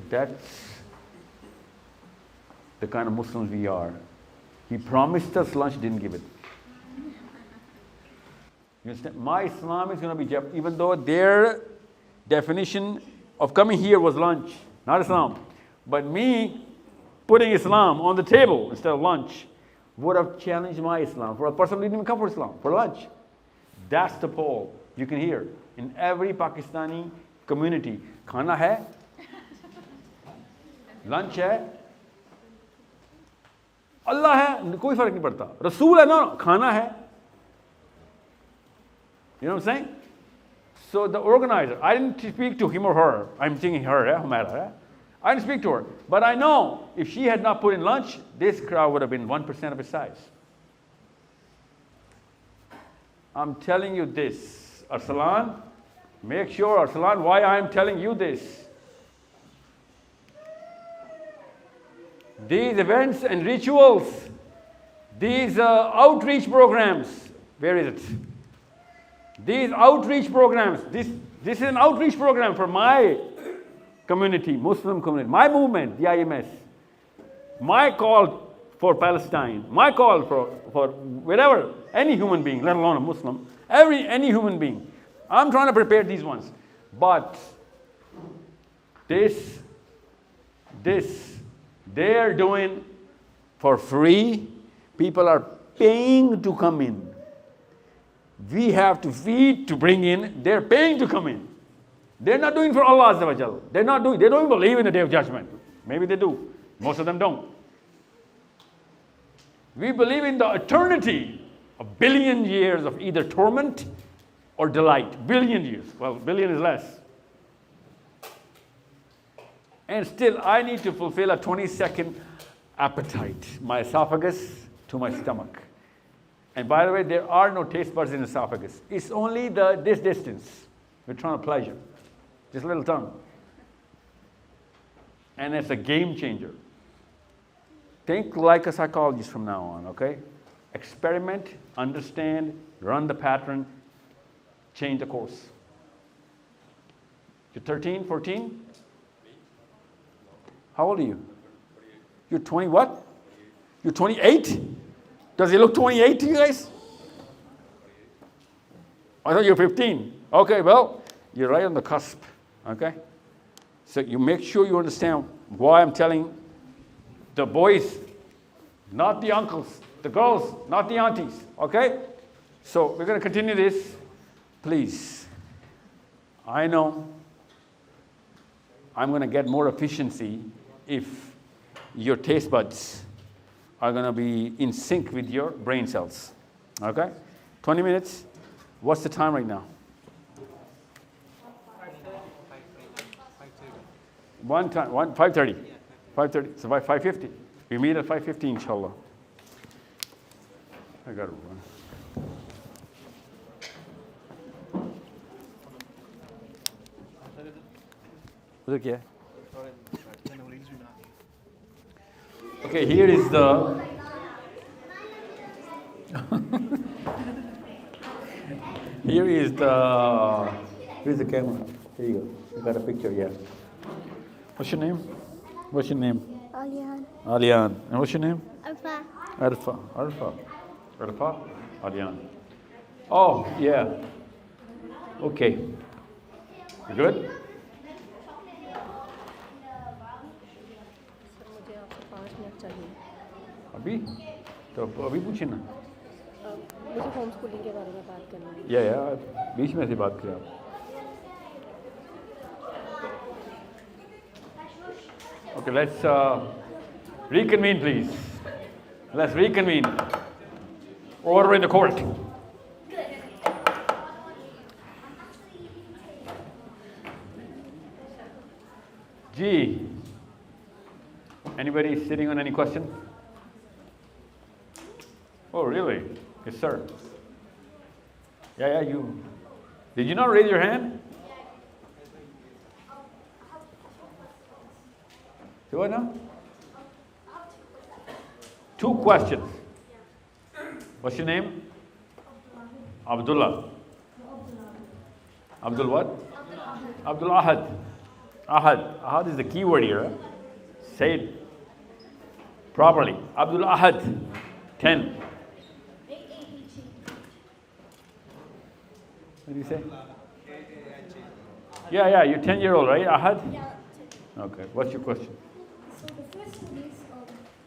That's the kind of Muslims we are. He promised us lunch, didn't give it. You understand? My Islam is going to be, even though their definition of coming here was lunch, not Islam. But me putting Islam on the table instead of lunch would have challenged my Islam. For a person who didn't even come for Islam, for lunch. That's the poll. You can hear in every Pakistani community. Khana hai? Lunch hai? Allah hai? Koi farak nahi padta. Rasool hai na? Khana hai? You know what I'm saying? So the organizer, I didn't speak to him or her. I'm saying her, Humaira. I didn't speak to her. But I know if she had not put in lunch, this crowd would have been 1% of its size. I'm telling you this, Arsalan. Make sure, Arsalan, why I'm telling you this. These events and rituals, these outreach programs, where is it? These outreach programs, this is an outreach program for my community, Muslim community, my movement, the IMS, my call for Palestine, my call for wherever, any human being, let alone a Muslim, any human being. I'm trying to prepare these ones. But this they're doing for free. People are paying to come in. We have to feed to bring in. They're paying to come in. They're not doing for Allah Azza wa Jal. They don't even believe in the Day of Judgment. Maybe they do. Most of them don't. We believe in the eternity, a billion years of either torment or delight. Billion years. Well, billion is less. And still, I need to fulfill a 20-second appetite. My esophagus to my stomach. And by the way, there are no taste buds in the esophagus. It's only this distance. We're trying to pleasure. Just a little tongue. And it's a game changer. Think like a psychologist from now on, okay? Experiment, understand, run the pattern, change the course. You're 13, 14? How old are you? You're 20 what? You're 28? Does he look 28 to you guys? I thought you were 15. Okay, well, you're right on the cusp, okay? So you make sure you understand why I'm telling the boys, not the uncles, the girls, not the aunties, okay? So we're going to continue this. Please, I know I'm going to get more efficiency if your taste buds are going to be in sync with your brain cells, okay? 20 minutes. What's the time right now? 5:30. 5:30. So by 5:50. We meet at 5:50, inshallah. I got to run. Okay. Okay, here is the here's the camera. Here you go. You got a picture, yeah. What's your name? What's your name? Alian. Alian. And what's your name? Alpha. Arfa? Alian. Oh, yeah. Okay. You good? अभी तो अभी पूछे ना मुझे home schooling के बारे में बात करनी है या बीच में से बात करें आप Okay, let's reconvene, please. Let's reconvene. Order in the court. Gee. Anybody sitting on any question? Oh, really? Yes, sir. Yeah, you. Did you not raise your hand? Do I know? 2 questions. What's your name? Abdullah. Abdul what? Abdul Ahad. Ahad is the key word here. Huh? Say it properly. Abdul Ahad. 10. What do you say? Yeah, you're 10-year-old, right? Ahad? Yeah. Okay, what's your question? So the first one is,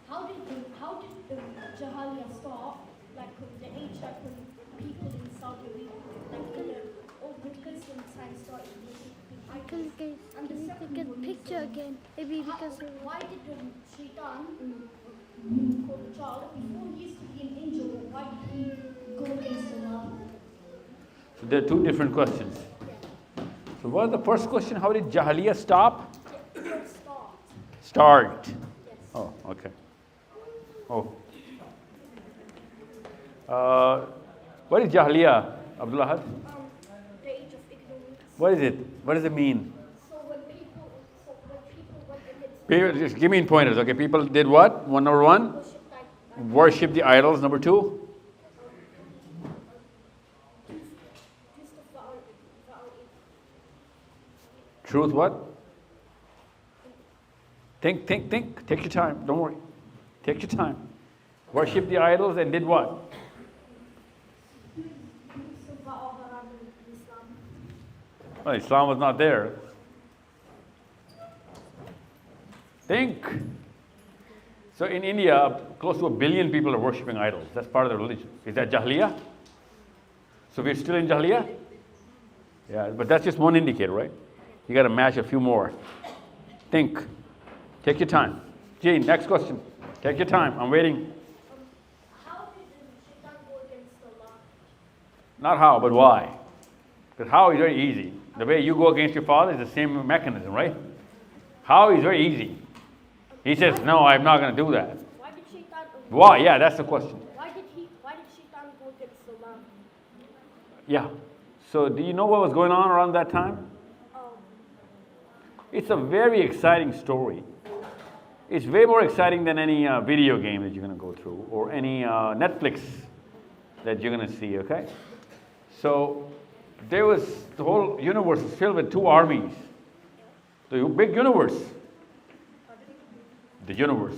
how did the Jahaliya stop? Like the age that when people in Saudi Arabia, like in the old Muslim science started. Can you take a picture again? Maybe because Why did the Shaitan call the child before he used to be an angel? Why did he go against Allah? So there are 2 different questions. So what was the first question? How did Jahiliyyah stop? Start. Yes. Oh, okay. Oh. What is Jahiliyyah, Abdullah Ahad? The age of ignorance. What is it? What does it mean? So when people went against Just give me pointers, okay? People did what? Number 1? Worship the idols. Number 2? Truth what? Think. Take your time. Don't worry. Take your time. Worship the idols and did what? Well, Islam was not there. Think. So in India, close to 1 billion people are worshipping idols. That's part of the religion. Is that Jahiliyyah? So we're still in Jahiliyyah? Yeah, but that's just one indicator, right? You got to match a few more. Think. Take your time. Jean, next question. Take your time. I'm waiting. How did Shaitan go against Allah? Not how, but why. Because how is very easy. The way you go against your father is the same mechanism, right? How is very easy. He says, no, I'm not going to do that. Why did Shaitan? Why? Yeah, that's the question. Why did Shaitan go against Allah? Yeah. So do you know what was going on around that time? It's a very exciting story. It's way more exciting than any video game that you're going to go through or any Netflix that you're going to see, okay? So the whole universe was filled with two armies. The big universe. The universe.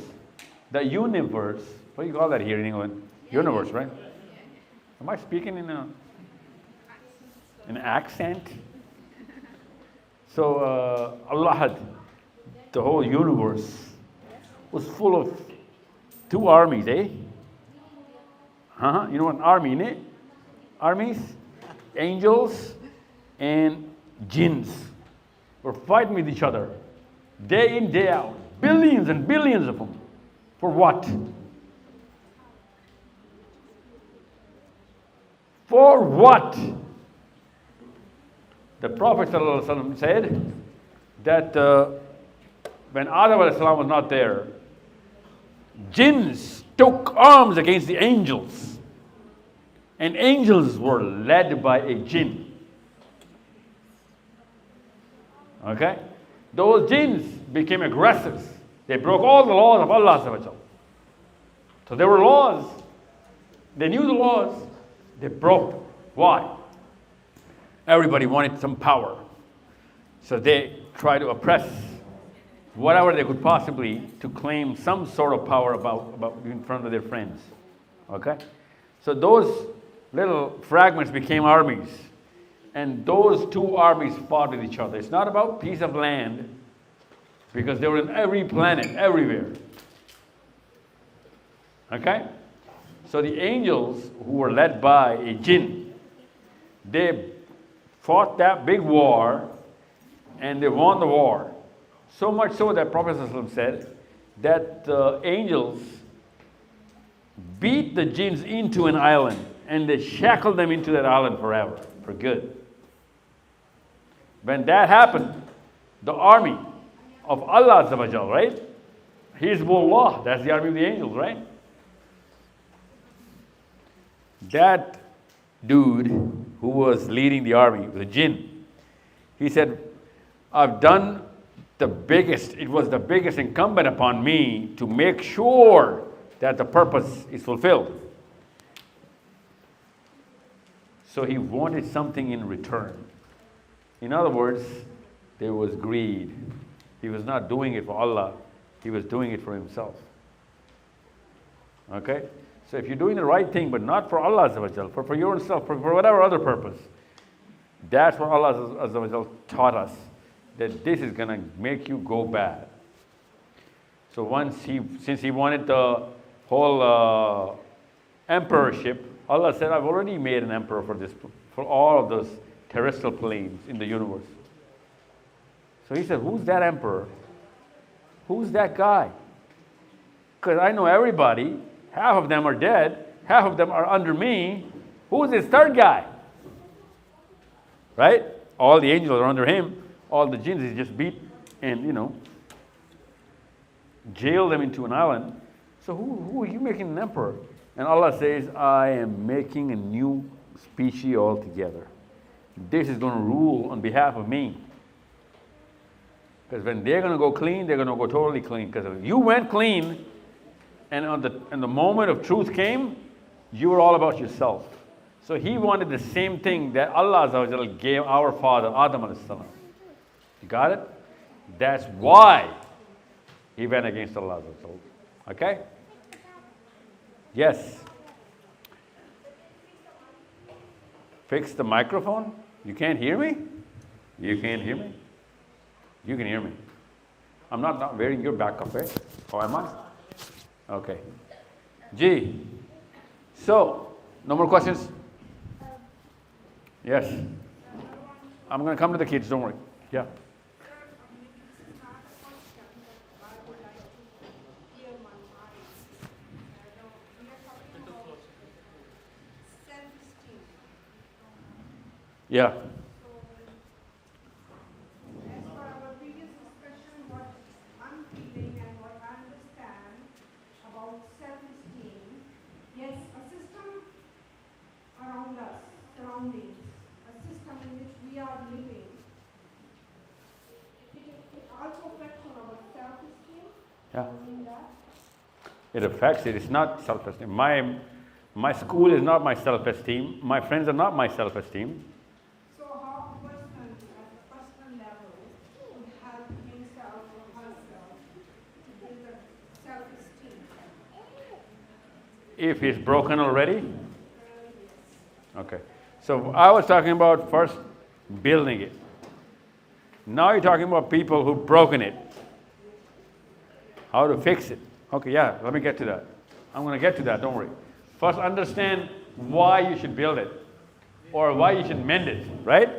The universe. What do you call that here in England? Universe, right? Am I speaking in an accent? So Allah had the whole universe was full of two armies, eh? You know what an army, innit? Armies, angels, and jinns were fighting with each other, day in, day out. Billions and billions of them. For what? For what? The Prophet ﷺ said that when Adam ﷺ was not there, jinns took arms against the angels. And angels were led by a jinn. Okay? Those jinns became aggressors. They broke all the laws of Allah. So there were laws. They knew the laws. They broke. Why? Everybody wanted some power. So they tried to oppress whatever they could possibly to claim some sort of power about in front of their friends. Okay? So those little fragments became armies. And those two armies fought with each other. It's not about piece of land, because they were in every planet, everywhere. Okay? So the angels, who were led by a jinn, they fought that big war, and they won the war. So much so that Prophet ﷺ said that the angels beat the jinns into an island, and they shackled them into that island forever, for good. When that happened, the army of Allah, right? Hizbullah, that's the army of the angels, right? That dude who was leading the army, the jinn, he said, I've done the biggest, it was the biggest incumbent upon me to make sure that the purpose is fulfilled. So he wanted something in return. In other words, there was greed. He was not doing it for Allah, he was doing it for himself. Okay? So if you're doing the right thing, but not for Allah, for yourself, for whatever other purpose, that's what Allah taught us, that this is going to make you go bad. So since he wanted the whole emperorship, Allah said, I've already made an emperor for all of those terrestrial planes in the universe. So he said, who's that emperor? Who's that guy? Because I know everybody. Half of them are dead. Half of them are under me. Who's this third guy? Right? All the angels are under him. All the jinns he just beat and, jail them into an island. So who are you making an emperor? And Allah says, I am making a new species altogether. This is going to rule on behalf of me. Because when they're going to go clean, they're going to go totally clean. Because if you went clean, and on the moment of truth came, you were all about yourself. So he wanted the same thing that Allah gave our father, Adam alayhi salam. You got it? That's why he went against Allah. Okay? Yes. Fix the microphone? You can't hear me? You can't hear me? You can hear me. I'm not wearing your backup, eh? Or am I? Okay. G. So, no more questions? Yes. I'm going to come to the kids, don't worry. Yeah. Yeah. As per our previous discussion, what I'm feeling and what I understand about self-esteem, yes, a system around us, surroundings, a system in which we are living, it also affects on our self-esteem. Yeah. In that. It affects it. It's not self-esteem. My school is not my self-esteem. My friends are not my self-esteem. So how a person at a personal level would help himself or herself to build a self-esteem? If he's broken already? Okay. So I was talking about first building it. Now you're talking about people who've broken it. How to fix it. Okay, yeah, let me get to that. I'm going to get to that, don't worry. First understand why you should build it or why you should mend it, right?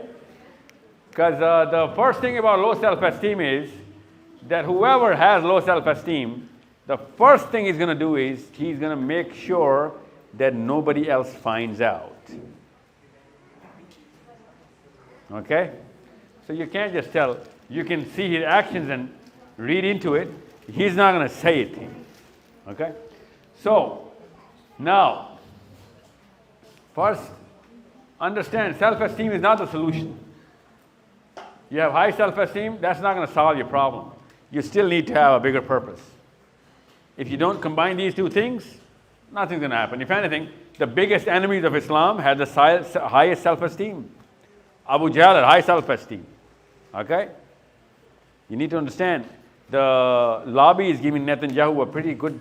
Because the first thing about low self-esteem is that whoever has low self-esteem, the first thing he's going to do is he's going to make sure that nobody else finds out. Okay? So you can't just tell. You can see his actions and read into it. He's not going to say it. Okay? So, now, first, understand self-esteem is not the solution. You have high self-esteem, that's not going to solve your problem. You still need to have a bigger purpose. If you don't combine these two things, nothing's going to happen. If anything, the biggest enemies of Islam had the highest self-esteem. Abu Jahl had high self-esteem. Okay? You need to understand, the lobby is giving Netanyahu a pretty good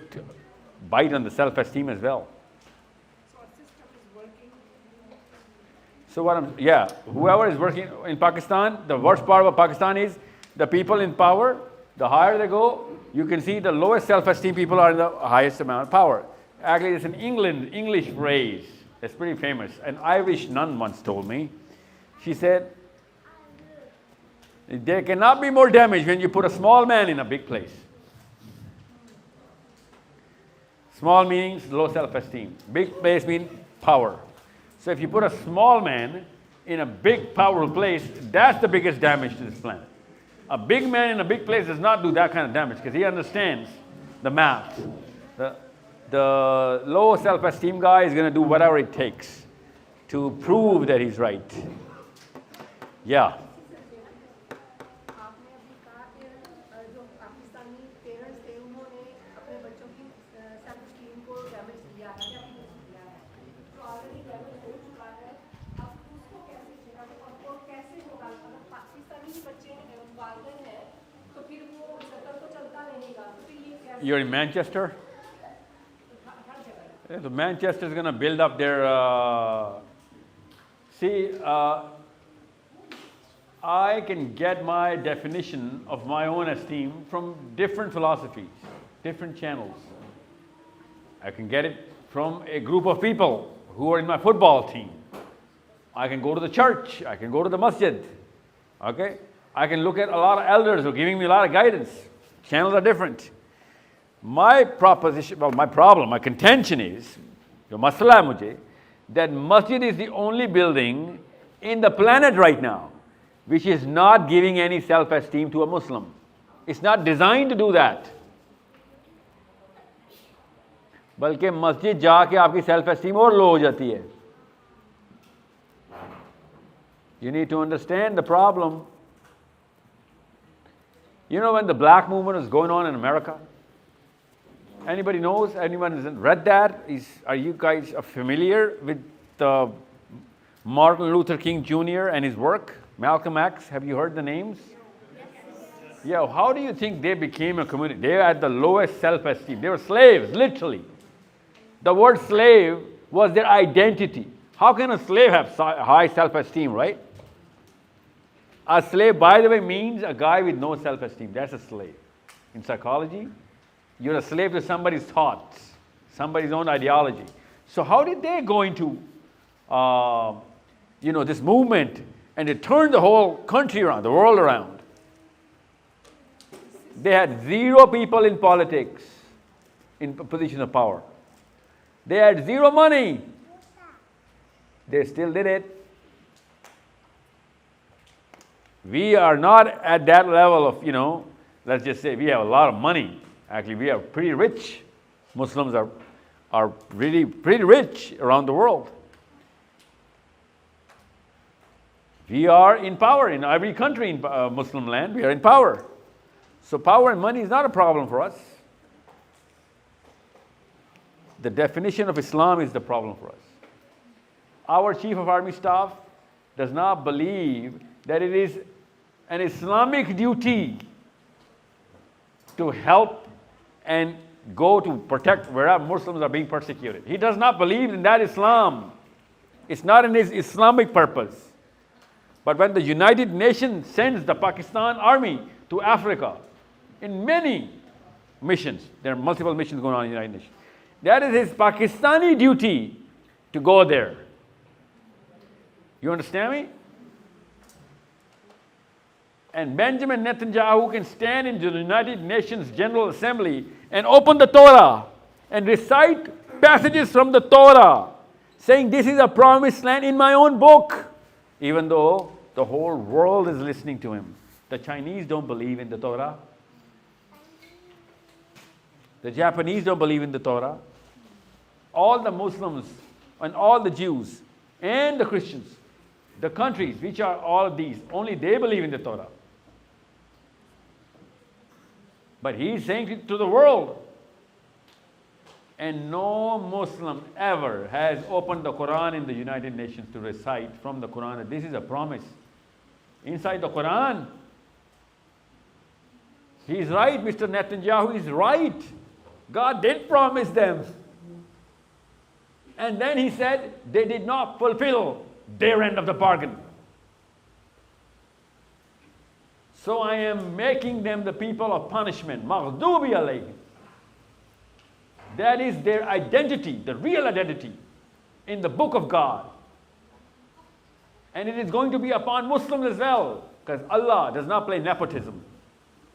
bite on the self-esteem as well. So a system is working. So whoever is working in Pakistan, the worst part of Pakistan is the people in power, the higher they go, you can see the lowest self-esteem people are in the highest amount of power. Actually, it's an English phrase. It's pretty famous. An Irish nun once told me, she said, there cannot be more damage when you put a small man in a big place. Small means low self-esteem. Big place means power. So if you put a small man in a big, powerful place, that's the biggest damage to this planet. A big man in a big place does not do that kind of damage because he understands the math. The low self-esteem guy is going to do whatever it takes to prove that he's right. Yeah. आपने अभी कहा कि जो Pakistani parents थे उन्होंने अपने बच्चों की सेल्फ स्टीम को डैमेज किया है या किया है तो ऑलरेडी डैमेज हो चुका है अब उसको कैसे छुड़ाएं और कैसे होगा अगर पाकिस्तानी बच्चे वालिदैन हैं तो फिर वो शक्ल तो चलता रहेगा तो फिर ये कैसे You're in Manchester? हर जगह Yeah, so Manchester is going to build up their... I can get my definition of my own esteem from different philosophies, different channels. I can get it from a group of people who are in my football team. I can go to the church. I can go to the masjid. Okay? I can look at a lot of elders who are giving me a lot of guidance. Channels are different. My proposition, well, my problem, my contention is, जो मसला है मुझे, that masjid is the only building in the planet right now which is not giving any self-esteem to a Muslim. It's not designed to do that. बल्कि मस्जिद जाके आपकी self-esteem और लो हो जाती है. You need to understand the problem. You know when the black movement is going on in America? Anybody knows? Anyone has read that? Are you guys familiar with Martin Luther King Jr. and his work? Malcolm X, have you heard the names? Yeah, how do you think they became a community? They had the lowest self-esteem. They were slaves, literally. The word slave was their identity. How can a slave have high self-esteem, right? A slave, by the way, means a guy with no self-esteem. That's a slave. In psychology, you're a slave to somebody's thoughts, somebody's own ideology. So how did they go into, this movement, and it turned the whole country around, the world around? They had 0 people in politics, in position of power. They had 0 money. They still did it. We are not at that level of, let's just say we have a lot of money. Actually, we are pretty rich. Muslims are really pretty rich around the world. We are in power in every country in Muslim land. We are in power. So power and money is not a problem for us. The definition of Islam is the problem for us. Our Chief of Army Staff does not believe that it is an Islamic duty to help and go to protect wherever Muslims are being persecuted. He does not believe in that Islam. It's not in his Islamic purpose. But when the United Nations sends the Pakistan army to Africa in many missions, there are multiple missions going on in the United Nations, that is his Pakistani duty to go there. You understand me? And Benjamin Netanyahu can stand in the United Nations General Assembly and open the Torah and recite passages from the Torah saying this is a promised land in my own book, even though the whole world is listening to him. The Chinese don't believe in the Torah. The Japanese don't believe in the Torah. All the Muslims and all the Jews and the Christians, the countries which are all of these, only they believe in the Torah. But he's saying it to the world. And no Muslim ever has opened the Quran in the United Nations to recite from the Quran that this is a promise. Inside the Quran, he's right, Mr. Netanyahu is right. God did promise them. And then he said they did not fulfill their end of the bargain. So I am making them the people of punishment. Maghdubi alayhim. That is their identity, the real identity in the book of God. And it is going to be upon Muslims as well, because Allah does not play nepotism.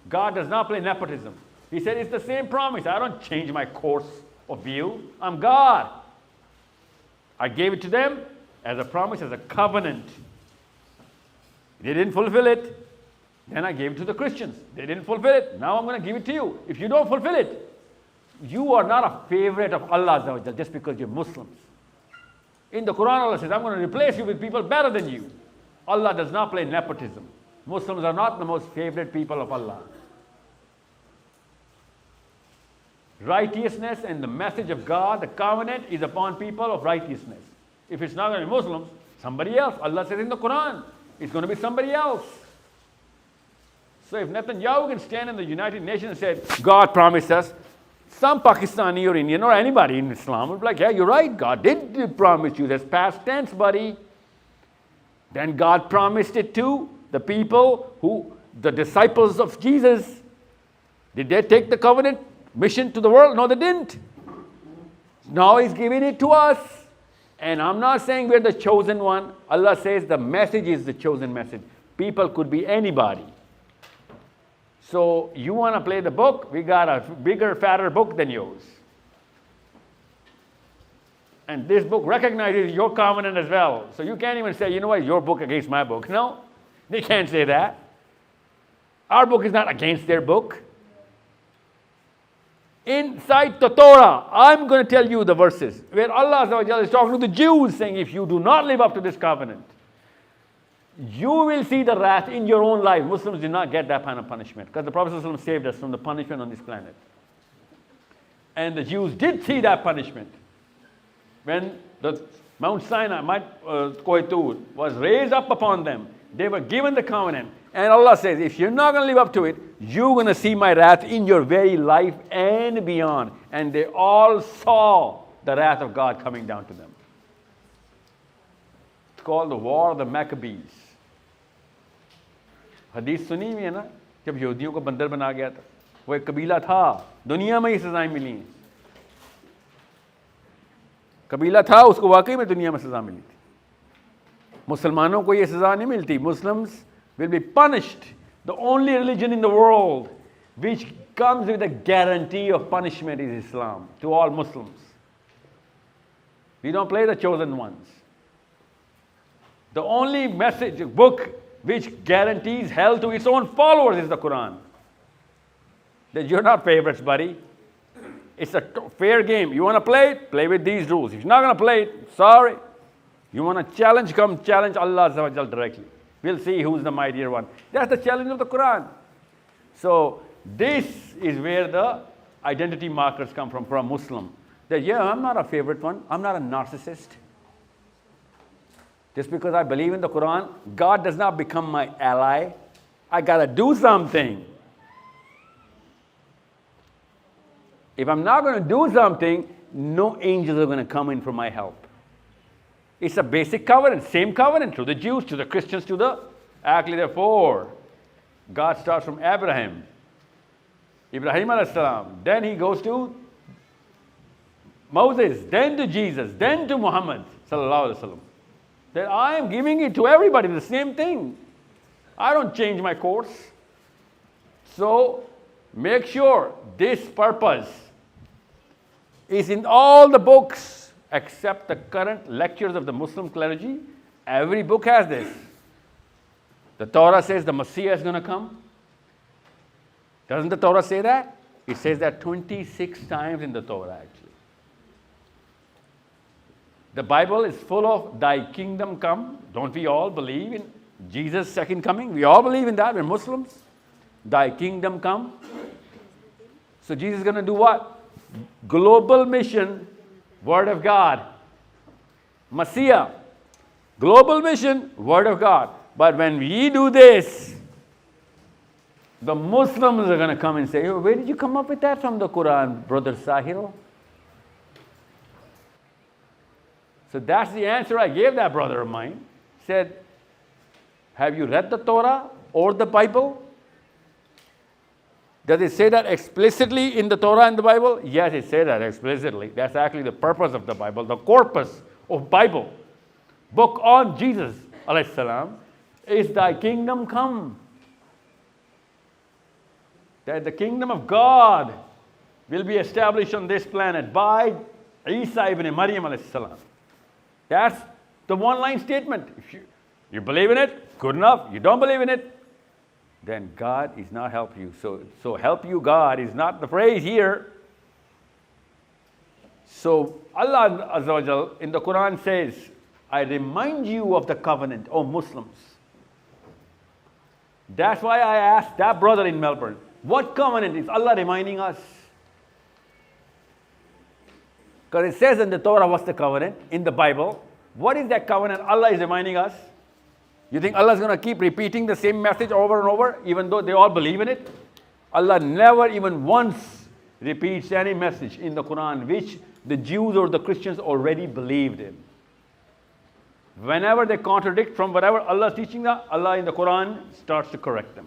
God does not play nepotism. He said it's the same promise. I don't change my course of view. I'm God. I gave it to them as a promise, as a covenant. They didn't fulfill it. Then I gave it to the Christians. They didn't fulfill it. Now I'm going to give it to you. If you don't fulfill it, you are not a favorite of Allah just because you're Muslims. In the Quran, Allah says, I'm going to replace you with people better than you. Allah does not play nepotism. Muslims are not the most favorite people of Allah. Righteousness and the message of God, the covenant, is upon people of righteousness. If it's not going to be Muslims, somebody else. Allah says in the Quran, it's going to be somebody else. So if Netanyahu can stand in the United Nations and say, God promised us, some Pakistani or Indian or anybody in Islam would be like, yeah, you're right, God did promise you. That's past tense, buddy. Then God promised it to the people the disciples of Jesus. Did they take the covenant mission to the world? No, they didn't. Now he's giving it to us. And I'm not saying we're the chosen one. Allah says the message is the chosen message. People could be anybody. So you want to play the book? We got a bigger, fatter book than yours. And this book recognizes your covenant as well. So you can't even say, you know what, your book against my book. No, they can't say that. Our book is not against their book. Inside the Torah, I'm going to tell you the verses where Allah is talking to the Jews saying, if you do not live up to this covenant, you will see the wrath in your own life. Muslims did not get that kind of punishment because the Prophet ﷺ saved us from the punishment on this planet. And the Jews did see that punishment. When the Mount Sinai, Kohetur, was raised up upon them, they were given the covenant, And Allah says, if you're not going to live up to it, you're going to see my wrath in your very life and beyond. And they all saw the wrath of God coming down to them. It's called the War of the Maccabees. हदीस सुनी हुई है ना, जब यहूदियों को बंदर बना गया था, वो एक कबीला था, दुनिया में ही सजाएं मिली हैं। कबीला था, उसको वाकई में दुनिया में सजा मिली थी। मुसलमानों को ये सजा नहीं मिलती. Muslims will be punished. The only religion in the world which comes with a guarantee of punishment is Islam to all Muslims. We don't play the chosen ones. The only message book which guarantees hell to its own followers is the Quran. That you're not favorites, buddy. It's a fair game. You want to play it? Play with these rules. If you're not going to play it, sorry. You want to challenge? Come challenge Allah Azza wa Jal directly. We'll see who's the mightier one. That's the challenge of the Quran. So this is where the identity markers come from for a Muslim. That, yeah, I'm not a favorite one. I'm not a narcissist. Just because I believe in the Quran, God does not become my ally. I got to do something. If I'm not going to do something, no angels are going to come in for my help. It's a basic covenant, same covenant to the Jews, to the Christians, to the... Actually, therefore, God starts from Ibrahim alayhi salam, then he goes to Moses, then to Jesus, then to Muhammad sallallahu alaihi wasallam. That I am giving it to everybody, the same thing. I don't change my course. So, make sure this purpose is in all the books except the current lectures of the Muslim clergy. Every book has this. The Torah says the Messiah is going to come. Doesn't the Torah say that? It says that 26 times in the Torah, actually. The Bible is full of thy kingdom come. Don't we all believe in Jesus' second coming? We all believe in that. We're Muslims. Thy kingdom come. So Jesus is going to do what? Global mission, Word of God. Messiah. Global mission, Word of God. But when we do this, the Muslims are going to come and say, oh, where did you come up with that from the Quran, Brother Sahil? So that's the answer I gave that brother of mine. Said, have you read the Torah or the Bible? Does it say that explicitly in the Torah and the Bible? Yes, it says that explicitly. That's actually the purpose of the Bible, the corpus of Bible. Book on Jesus, alayhi salam, is thy kingdom come. That the kingdom of God will be established on this planet by Isa ibn Maryam alayhi salam. That's the one-line statement. If you believe in it, good enough. You don't believe in it, then God is not help you. So help you God is not the phrase here. So Allah Azza wa Jal in the Quran says, I remind you of the covenant, O Muslims. That's why I asked that brother in Melbourne, what covenant is Allah reminding us? Because it says in the Torah, what's the covenant? In the Bible, what is that covenant Allah is reminding us? You think Allah is going to keep repeating the same message over and over, even though they all believe in it? Allah never even once repeats any message in the Quran which the Jews or the Christians already believed in. Whenever they contradict from whatever Allah is teaching them, Allah in the Quran starts to correct them.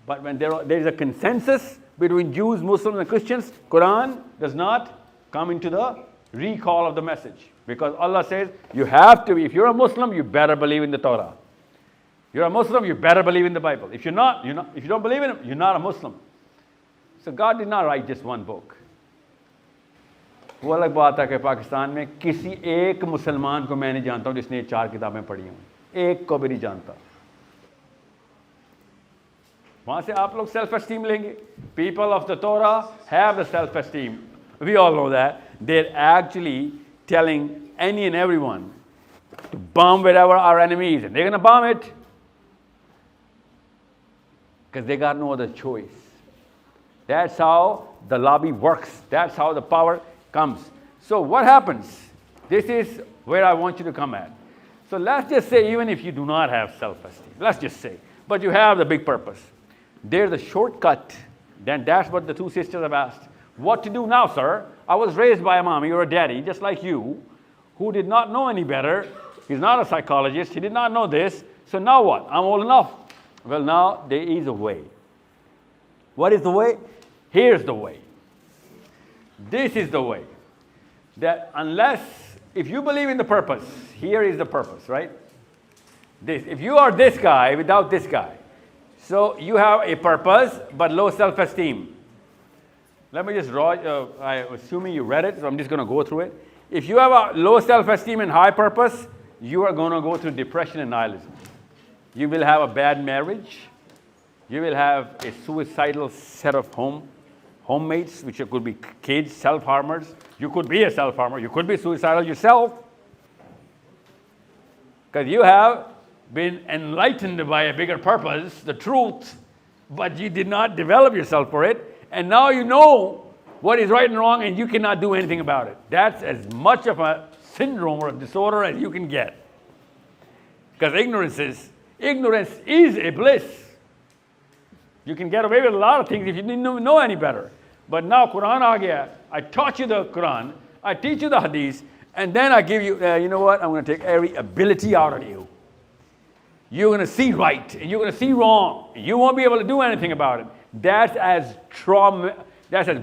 But when there is a consensus between Jews, Muslims and Christians, Quran does not come into the recall of the message. Because Allah says, you have to, if you're a Muslim, you better believe in the Torah. You're a Muslim, you better believe in the Bible. If you're not, if you don't believe in it, you're not a Muslim. So God did not write just one book. वो अलग बात है कि पाकिस्तान में किसी एक मुसलमान को मैं नहीं जानता हूँ जिसने ये 4 किताबें पढ़ी हों, एक को भी नहीं जानता. वहाँ से आप लोग self esteem लेंगे. People of the Torah have the self esteem. We all know that. They're actually telling any and everyone to bomb wherever our enemy is, and they're going to bomb it because they got no other choice. That's how the lobby works. That's how the power comes. So what happens? This is where I want you to come at. So let's just say, even if you do not have self-esteem, let's just say, but you have the big purpose. There's a shortcut. Then that's what the two sisters have asked. What to do now, sir? I was raised by a mommy or a daddy, just like you, who did not know any better. He's not a psychologist. He did not know this. So now what? I'm old enough. Well, now there is a way. What is the way? Here's the way. This is the way. That unless, if you believe in the purpose, here is the purpose, right? This. If you are this guy without this guy, so you have a purpose but low self-esteem. Let me just draw, I'm assuming you read it, so I'm just going to go through it. If you have a low self-esteem and high purpose, you are going to go through depression and nihilism. You will have a bad marriage. You will have a suicidal set of homemates, which could be kids, self-harmers. You could be a self-harmer. You could be suicidal yourself. Because you have been enlightened by a bigger purpose, the truth, but you did not develop yourself for it. And now you know what is right and wrong, and you cannot do anything about it. That's as much of a syndrome or a disorder as you can get. Because ignorance is a bliss. You can get away with a lot of things if you didn't know any better. But now Quran aa gaya, I taught you the Quran, I teach you the Hadith, and then I give you, you know what, I'm going to take every ability out of you. You're going to see right, and you're going to see wrong, and you won't be able to do anything about it. That's as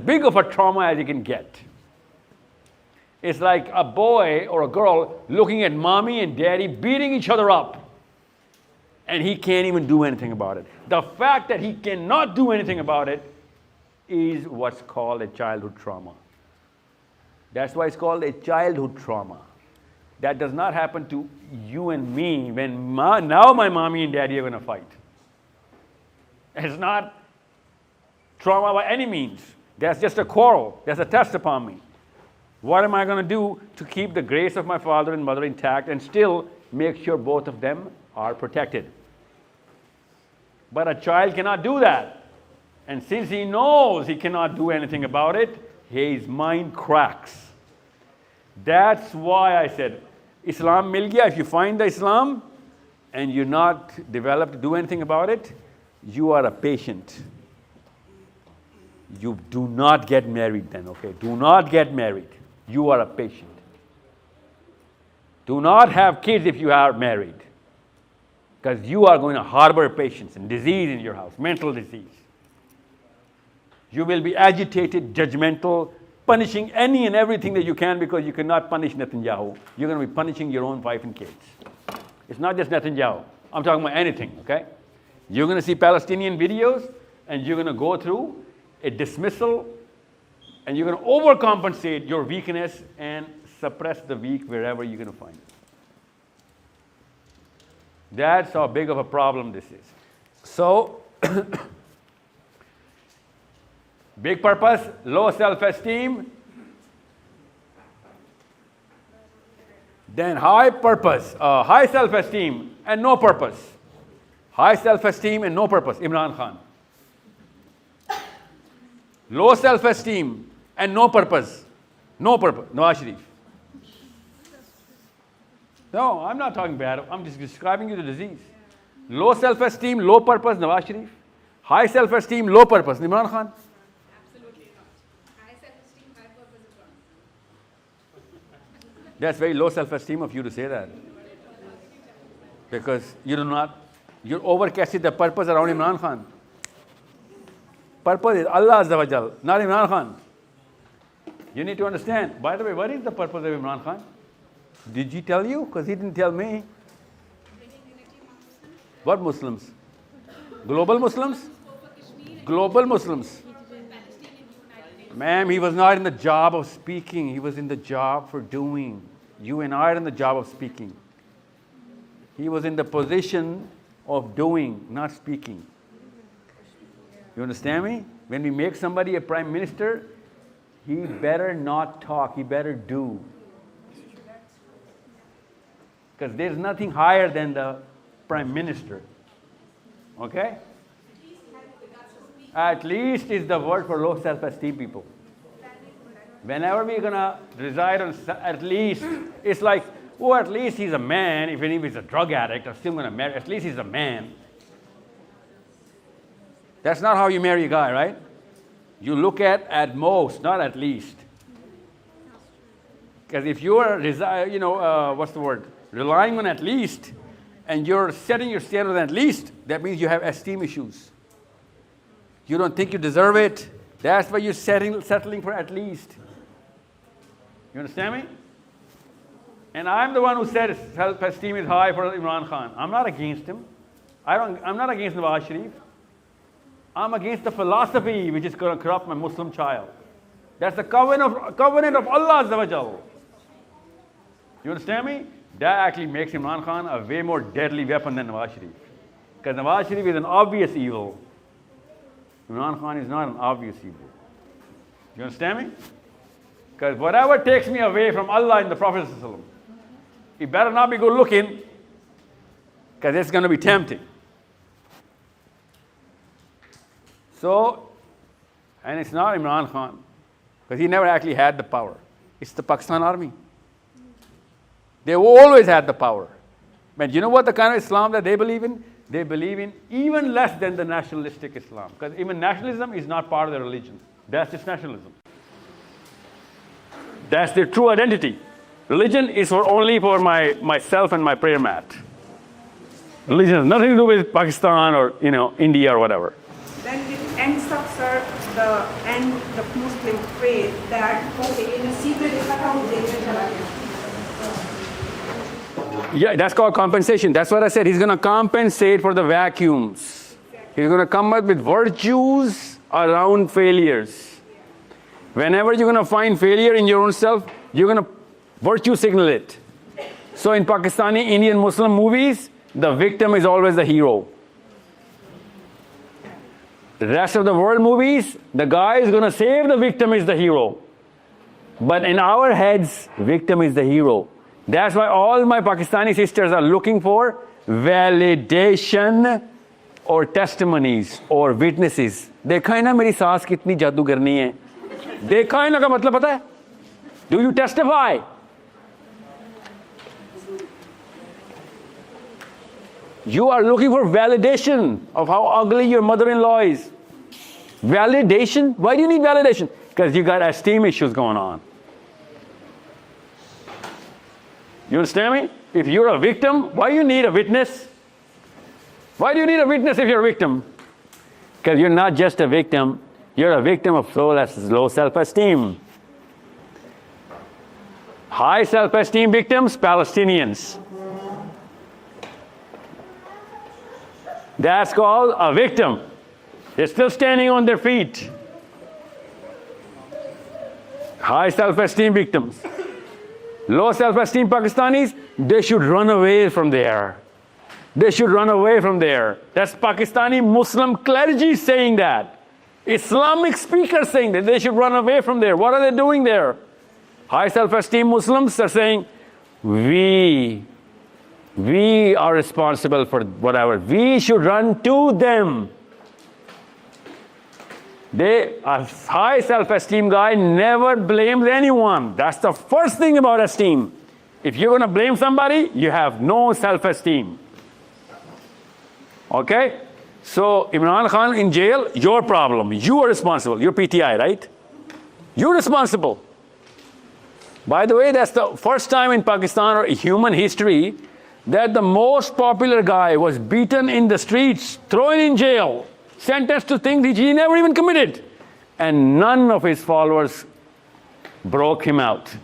big of a trauma as you can get. It's like a boy or a girl looking at mommy and daddy beating each other up, and he can't even do anything about it. The fact that he cannot do anything about it is what's called a childhood trauma. That's why it's called a childhood trauma. That does not happen to you and me when now my mommy and daddy are going to fight. It's not trauma by any means. That's just a quarrel. That's a test upon me. What am I going to do to keep the grace of my father and mother intact and still make sure both of them are protected? But a child cannot do that. And since he knows he cannot do anything about it, his mind cracks. That's why I said, Islam mil gaya. If you find the Islam and you're not developed to do anything about it, you are a patient. You do not get married then, okay? Do not get married. You are a patient. Do not have kids if you are married, because you are going to harbor patients and disease in your house, mental disease. You will be agitated, judgmental, punishing any and everything that you can because you cannot punish Netanyahu. You're going to be punishing your own wife and kids. It's not just Netanyahu. I'm talking about anything, okay? You're going to see Palestinian videos and you're going to go through a dismissal and you're going to overcompensate your weakness and suppress the weak wherever you're going to find it. That's how big of a problem this is. So, big purpose, low self-esteem. Then high purpose, high self-esteem and no purpose. High self-esteem and no purpose, Imran Khan. Low self-esteem and no purpose, Nawaz Sharif. No, I'm not talking bad. I'm just describing you the disease. Low self-esteem, low purpose, Nawaz Sharif. High self-esteem, low purpose, Imran Khan. Absolutely not. High self-esteem, high purpose is wrong. That's very low self-esteem of you to say that. Because you're overcasting the purpose around Imran Khan. Purpose is Allah Azza wa Jal, not Imran Khan. You need to understand. By the way, what is the purpose of Imran Khan? Did he tell you? Because he didn't tell me. What Muslims? Global Muslims? Global Muslims. Ma'am, he was not in the job of speaking. He was in the job for doing. You and I are in the job of speaking. He was in the position of doing, not speaking. You understand me? When we make somebody a prime minister, he better not talk, he better do. Because there's nothing higher than the prime minister. Okay? At least is the word for low self-esteem people. Whenever we're going to reside on at least, it's like, oh, at least he's a man. Even if he's a drug addict, I'm still going to marry. At least he's a man. That's not how you marry a guy, right? You look at most, not at least. Because if you are, relying on at least, and you're setting your standard on at least, that means you have esteem issues. You don't think you deserve it. That's why you're settling for at least. You understand me? And I'm the one who said self-esteem is high for Imran Khan. I'm not against him. I'm not against Nawaz Sharif. I'm against the philosophy which is going to corrupt my Muslim child. That's the covenant of Allah Azza wa Jal. You understand me? That actually makes Imran Khan a way more deadly weapon than Nawaz Sharif. Because Nawaz Sharif is an obvious evil. Imran Khan is not an obvious evil. You understand me? Because whatever takes me away from Allah and the Prophet ﷺ, it better not be good looking, because it's going to be tempting. So, and it's not Imran Khan, because he never actually had the power. It's the Pakistan army. They've always had the power. But you know what the kind of Islam that they believe in? They believe in even less than the nationalistic Islam. Because even nationalism is not part of their religion. That's just nationalism. That's their true identity. Religion is only for myself and my prayer mat. Religion has nothing to do with Pakistan or India or whatever. Then it ends up, sir, the Muslim faith that, okay, in a secret account, they will. Yeah, that's called compensation. That's what I said. He's going to compensate for the vacuums. He's going to come up with virtues around failures. Whenever you're going to find failure in your own self, you're going to virtue signal it. So in Pakistani, Indian, Muslim movies, the victim is always the hero. The rest of the world movies, the guy is going to save the victim is the hero. But in our heads, victim is the hero. That's why all my Pakistani sisters are looking for validation or testimonies or witnesses. देखा है ना मेरी सास कितनी जादूगरनी है. देखा है ना का मतलब पता है? Do you testify? You are looking for validation of how ugly your mother-in-law is. Validation? Why do you need validation? Because you got esteem issues going on. You understand me? If you're a victim, why do you need a witness? Why do you need a witness if you're a victim? Because you're not just a victim, you're a victim of low self-esteem. High self-esteem victims, Palestinians. That's called a victim. They're still standing on their feet. High self-esteem victims. Low self-esteem Pakistanis, they should run away from there. They should run away from there. That's Pakistani Muslim clergy saying that. Islamic speakers saying that they should run away from there. What are they doing there? High self-esteem Muslims are saying, we are responsible for whatever. We should run to them. A high self-esteem guy never blames anyone. That's the first thing about esteem. If you're going to blame somebody, you have no self-esteem. Okay? So, Imran Khan in jail, your problem. You are responsible. You're PTI, right? You're responsible. By the way, that's the first time in Pakistan or human history that the most popular guy was beaten in the streets, thrown in jail, sentenced to things he never even committed. And none of his followers broke him out.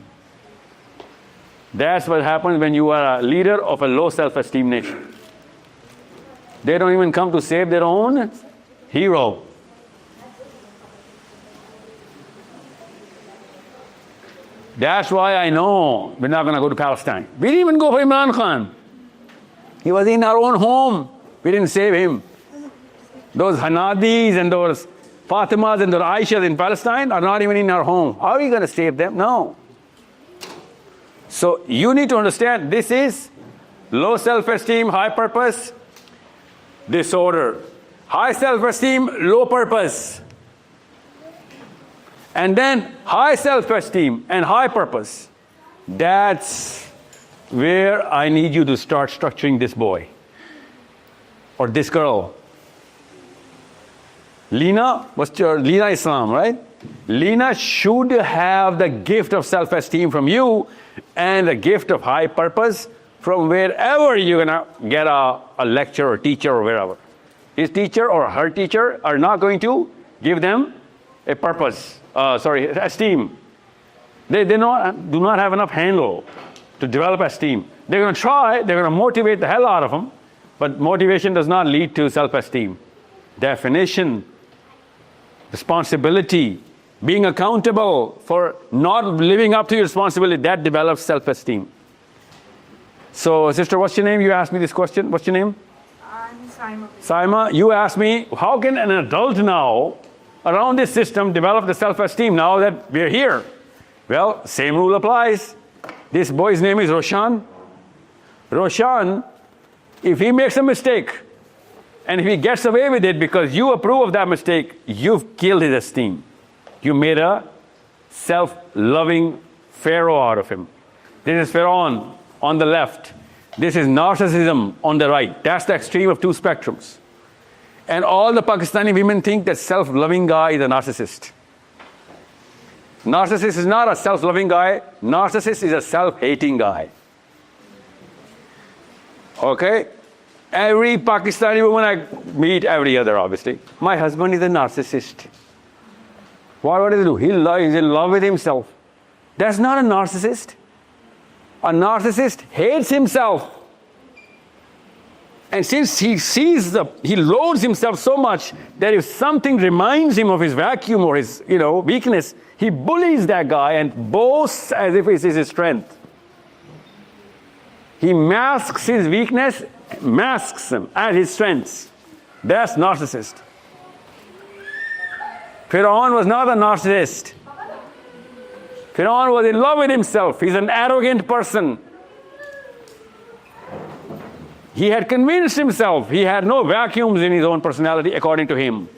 That's what happens when you are a leader of a low self-esteem nation. They don't even come to save their own hero. That's why I know we're not going to go to Palestine. We didn't even go for Imran Khan. He was in our own home. We didn't save him. Those Hanadis and those Fatimas and those Aishas in Palestine are not even in our home. How are we going to save them? No. So you need to understand this is low self-esteem, high purpose, disorder. High self-esteem, low purpose. And then high self-esteem and high purpose. That's where I need you to start structuring this boy or this girl. Lena, Lena Islam, right? Lena should have the gift of self-esteem from you and the gift of high purpose from wherever you're going to get a lecture or teacher or wherever. His teacher or her teacher are not going to give them a purpose, esteem. They do not have enough handle to develop esteem. They're going to try, they're going to motivate the hell out of them, but motivation does not lead to self-esteem. Definition, responsibility, being accountable for not living up to your responsibility, that develops self-esteem. So, sister, what's your name? You asked me this question. What's your name? I'm Saima. Saima, you asked me, how can an adult now, around this system, develop the self-esteem now that we're here? Well, same rule applies. This boy's name is Roshan. Roshan, if he makes a mistake, and if he gets away with it because you approve of that mistake, you've killed his esteem. You made a self-loving Pharaoh out of him. This is Pharaoh on the left. This is narcissism on the right. That's the extreme of two spectrums. And all the Pakistani women think that self-loving guy is a narcissist. Narcissist is not a self-loving guy. Narcissist is a self-hating guy. Okay? Every Pakistani woman I meet, every other obviously, my husband is a narcissist. What does he do? He's in love with himself. That's not a narcissist. A narcissist hates himself. And since he loads himself so much that if something reminds him of his vacuum or his, weakness, he bullies that guy and boasts as if it is his strength. He masks his weakness, masks them as his strengths. That's narcissist. Pharaoh was not a narcissist. Pharaoh was in love with himself. He's an arrogant person. He had convinced himself he had no vacuums in his own personality according to him.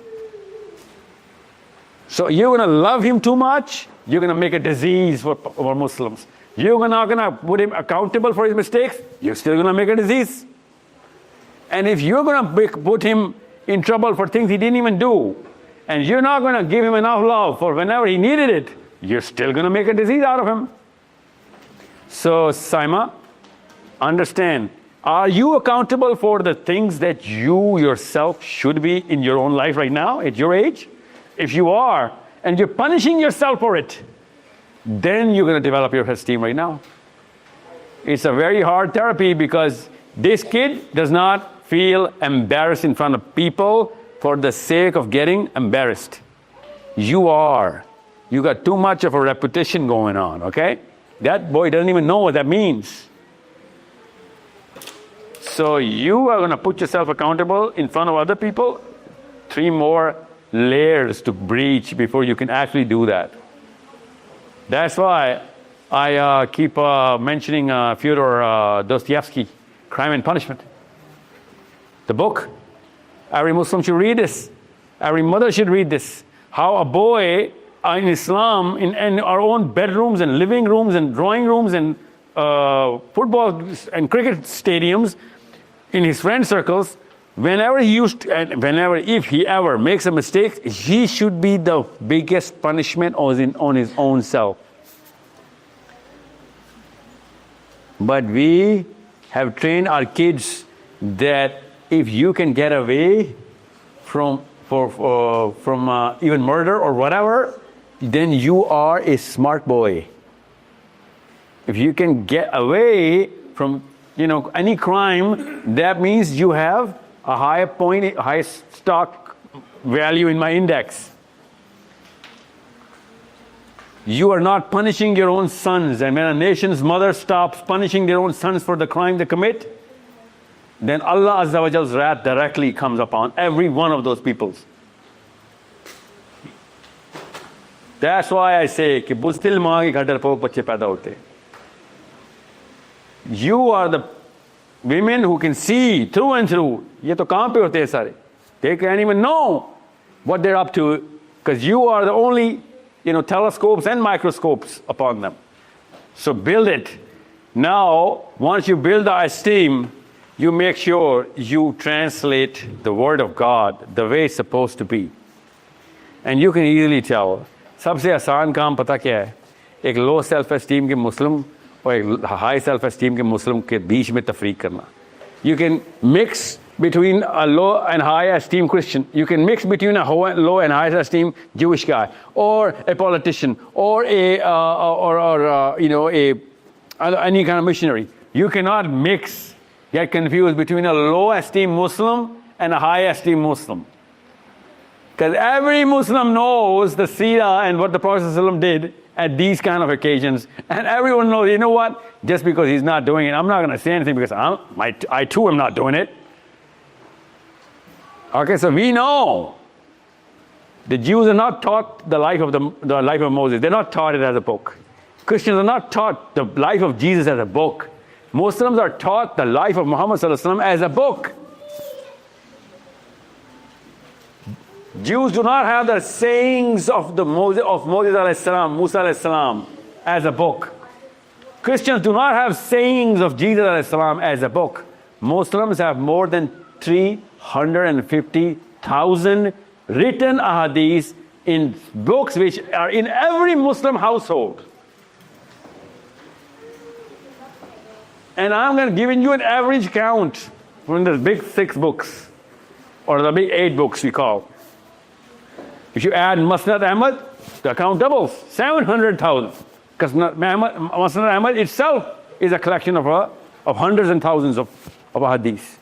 So you're going to love him too much, you're going to make a disease for Muslims. You're not going to put him accountable for his mistakes, you're still going to make a disease. And if you're going to put him in trouble for things he didn't even do, and you're not going to give him enough love for whenever he needed it, you're still going to make a disease out of him. So, Saima, understand, are you accountable for the things that you yourself should be in your own life right now, at your age? If you are, and you're punishing yourself for it, then you're going to develop your esteem right now. It's a very hard therapy because this kid does not feel embarrassed in front of people for the sake of getting embarrassed. You are. You got too much of a reputation going on, okay? That boy doesn't even know what that means. So you are going to put yourself accountable in front of other people. 3 more layers to breach before you can actually do that. That's why I keep mentioning Fyodor Dostoevsky, Crime and Punishment. The book. Every Muslim should read this. Every mother should read this. How a boy in Islam, in our own bedrooms and living rooms and drawing rooms and football and cricket stadiums, in his friend circles, if he ever makes a mistake, he should be the biggest punishment on his own self. But we have trained our kids that if you can get away from even murder or whatever, then you are a smart boy. If you can get away from any crime, that means you have a high stock value in my index. You are not punishing your own sons, and when a nation's mother stops punishing their own sons for the crime they commit, then Allah Azza wa Jal's wrath directly comes upon every one of those peoples. That's why I say कि बुज़दिल माँ के घर डरपोक बच्चे पैदा होते. You are the women who can see through and through. ये तो कहाँ पे होते हैं सारे? They can't even know what they're up to because you are the only telescopes and microscopes upon them. So build it. Now, once you build the esteem, you make sure you translate the word of God the way it's supposed to be. And you can easily tell. सबसे आसान काम पता क्या है? एक low self esteem के मुस्लिम और एक हाई सेल्फ एस्टीम के मुस्लिम के बीच में तफरीक करना. You can mix between a low and high esteem Christian. You can mix between a low and high esteem Jewish guy, or a politician, or any kind of missionary. You cannot get confused between a low esteem Muslim and a high esteem Muslim. Because every Muslim knows the seerah and what the Prophet ﷺ did at these kind of occasions. And everyone knows, you know what? Just because he's not doing it, I'm not going to say anything because I too am not doing it. Okay, so we know the Jews are not taught the life of Moses. They're not taught it as a book. Christians are not taught the life of Jesus as a book. Muslims are taught the life of Muhammad ﷺ as a book. Jews do not have the sayings of Moses alayhi salam, Musa alayhi salam as a book. Christians do not have sayings of Jesus alayhi salam as a book. Muslims have more than 350,000 written ahadith in books which are in every Muslim household. And I'm going to give you an average count from the big 6 books, or the big 8 books we call. If you add Musnad Ahmad, the count doubles, 700,000. Because Musnad Ahmad itself is a collection of hundreds and thousands of hadiths.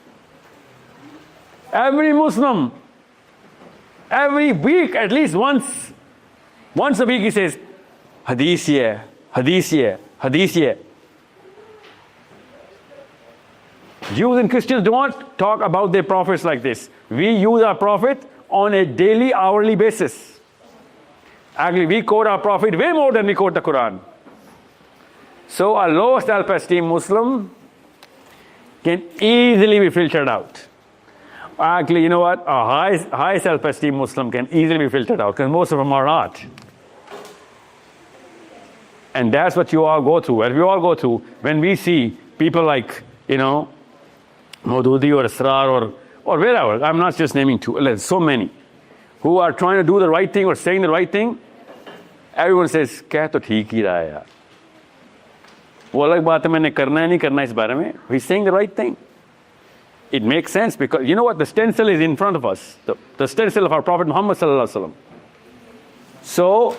Every Muslim, every week, at least once a week, he says, hadith ye, hadith ye, hadith ye. Jews and Christians don't talk about their prophets like this. We use our prophet on a daily, hourly basis. Actually, we quote our prophet way more than we quote the Quran. So a low self-esteem Muslim can easily be filtered out. Actually, you know what? A high self-esteem Muslim can easily be filtered out, because most of them are not. And that's what you all go through. And we all go through when we see people like, Maududi or Asrar or wherever. I'm not just naming two. There's so many who are trying to do the right thing or saying the right thing. Everyone says, "Kya to theek hi raha hai yaar." वो अलग बात है, मैंने करना है नहीं करना इस बारे में. He's saying the right thing. It makes sense because you know what? The stencil is in front of us. The stencil of our Prophet Muhammad sallallahu alaihi wasallam. So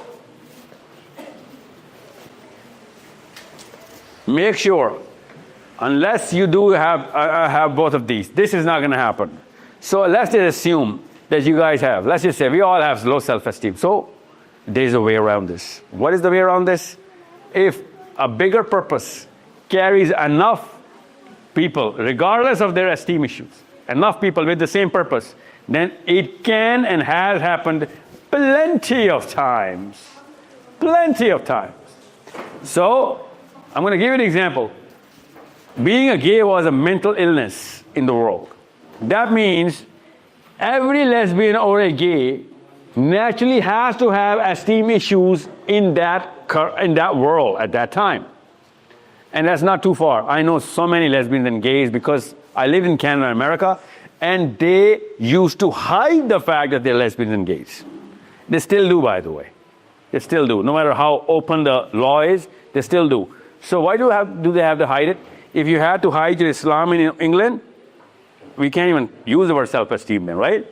make sure, unless you do have both of these, this is not going to happen. So let's just assume that you guys have. Let's just say we all have low self-esteem. So there's a way around this. What is the way around this? If a bigger purpose carries enough people, regardless of their esteem issues, enough people with the same purpose, then it can and has happened plenty of times. Plenty of times. So I'm going to give you an example. Being a gay was a mental illness in the world. That means every lesbian or a gay naturally has to have esteem issues in that world at that time. And that's not too far. I know so many lesbians and gays because I lived in Canada and America, and they used to hide the fact that they're lesbians and gays. They still do, by the way. They still do. No matter how open the law is, they still do. So why do they have to hide it? If you had to hide your Islam in England, we can't even use the word self-esteem then, right?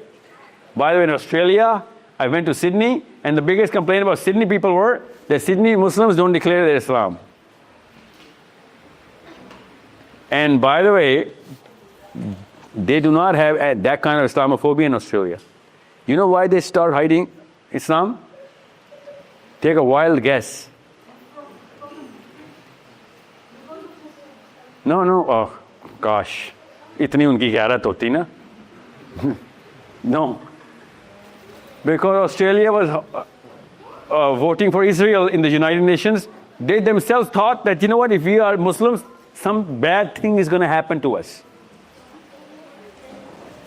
By the way, in Australia, I went to Sydney, and the biggest complaint about Sydney people were that Sydney Muslims don't declare their Islam. And by the way, they do not have that kind of Islamophobia in Australia. You know why they start hiding Islam? Take a wild guess. No, oh gosh, itni unki gairat hoti na. No, because Australia was voting for Israel in the United Nations. They themselves thought that, you know what, if we are Muslims, some bad thing is going to happen to us.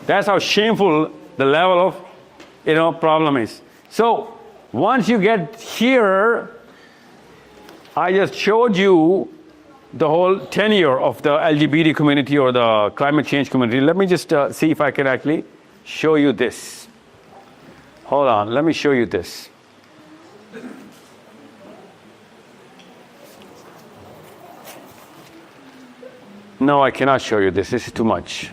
That's how shameful the level of problem is. So once you get here, I just showed you the whole tenure of the LGBT community or the climate change community. Let me just see if I can actually show you this. Hold on, let me show you this. No, I cannot show you this. This is too much.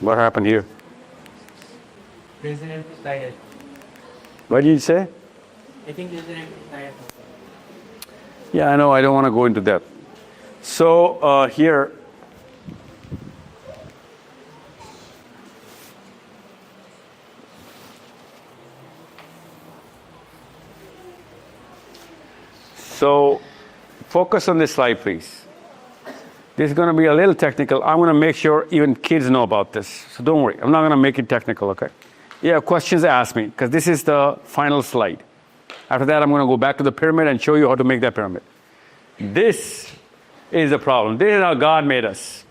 What happened here? President tired. What did you say? I think President tired. Yeah, I know. I don't want to go into depth. So here, so focus on this slide, please. This is going to be a little technical. I'm going to make sure even kids know about this. So don't worry. I'm not going to make it technical, okay? Yeah, questions, ask me, because this is the final slide. After that, I'm going to go back to the pyramid and show you how to make that pyramid. This is the problem. This is how God made us.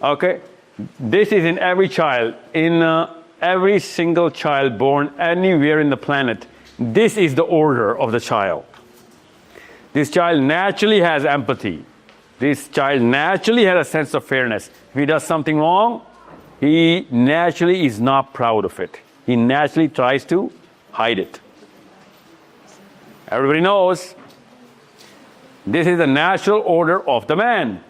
Okay? This is in every child, in every single child born anywhere in the planet. This is the order of the child. This child naturally has empathy. This child naturally has a sense of fairness. If he does something wrong, he naturally is not proud of it. He naturally tries to hide it. Everybody knows this is the natural order of the man.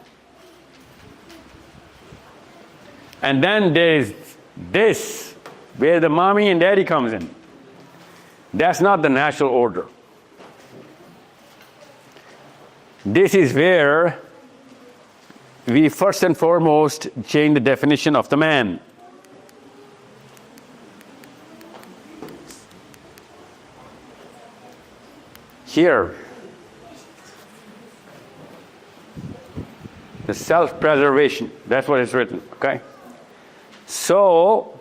And then there is this, where the mommy and daddy comes in. That's not the natural order. This is where we first and foremost change the definition of the man. Here, the self-preservation, that's what is written, okay? So,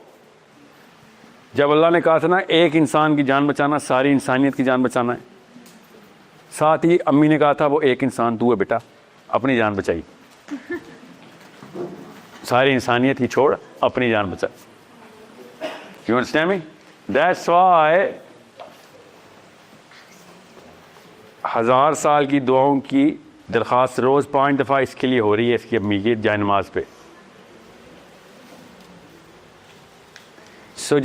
जब अल्लाह ने कहा था ना एक इंसान की जान बचाना सारी इंसानियत की जान बचाना है, साथ ही अम्मी ने कहा था वो एक इंसान तू है बेटा, अपनी जान बचाई, सारी इंसानियत की छोड़ अपनी जान बचा. You understand me? That's why 1000 साल की दुआओं की दरख्वास्त रोज 5 दफ़ा इसके लिए हो रही है, इसकी अम्मी की जायनमाज पे. So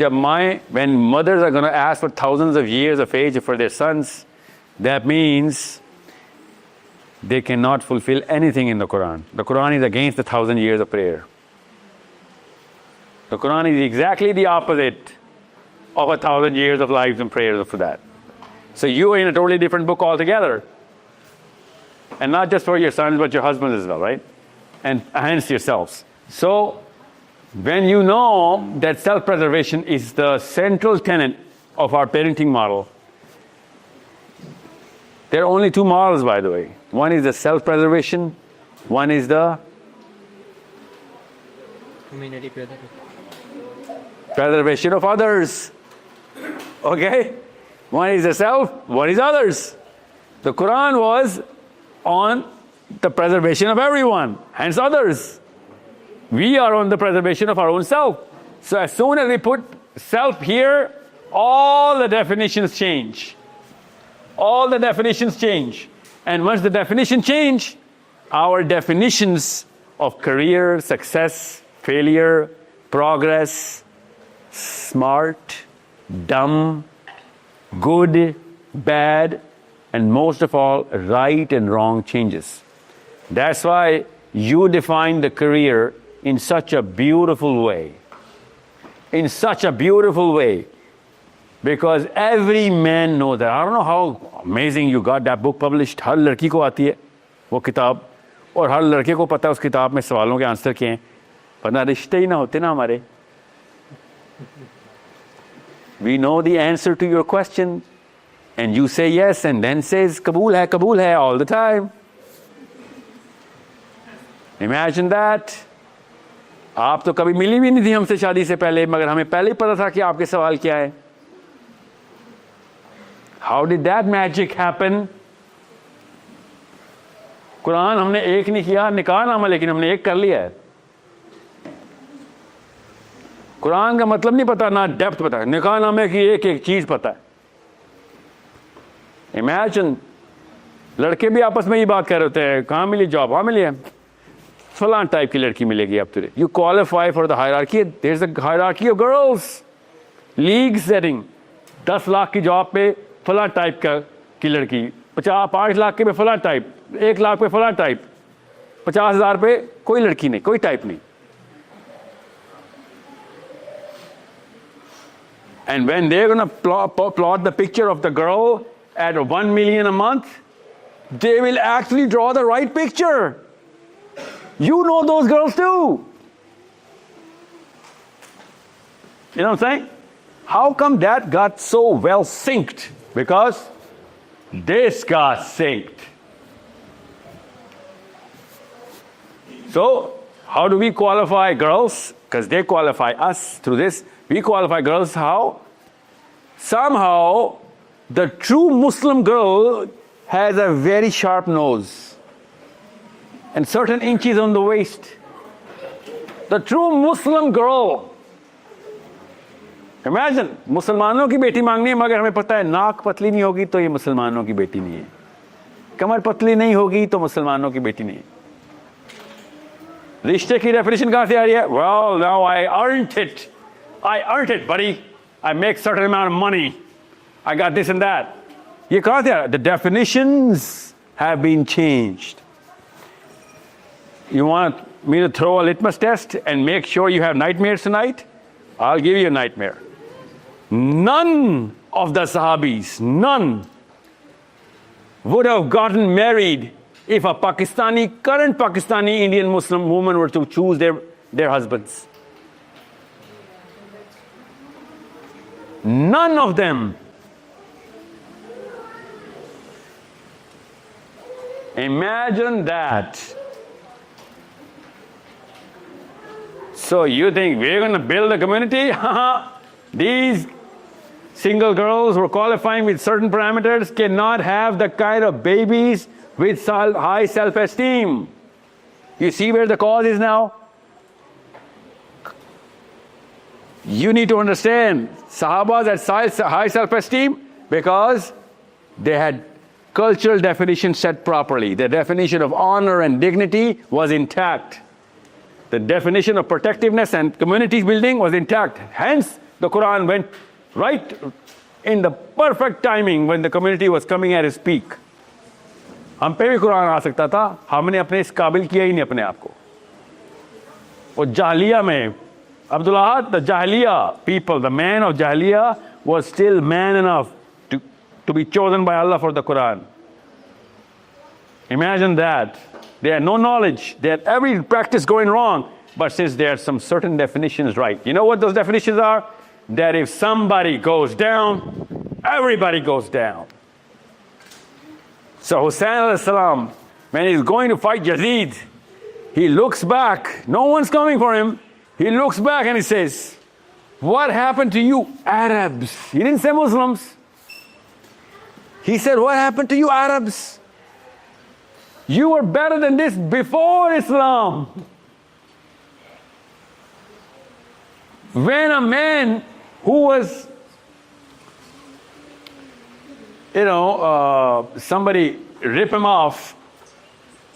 when mothers are going to ask for thousands of years of age for their sons, that means they cannot fulfill anything in the Quran. The Quran is against the 1,000 years of prayer. The Quran is exactly the opposite of 1,000 years of lives and prayers for that. So you are in a totally different book altogether. And not just for your sons, but your husbands as well, right? And hence yourselves. So when you know that self-preservation is the central tenet of our parenting model, there are only 2 models, by the way. One is the self-preservation, one is the Community preservation of others. Okay? One is the self, one is others. The Quran was on the preservation of everyone, hence others. We are on the preservation of our own self. So as soon as we put self here, all the definitions change. All the definitions change. And once the definition change, our definitions of career, success, failure, progress, smart, dumb, good, bad, and most of all, right and wrong changes. That's why you define the career in such a beautiful way. In such a beautiful way. Because every man knows that. I don't know how amazing you got that book published. हर लड़की को आती है वो किताब, और हर लड़के को पता है उस किताब में सवालों के आंसर क्या हैं. वरना रिश्ते ही ना होते ना हमारे. We know the answer to your question, and you say yes, and then says kabul hai all the time. Imagine that. आप तो कभी मिली भी नहीं थी हमसे शादी से पहले, मगर हमें पहले ही पता था कि आपके सवाल क्या है. How did that magic happen? Quran हमने एक नहीं किया, निकाह नामा लेकिन हमने एक कर लिया है. कुरान का मतलब नहीं पता, ना डेप्थ पता है, निकाह नामे की एक एक चीज पता है. इमेजिन, लड़के भी आपस में ये बात कर रहे होते हैं, कहाँ मिली जॉब, वहाँ मिली है, फलां टाइप की लड़की मिलेगी अब तुझे. You qualify for the hierarchy, there is a hierarchy of girls. League setting, 10 lakh की जॉब पे फला टाइप की लड़की, 5 लाख के पे फला टाइप, 1 लाख पे फला टाइप, 50,000 पे कोई लड़की नहीं, कोई टाइप नहीं. And when they're going to plot the picture of the girl at 1 million a month, they will actually draw the right picture. You know those girls too. You know what I'm saying? How come that got so well synced? Because this got synced. So, how do we qualify girls? Because they qualify us through this. We qualify girls how? Somehow, the true Muslim girl has a very sharp nose and certain inches on the waist. The true Muslim girl. Imagine, मुसलमानों की बेटी मांगनी है, मगर हमें पता है नाक पतली नहीं होगी तो ये मुसलमानों की बेटी नहीं है, कमर पतली नहीं होगी तो मुसलमानों की बेटी नहीं है. रिश्ते की डेफिनेशन कहां से आ रही है? Well, now I earned it, buddy. I make certain amount of money. I got this and that. ये कहां से आ रहा है? The definitions have been changed. You want me to throw a litmus test and make sure you have nightmares tonight? I'll give you a nightmare. None of the Sahabis, none, would have gotten married if a current Pakistani Indian Muslim woman were to choose their husbands. None of them. Imagine that. So you think we're going to build a community? These single girls who are qualifying with certain parameters cannot have the kind of babies with high self-esteem. You see where the cause is now? You need to understand, Sahabas had high self-esteem because they had cultural definition set properly. The definition of honor and dignity was intact. The definition of protectiveness and community building was intact. Hence, the Quran went right in the perfect timing when the community was coming at its peak. हम पे भी कुरान आ सकता था, हमने अपने इस काबिल किया ही नहीं अपने आप को. और जाहलिया में Abdullah, the Jahiliya people, the man of Jahiliya was still man enough to be chosen by Allah for the Quran. Imagine that. They had no knowledge. They had every practice going wrong. But since there are some certain definitions right. You know what those definitions are? That if somebody goes down, everybody goes down. So Hussein alayhi salam, when he's going to fight Yazid, he looks back. No one's coming for him. He looks back and he says, what happened to you Arabs? He didn't say Muslims. He said, what happened to you Arabs? You were better than this before Islam. When a man who was, somebody ripped him off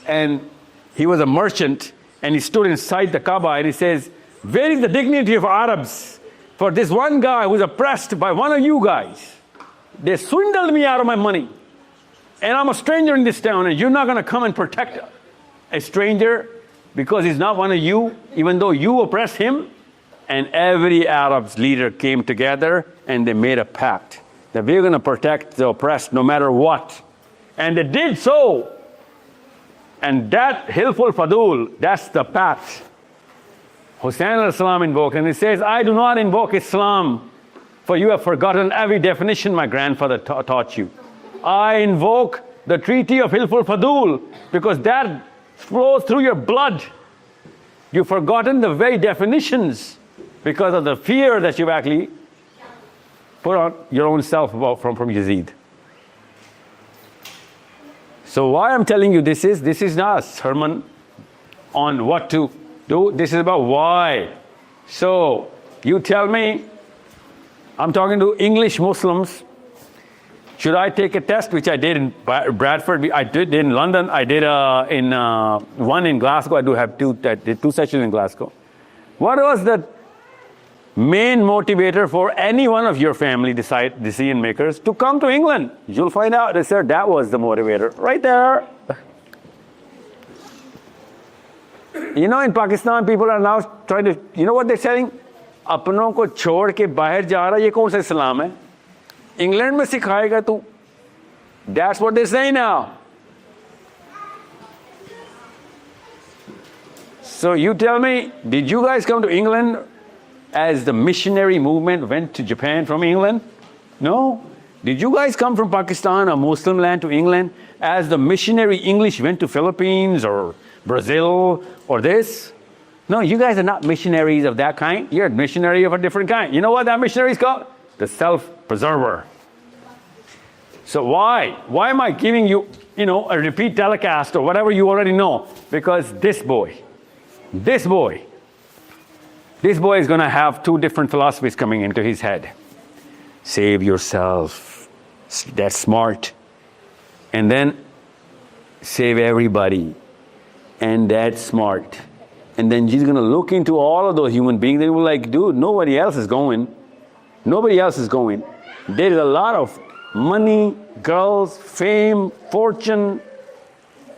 and he was a merchant and he stood inside the Kaaba and he says, where is the dignity of Arabs for this one guy who's oppressed by one of you guys? They swindled me out of my money. And I'm a stranger in this town and you're not going to come and protect a stranger because he's not one of you, even though you oppress him. And every Arab's leader came together and they made a pact that we're going to protect the oppressed no matter what. And they did so. And that Hilful Fadul, that's the pact Hussein al-Islam invoked. And he says, I do not invoke Islam, for you have forgotten every definition my grandfather taught you. I invoke the treaty of Hilful Fadul, because that flows through your blood. You've forgotten the very definitions because of the fear that you've actually put on your own self from Yazid. So why I'm telling you this is not a sermon on what to do. This is about why. So you tell me, I'm talking to English Muslims. Should I take a test, which I did in Bradford, I did in London, I did one in Glasgow. I did two sessions in Glasgow. What was the main motivator for any one of your family decision makers to come to England. You'll find out, they said that was the motivator right there. You know, in Pakistan, people are now trying to, you know what they're saying? अपनों को छोड़ के बाहर जा रहा, ये कौन सा इस्लाम है? इंग्लैंड में सिखाएगा तू? That's what they say now. So you tell me, did you guys come to England as the missionary movement went to Japan from England? No. Did you guys come from Pakistan, a Muslim land, to England as the missionary English went to Philippines or Brazil or this? No, you guys are not missionaries of that kind. You're a missionary of a different kind. You know what that missionary is called? The self-preserver. So why? Why am I giving you, a repeat telecast or whatever you already know? Because this boy is going to have two different philosophies coming into his head. Save yourself. That's smart. And then save everybody. And that's smart. And then he's going to look into all of those human beings. They will like, dude, nobody else is going. Nobody else is going. There's a lot of money, girls, fame, fortune.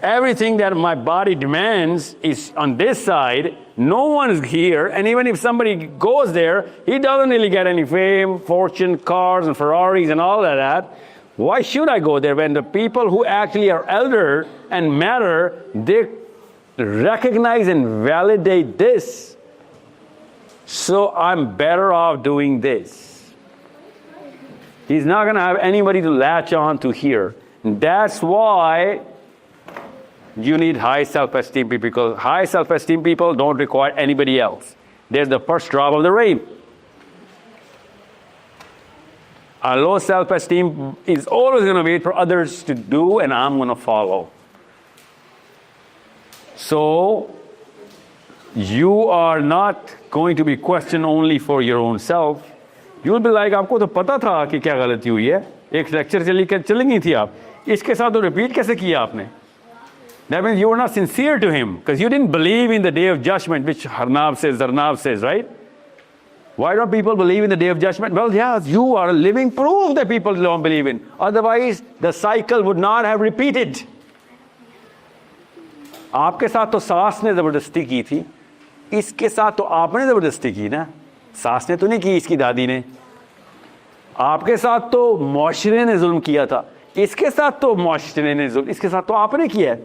Everything that my body demands is on this side. No one is here. And even if somebody goes there, he doesn't really get any fame, fortune, cars and Ferraris and all of that. Why should I go there when the people who actually are elder and matter, they recognize and validate this? So I'm better off doing this. He's not going to have anybody to latch on to here. That's why you need high self-esteem people, because high self-esteem people don't require anybody else. They're the first drop of the rain. A low self-esteem is always going to wait for others to do, and I'm going to follow. So you are not going to be questioned only for your own self. You'll be like, आपको तो पता था कि क्या गलती हुई है, एक लेक्चर चली गई थी आप, इसके साथ तो रिपीट कैसे किया आपने? That means you were not sincere to him, because you didn't believe in the day of judgment, which Zarnab says, right? Why don't people believe in the day of judgment? Well, yeah, you are a living proof that people don't believe in. Otherwise, the cycle would not have repeated. आपके साथ तो सास ने ज़बरदस्ती की थी, इसके साथ तो आपने ज़बरदस्ती की ना, सास ने तो नहीं की, इसकी दादी ने. आपके साथ तो मुआशरे ने जुल्म किया था, इसके साथ तो मुआशरे ने जुल्म, इसके साथ तो आपने किया है.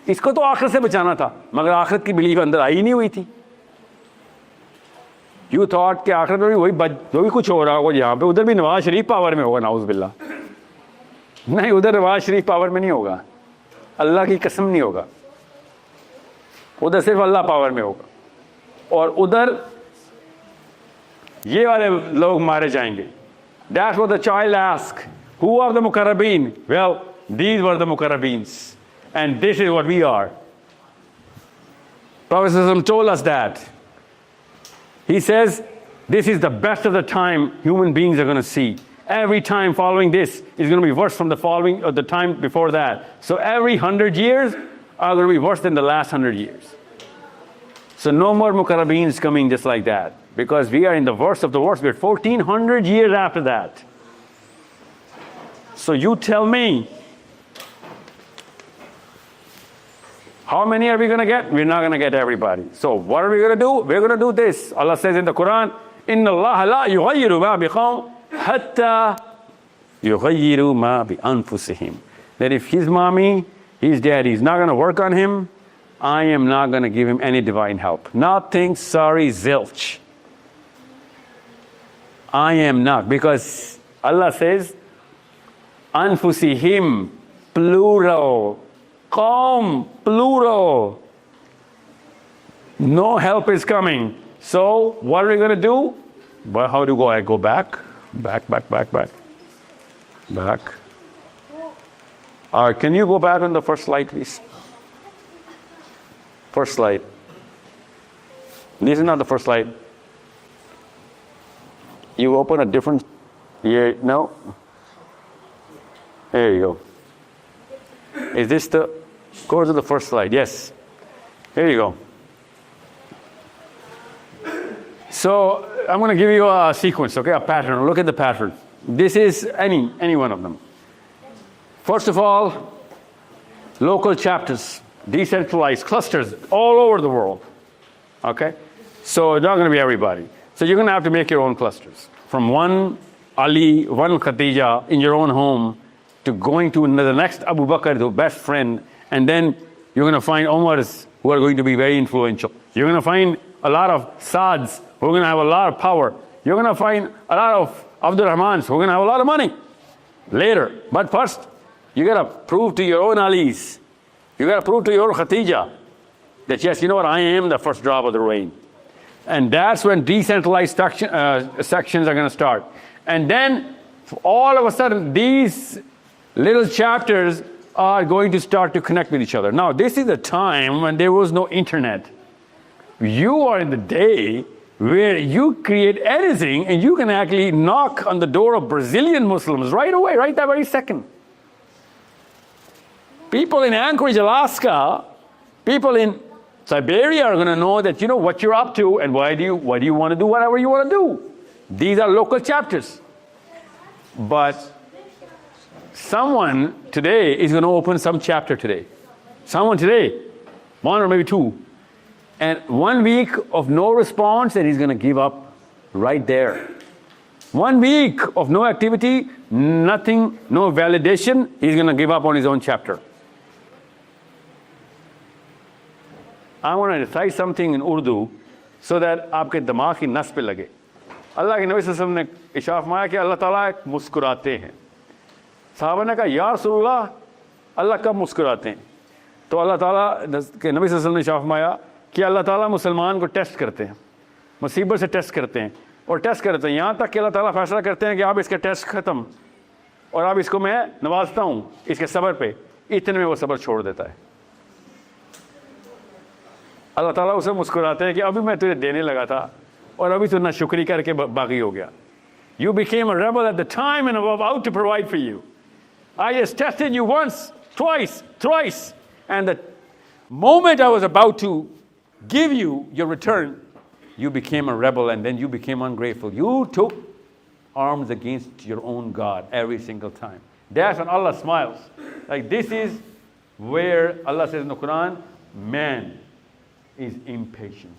इसको तो आखिरत से बचाना था, मगर आखिरत की बिलीफ अंदर आई नहीं हुई थी. यू थॉट कि आखिरत में भी वही कुछ हो रहा होगा यहाँ पे, उधर भी नवाज शरीफ पावर में होगा, नाउज़ बिल्लाह. नहीं, उधर नवाज शरीफ पावर में नहीं होगा, अल्लाह की कसम नहीं होगा. उधर सिर्फ अल्लाह पावर में होगा, और उधर ये वाले लोग मारे जाएंगे. That's what the child asked. Who are the mukarrabeen? Well, these were the mukarrabeens, and this is what we are. Prophet ﷺ told us that. He says, this is the best of the time human beings are going to see. Every time following this is going to be worse from the following or the time before that. So every 100 years are going to be worse than the last 100 years. So no more mukarrabeens coming just like that, because we are in the worst of the worst. We're 1400 years after that. So you tell me, how many are we going to get? We're not going to get everybody. So what are we going to do? We're going to do this. Allah says in the Quran, إِنَّ اللَّهَ لَا يُغَيِّرُ مَا بِقَوْمٍ حَتَّى يُغَيِّرُ مَا بِأَنفُسِهِمْ. That if his mommy, his daddy is not going to work on him, I am not going to give him any divine help. Nothing, sorry, zilch. I am not, because Allah says, أنفسهم, plural. Qawm, plural. No help is coming. So what are we going to do? Well, how do you go? I go back. Back. All right, can you go back on the first slide, please? First slide. This is not the first slide. You open a different... Yeah, no? There you go. Is this the... Go to the first slide. Yes. Here you go. So I'm going to give you a sequence, okay, a pattern. Look at the pattern. This is any one of them. First of all, local chapters, decentralized clusters all over the world. Okay? So it's not going to be everybody. So you're going to have to make your own clusters. From one Ali, one Khadija in your own home to going to the next Abu Bakr, the best friend, and then you're going to find Omars who are going to be very influential. You're going to find a lot of Saads who are going to have a lot of power. You're going to find a lot of Abdul Rahmans who are going to have a lot of money later. But first, you got to prove to your own Alis, you got to prove to your own Khadija that yes, you know what, I am the first drop of the rain. And that's when decentralized sections are going to start. And then all of a sudden, these little chapters are going to start to connect with each other. Now, this is a time when there was no internet. You are in the day where you create anything and you can actually knock on the door of Brazilian Muslims right away, right that very second. People in Anchorage, Alaska, people in Siberia are going to know that you know what you're up to and why do you want to do whatever you want to do. These are local chapters. But someone today is going to open some chapter today. Someone today, one or maybe two. And 1 week of no response and he's going to give up right there. 1 week of no activity, nothing, no validation, he's going to give up on his own chapter. I want to recite something in Urdu so that आपके दिमाग की नस पे लगे. अल्लाह के नबी सल्लल्लाहु अलैहि वसल्लम ने इरशाद फरमाया कि अल्लाह ताला मुस्कुराते हैं. साहबा ने कहा या रसूलल्लाह अल्लाह कब मुस्कुराते हैं? तो अल्लाह ताला के नबी सल्लल्लाहु अलैहि वसल्लम ने इरशाद फरमाया कि अल्लाह ताला मुसलमान को टेस्ट करते हैं, मुसीबत से टेस्ट करते हैं और टेस्ट करते हैं यहाँ तक कि अल्लाह ताला फैसला करते हैं कि अब इसका टेस्ट ख़त्म और अब इसको मैं नवाजता हूँ इसके सब्र पे. इतने में वो सब्र छोड़ देता है. अल्लाह ताला उसे मुस्कुराते हैं कि अभी मैं तुझे देने लगा था और अभी तू ना शुक्री करके बागी हो गया. You became a rebel at the time and I'm about to provide for you. I just tested you once, twice, thrice, and the moment I was about to give you your return, you became a rebel and then you became ungrateful. You took arms against your own God every single time. That's when Allah smiles. Like this is where Allah says in the Quran, man is impatient.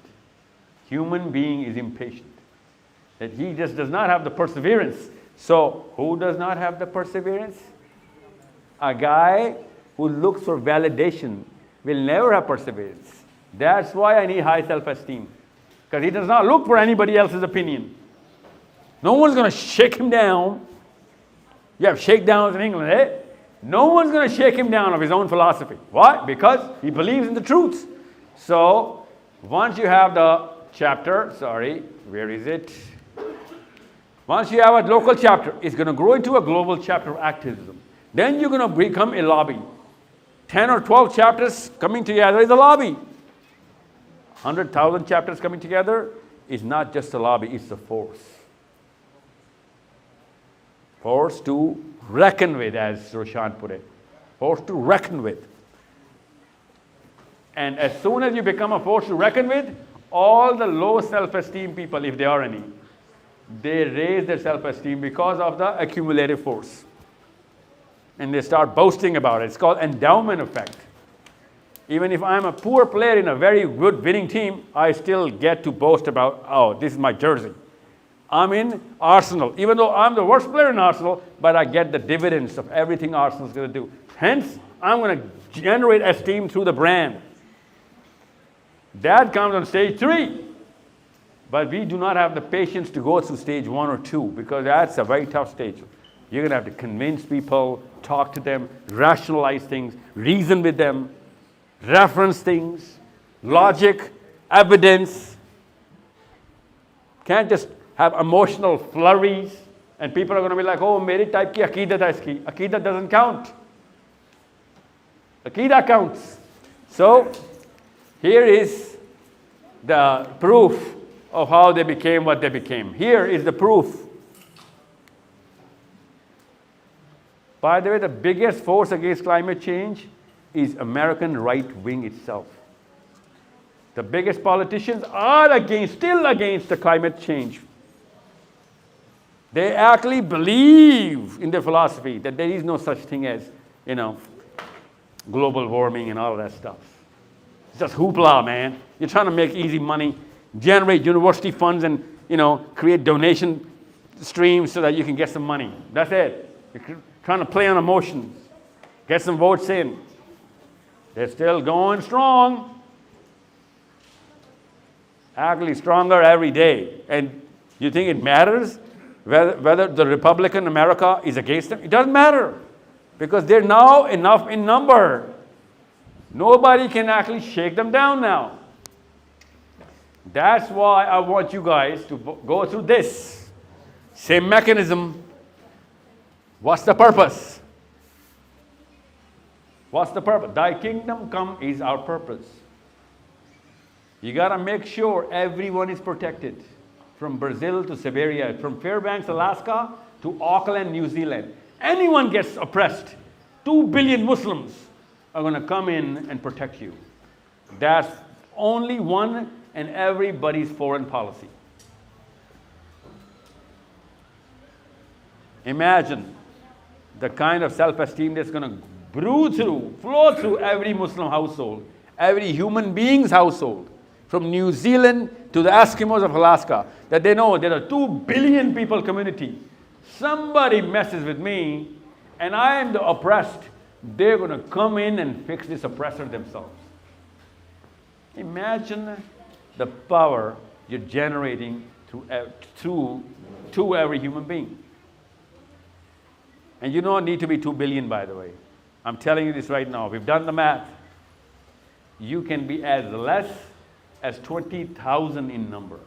Human being is impatient. That he just does not have the perseverance. So who does not have the perseverance? A guy who looks for validation will never have perseverance. That's why I need high self-esteem. Because he does not look for anybody else's opinion. No one's going to shake him down. You have shakedowns in England, eh? No one's going to shake him down of his own philosophy. Why? Because he believes in the truth. So, once you have the chapter, where is it? Once you have a local chapter, it's going to grow into a global chapter of activism. Then you're going to become a lobby. 10 or 12 chapters coming together is a lobby. 100,000 chapters coming together is not just a lobby, it's a force. Force to reckon with, as Roshan put it. Force to reckon with. And as soon as you become a force to reckon with, all the low self-esteem people, if there are any, they raise their self-esteem because of the accumulative force. And they start boasting about it. It's called endowment effect. Even if I'm a poor player in a very good winning team, I still get to boast about, oh, this is my jersey. I'm in Arsenal. Even though I'm the worst player in Arsenal, but I get the dividends of everything Arsenal's going to do. Hence, I'm going to generate esteem through the brand. That comes on stage 3. But we do not have the patience to go through stage 1 or 2 because that's a very tough stage. You're going to have to convince people, talk to them, rationalize things, reason with them, reference things, logic, evidence. Can't just have emotional flurries and people are going to be like, oh, meri type ki aqidat hai iski. Aqidat doesn't count. Aqidah counts. So, here is the proof of how they became what they became. Here is the proof. By the way, the biggest force against climate change is American right wing itself. The biggest politicians are still against the climate change. They actually believe in their philosophy that there is no such thing as, global warming and all of that stuff. It's just hoopla, man. You're trying to make easy money, generate university funds and, create donation streams so that you can get some money. That's it. You're trying to play on emotions. Get some votes in. They're still going strong. Actually stronger every day. And you think it matters whether the Republican America is against them? It doesn't matter. Because they're now enough in number. Nobody can actually shake them down now. That's why I want you guys to go through this. Same mechanism. What's the purpose? What's the purpose? Thy kingdom come is our purpose. You got to make sure everyone is protected. From Brazil to Siberia, from Fairbanks, Alaska to Auckland, New Zealand. Anyone gets oppressed, 2 billion Muslims are going to come in and protect you. That's only one and everybody's foreign policy. Imagine the kind of self-esteem that's going to flow through every Muslim household, every human being's household, from New Zealand to the Eskimos of Alaska, that they know there are 2 billion people community. Somebody messes with me and I am the oppressed, they're going to come in and fix this oppressor themselves. Imagine the power you're generating through every human being. And you don't need to be 2 billion, by the way. I'm telling you this right now. We've done the math. You can be as less as 20,000 in number.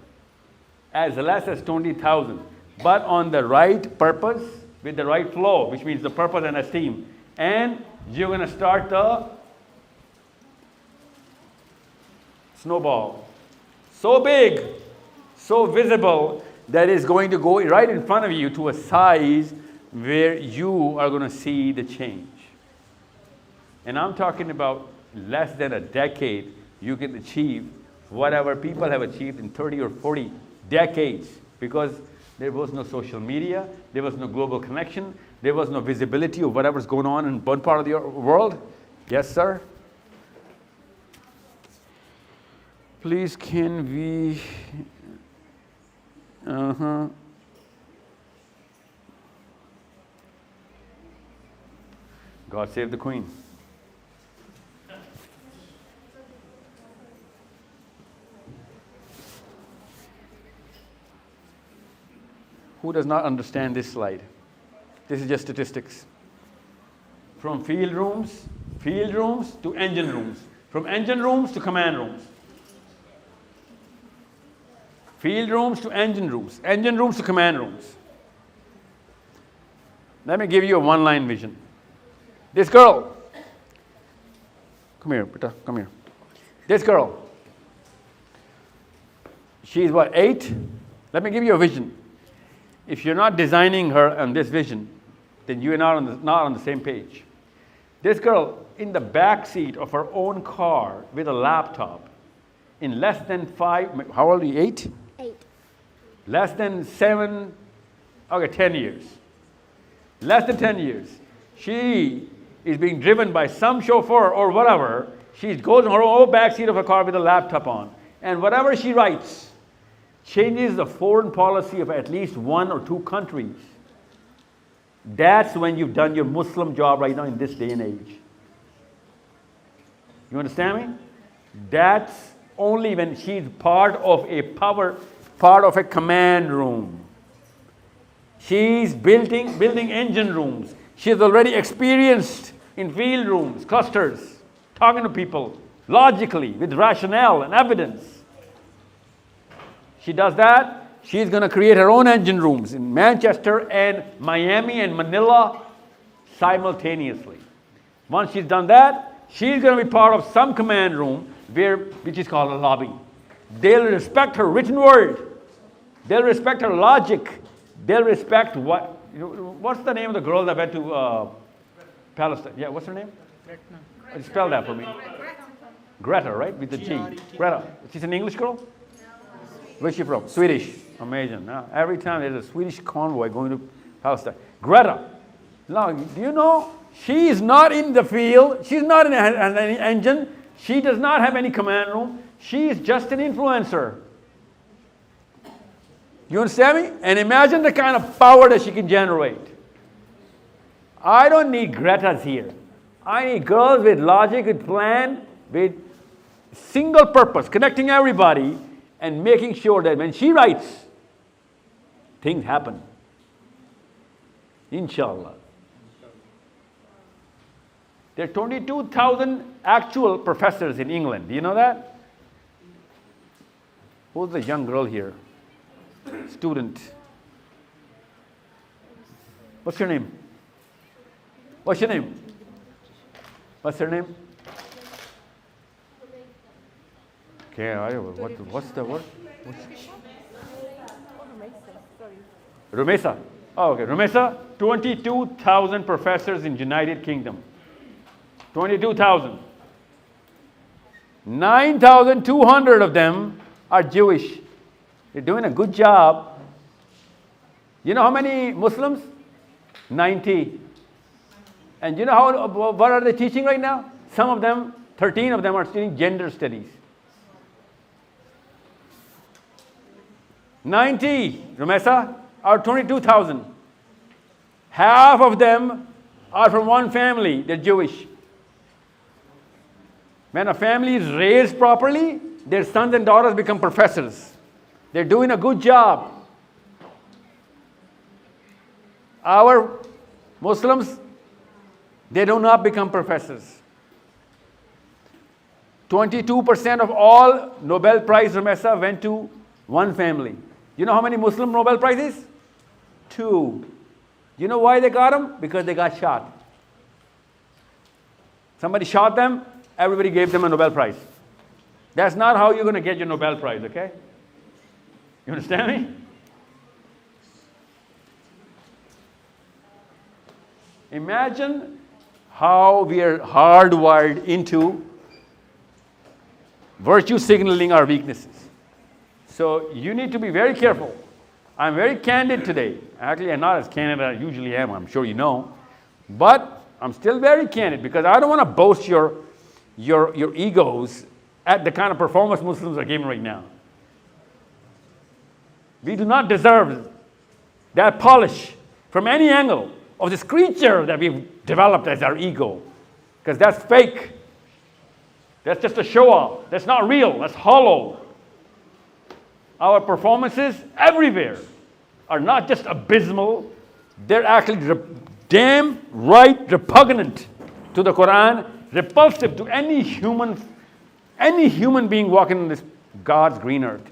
As less as 20,000. But on the right purpose, with the right flow, which means the purpose and esteem. And you're going to start the snowball. So big, so visible, that is going to go right in front of you to a size where you are going to see the change. And I'm talking about less than a decade, you can achieve whatever people have achieved in 30 or 40 decades, because there was no social media, there was no global connection, there was no visibility of whatever's going on in one part of the world. Yes, sir? Please, can we... God save the Queen. Who does not understand this slide? This is just statistics. From field rooms to engine rooms. From engine rooms to command rooms. Field rooms to engine rooms to command rooms. Let me give you a one-line vision. This girl, come here, Pita, come here. This girl, she's what, 8? Let me give you a vision. If you're not designing her on this vision, then you are not on the same page. This girl in the back seat of her own car with a laptop, in less than 5, how old are you, 8? 8. Less than 7, okay, 10 years. Less than 10 years. She is being driven by some chauffeur or whatever. She goes in her own back seat of her car with a laptop on. And whatever she writes changes the foreign policy of at least 1 or 2 countries. That's when you've done your Muslim job right now in this day and age. You understand me? That's only when she's part of a command room. She's building engine rooms. She's already experienced in field rooms, clusters, talking to people logically with rationale and evidence. She does that, she's going to create her own engine rooms in Manchester and Miami and Manila simultaneously. Once she's done that, she's going to be part of some command room which is called a lobby. They'll respect her written word. They'll respect her logic. They'll respect what's the name of the girl that went to Palestine? Yeah, what's her name? Spell that for me. Greta, right? With the G. Greta. She's an English girl? Where's she from? Swedish. Amazing. Now, every time there's a Swedish convoy going to Palestine. Greta. Now, do you know? She is not in the field. She's not in an engine. She does not have any command room. She is just an influencer. You understand me? And imagine the kind of power that she can generate. I don't need Gretas here. I need girls with logic, with plan, with single purpose, connecting everybody and making sure that when she writes, things happen. Inshallah. There are 22,000 actual professors in England. Do you know that? Who's the young girl here? Student. What's your name? What's your name? What's her name? Okay, what's the word? Rumesa. Oh, okay. Rumesa, 22,000 professors in United Kingdom. 22,000. 9,200 of them are Jewish. They're doing a good job. You know how many Muslims? 90. And you know what are they teaching right now? Some of them, 13 of them are studying gender studies. 90, Rumesa, out of 22,000. Half of them are from one family, they're Jewish. When a family is raised properly, their sons and daughters become professors. They're doing a good job. Our Muslims, they do not become professors. 22% of all Nobel Prize, Rumesa, went to one family. You know how many Muslim Nobel Prizes? 2. You know why they got them? Because they got shot. Somebody shot them, everybody gave them a Nobel Prize. That's not how you're going to get your Nobel Prize, okay? You understand me? Imagine how we are hardwired into virtue signaling our weaknesses. So you need to be very careful. I'm very candid today. Actually, I'm not as candid as I usually am, I'm sure you know. But I'm still very candid because I don't want to boast your egos at the kind of performance Muslims are giving right now. We do not deserve that polish from any angle of this creature that we've developed as our ego. Because that's fake. That's just a show off. That's not real. That's hollow. Our performances everywhere are not just abysmal, they're actually damn right repugnant to the Quran, repulsive to any human being walking on this God's green earth.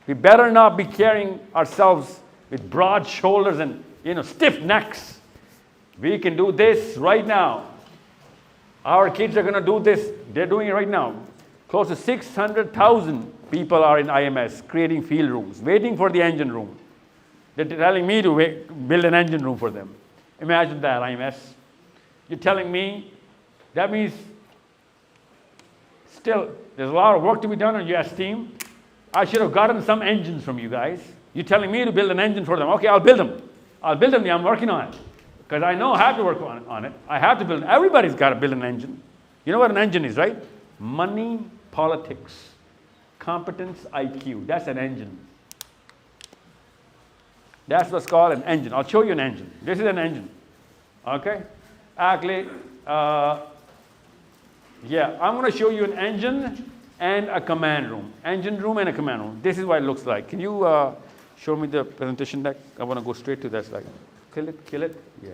We better not be carrying ourselves with broad shoulders and stiff necks. We can do this right now. Our kids are going to do this. They're doing it right now. Close to 600,000 people are in IMS creating field rooms, waiting for the engine room. They're telling me to build an engine room for them. Imagine that, IMS. You're telling me that means still there's a lot of work to be done on your esteem. I should have gotten some engines from you guys. You're telling me to build an engine for them. Okay, I'll build them. I'm working on it. Because I know I have to work on it. I have to build. Everybody's got to build an engine. You know what an engine is, right? Money, politics, competence, IQ. That's an engine. That's what's called an engine. I'll show you an engine. This is an engine. Okay? Actually, I'm going to show you an engine and a command room. Engine room and a command room. This is what it looks like. Can you show me the presentation deck? I want to go straight to that slide. Kill it. Yeah.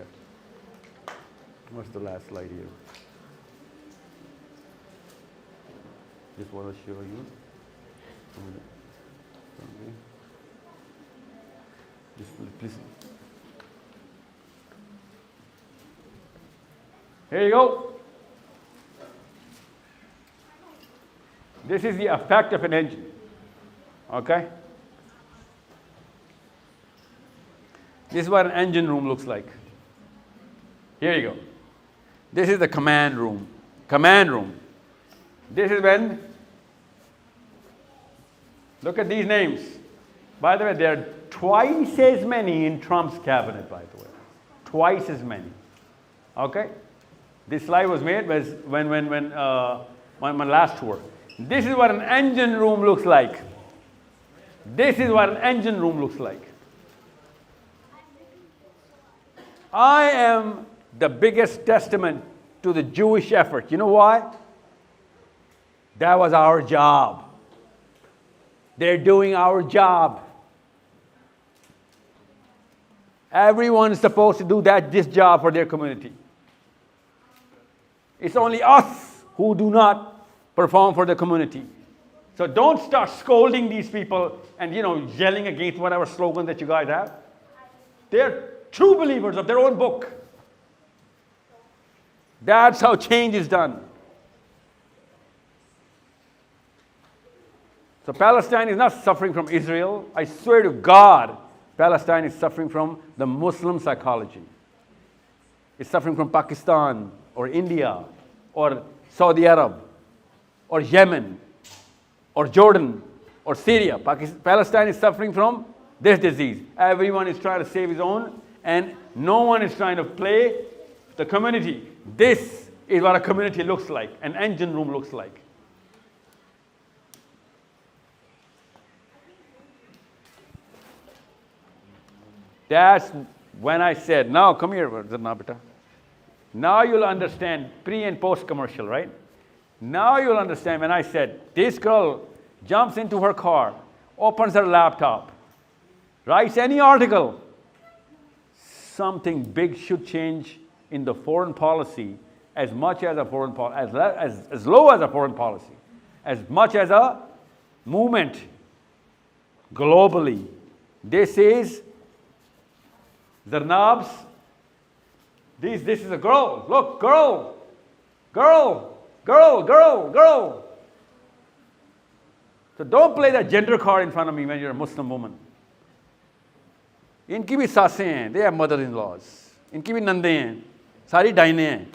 What's the last slide here? Just want to show you. Okay. Just please. Here you go. This is the effect of an engine. Okay? This is what an engine room looks like. Here you go. This is the command room. Command room. This is when, look at these names. By the way, there are twice as many in Trump's cabinet, by the way. Twice as many. Okay? This slide was made when my last tour. This is what an engine room looks like. This is what an engine room looks like. I am the biggest testament to the Jewish effort. You know why? That was our job. They're doing our job. Everyone is supposed to do this job for their community. It's only us who do not perform for the community. So don't start scolding these people and, yelling against whatever slogan that you guys have. They're true believers of their own book. That's how change is done. So Palestine is not suffering from Israel. I swear to God, Palestine is suffering from the Muslim psychology. It's suffering from Pakistan or India or Saudi Arab or Yemen or Jordan or Syria. Palestine is suffering from this disease. Everyone is trying to save his own, and no one is trying to play the community. This is what a community looks like, an engine room looks like. That's when I said, now come here, Zarna. Now you'll understand pre and post commercial, right? Now you'll understand when I said, this girl jumps into her car, opens her laptop, writes any article. Something big should change in the foreign policy as much as a foreign policy, as low as a foreign policy, as much as a movement globally. This is Zarnab's. This is a girl. Look, girl. So don't play that gender card in front of me when you're a Muslim woman. इनकी भी सासें हैं, they are mother-in-laws. इनकी भी नंदे हैं, सारी डाइने हैं.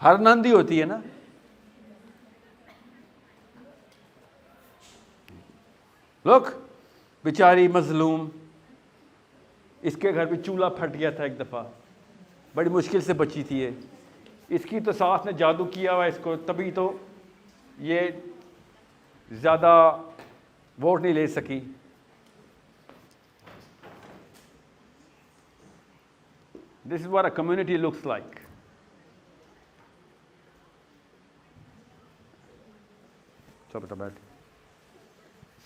हर नंदी होती है ना. Look, बेचारी मजलूम. इसके घर पे चूल्हा फट गया था एक दफ़ा. बड़ी मुश्किल से बची थी ये. इसकी तो सास ने जादू किया हुआ इसको, तभी तो ये ज़्यादा वोट नहीं ले सकी. This is what a community looks like.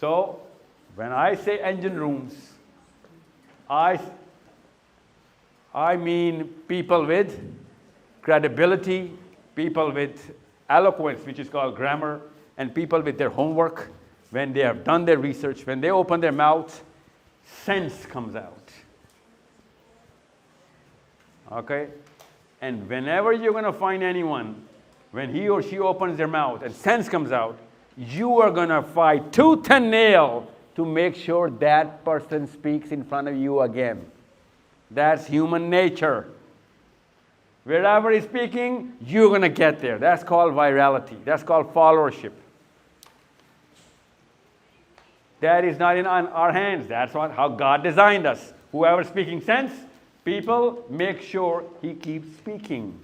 So, when I say engine rooms, I mean people with credibility, people with eloquence, which is called grammar, and people with their homework. When they have done their research, when they open their mouth, sense comes out. Okay? And whenever you're going to find anyone, when he or she opens their mouth and sense comes out, you are going to fight tooth and nail to make sure that person speaks in front of you again. That's human nature. Wherever he's speaking, you're going to get there. That's called virality. That's called followership. That is not in our hands. That's how God designed us. Whoever's speaking sense, people make sure he keeps speaking.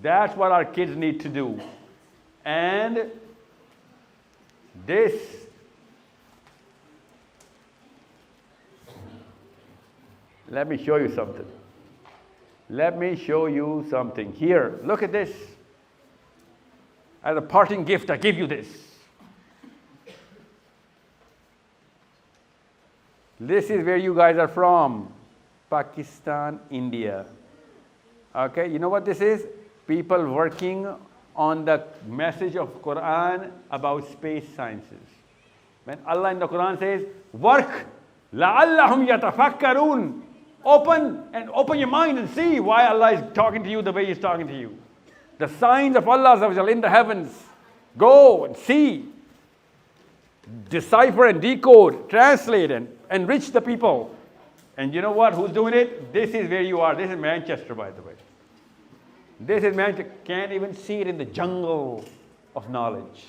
That's what our kids need to do. And this let me show you something. Let me show you something. Here, look at this. As a parting gift, I give you this. This is where you guys are from. Pakistan, India. Okay, you know what this is? People working on the message of Quran about space sciences. When Allah in the Quran says, work, لَعَلَّهُمْ يَتَفَكَّرُونَ. Open your mind and see why Allah is talking to you the way He's talking to you. The signs of Allah in the heavens. Go and see. Decipher and decode, translate and enrich the people. And you know what? Who's doing it? This is where you are. This is Manchester, by the way. This is Manchester. Can't even see it in the jungle of knowledge.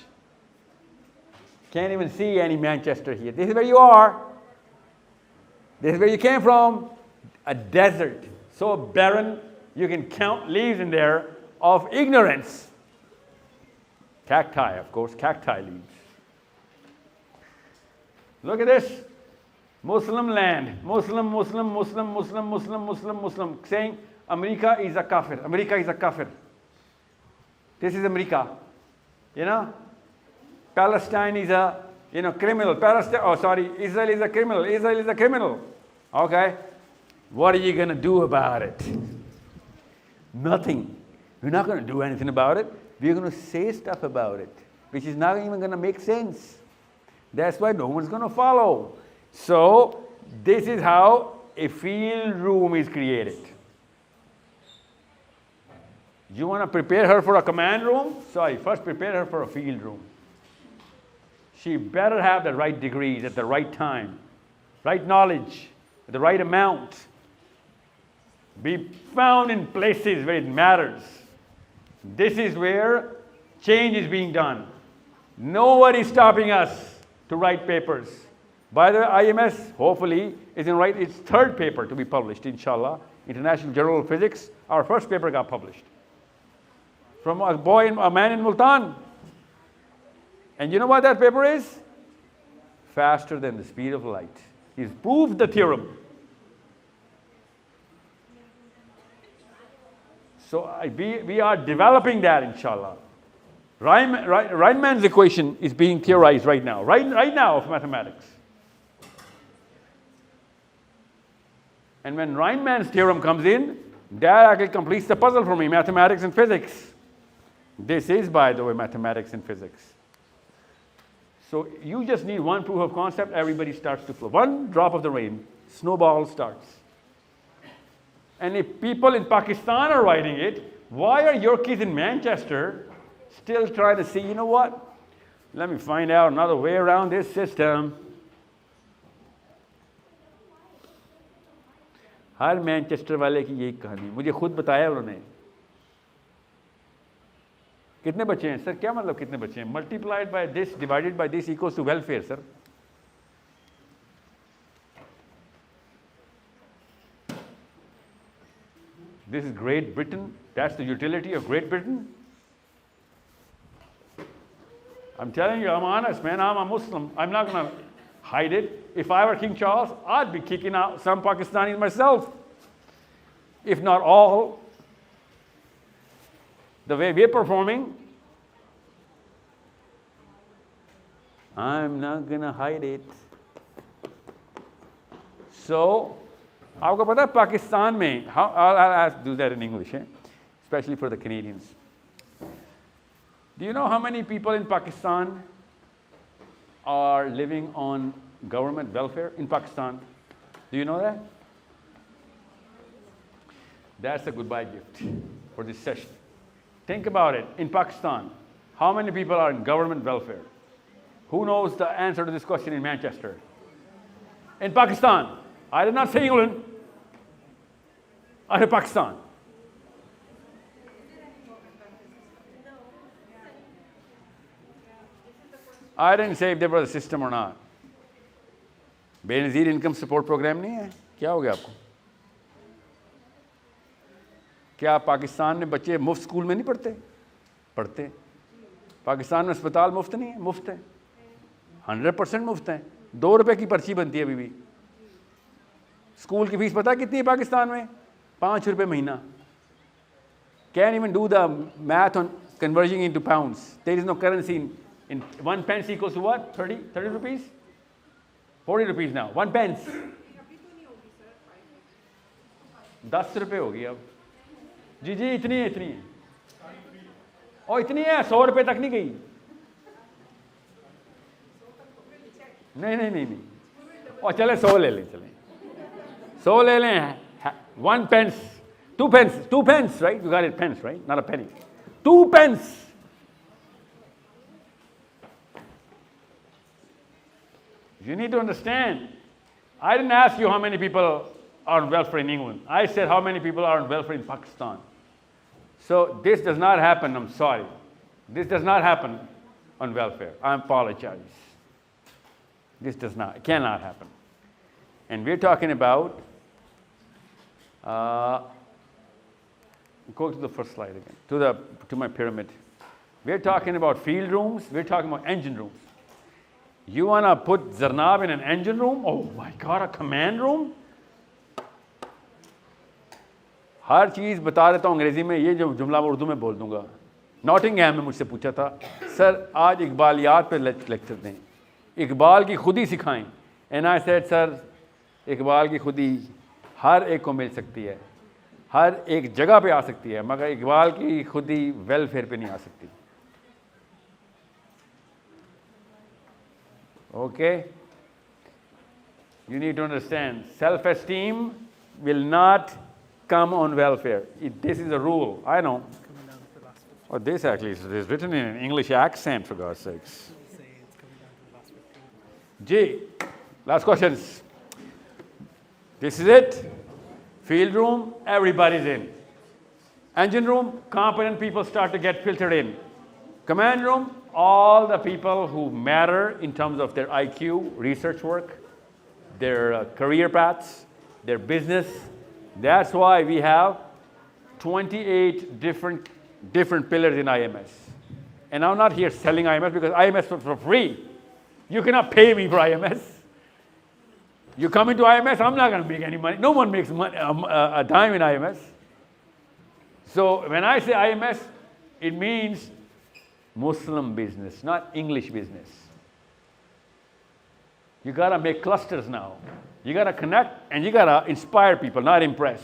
Can't even see any Manchester here. This is where you are. This is where you came from. A desert. So barren, you can count leaves in there of ignorance. Cacti, of course, cacti leaves. Look at this. Muslim land. Muslim, saying America is a kafir. America is a kafir. This is America. You know? Palestine is a, criminal. Israel is a criminal. Israel is a criminal. Okay? What are you going to do about it? Nothing. We're not going to do anything about it. We're going to say stuff about it, which is not even going to make sense. That's why no one's going to follow. So, this is how a field room is created. You want to prepare her for a command room? First prepare her for a field room. She better have the right degrees at the right time, right knowledge, the right amount. Be found in places where it matters. This is where change is being done. Nobody is stopping us to write papers. By the way, IMS, hopefully, is in write its third paper to be published, inshallah. International Journal of Physics. Our first paper got published. From a man in Multan. And you know what that paper is? Faster than the speed of light. He's proved the theorem. So we are developing that, inshallah. Rieman's equation is being theorized right now. Right now of mathematics. And when Riemann's theorem comes in, that actually completes the puzzle for me, mathematics and physics. This is, by the way, mathematics and physics. So you just need one proof of concept, everybody starts to flow. One drop of the rain, snowball starts. And if people in Pakistan are writing it, why are your kids in Manchester still trying to say, you know what? Let me find out another way around this system. Her Manchester वाले की यही कहानी मुझे खुद बताया उन्होंने कितने बच्चे हैं सर क्या मतलब कितने बच्चे हैं multiplied by this divided by this equals to welfare sir This is Great Britain. That's the utility of Great Britain. I'm telling you, I'm honest, man. I'm a Muslim. I'm not going to hide it. If I were King Charles, I'd be kicking out some Pakistanis myself. If not all. The way we're performing, I'm not going to hide it. So, आपको पता है पाकिस्तान में I'll do that in English, especially for the Canadians. Do you know how many people in Pakistan are living on government welfare in Pakistan? Do you know that? That's a goodbye gift for this session. Think about it. In Pakistan, how many people are in government welfare? Who knows the answer to this question in Manchester? In Pakistan. I did not say England. I said Pakistan. I didn't say if there was a system or not. Benazir income support programme नहीं है क्या हो गया आपको क्या पाकिस्तान में बच्चे मुफ्त स्कूल में नहीं पढ़ते पढ़ते पाकिस्तान में अस्पताल मुफ्त नहीं है मुफ्त है 100% मुफ्त है 2 रुपए की पर्ची बनती है अभी भी स्कूल की फीस पता कितनी है पाकिस्तान में 5 रुपए महीना can't even do the math on converting into pounds there is no currency in 1 pence equals to what 30 rupees 40 rupees now 1 pence 10 रुपए होगी अब जी जी इतनी है और इतनी है 100 रुपए तक नहीं गई नहीं और चले 100 ले लें चलें 100 ले लें 1 pence 2 pence right you got it pence right not a penny 2 pence you need to understand I didn't ask you how many people are on welfare in England I said how many people are on welfare in Pakistan So this does not happen, I'm sorry. This does not happen on welfare. I apologize. This cannot happen. And we're talking about, go to the first slide again, to my pyramid. We're talking about field rooms, we're talking about engine rooms. You want to put Zarnab in an engine room? Oh my God, a command room? हर चीज़ बता देता हूँ अंग्रेज़ी में, ये जो जुमला मैं उर्दू में बोल दूँगा. नॉटिंगहैम में मुझसे पूछा था, सर आज इकबालियात पे लेक्चर दें, इकबाल की खुदी सिखाएं. And I said sir, Iqbal की खुदी हर एक को मिल सकती है, हर एक जगह पे आ सकती है, मगर इकबाल की खुदी वेलफेयर पे नहीं आ सकती. Okay? You need to understand, self-esteem will not come on welfare. This is a rule. I know. Oh, this actually is written in an English accent, for God's sakes. G. Last questions. This is it. Field room, everybody's in. Engine room, competent people start to get filtered in. Command room, all the people who matter in terms of their IQ, research work, their career paths, their business. That's why we have 28 different pillars in IMS. And I'm not here selling IMS because IMS is for free. You cannot pay me for IMS. You come into IMS, I'm not going to make any money. No one makes money, a dime in IMS. So when I say IMS, it means Muslim business, not English business. You got to make clusters now. You got to connect and you got to inspire people, not impress.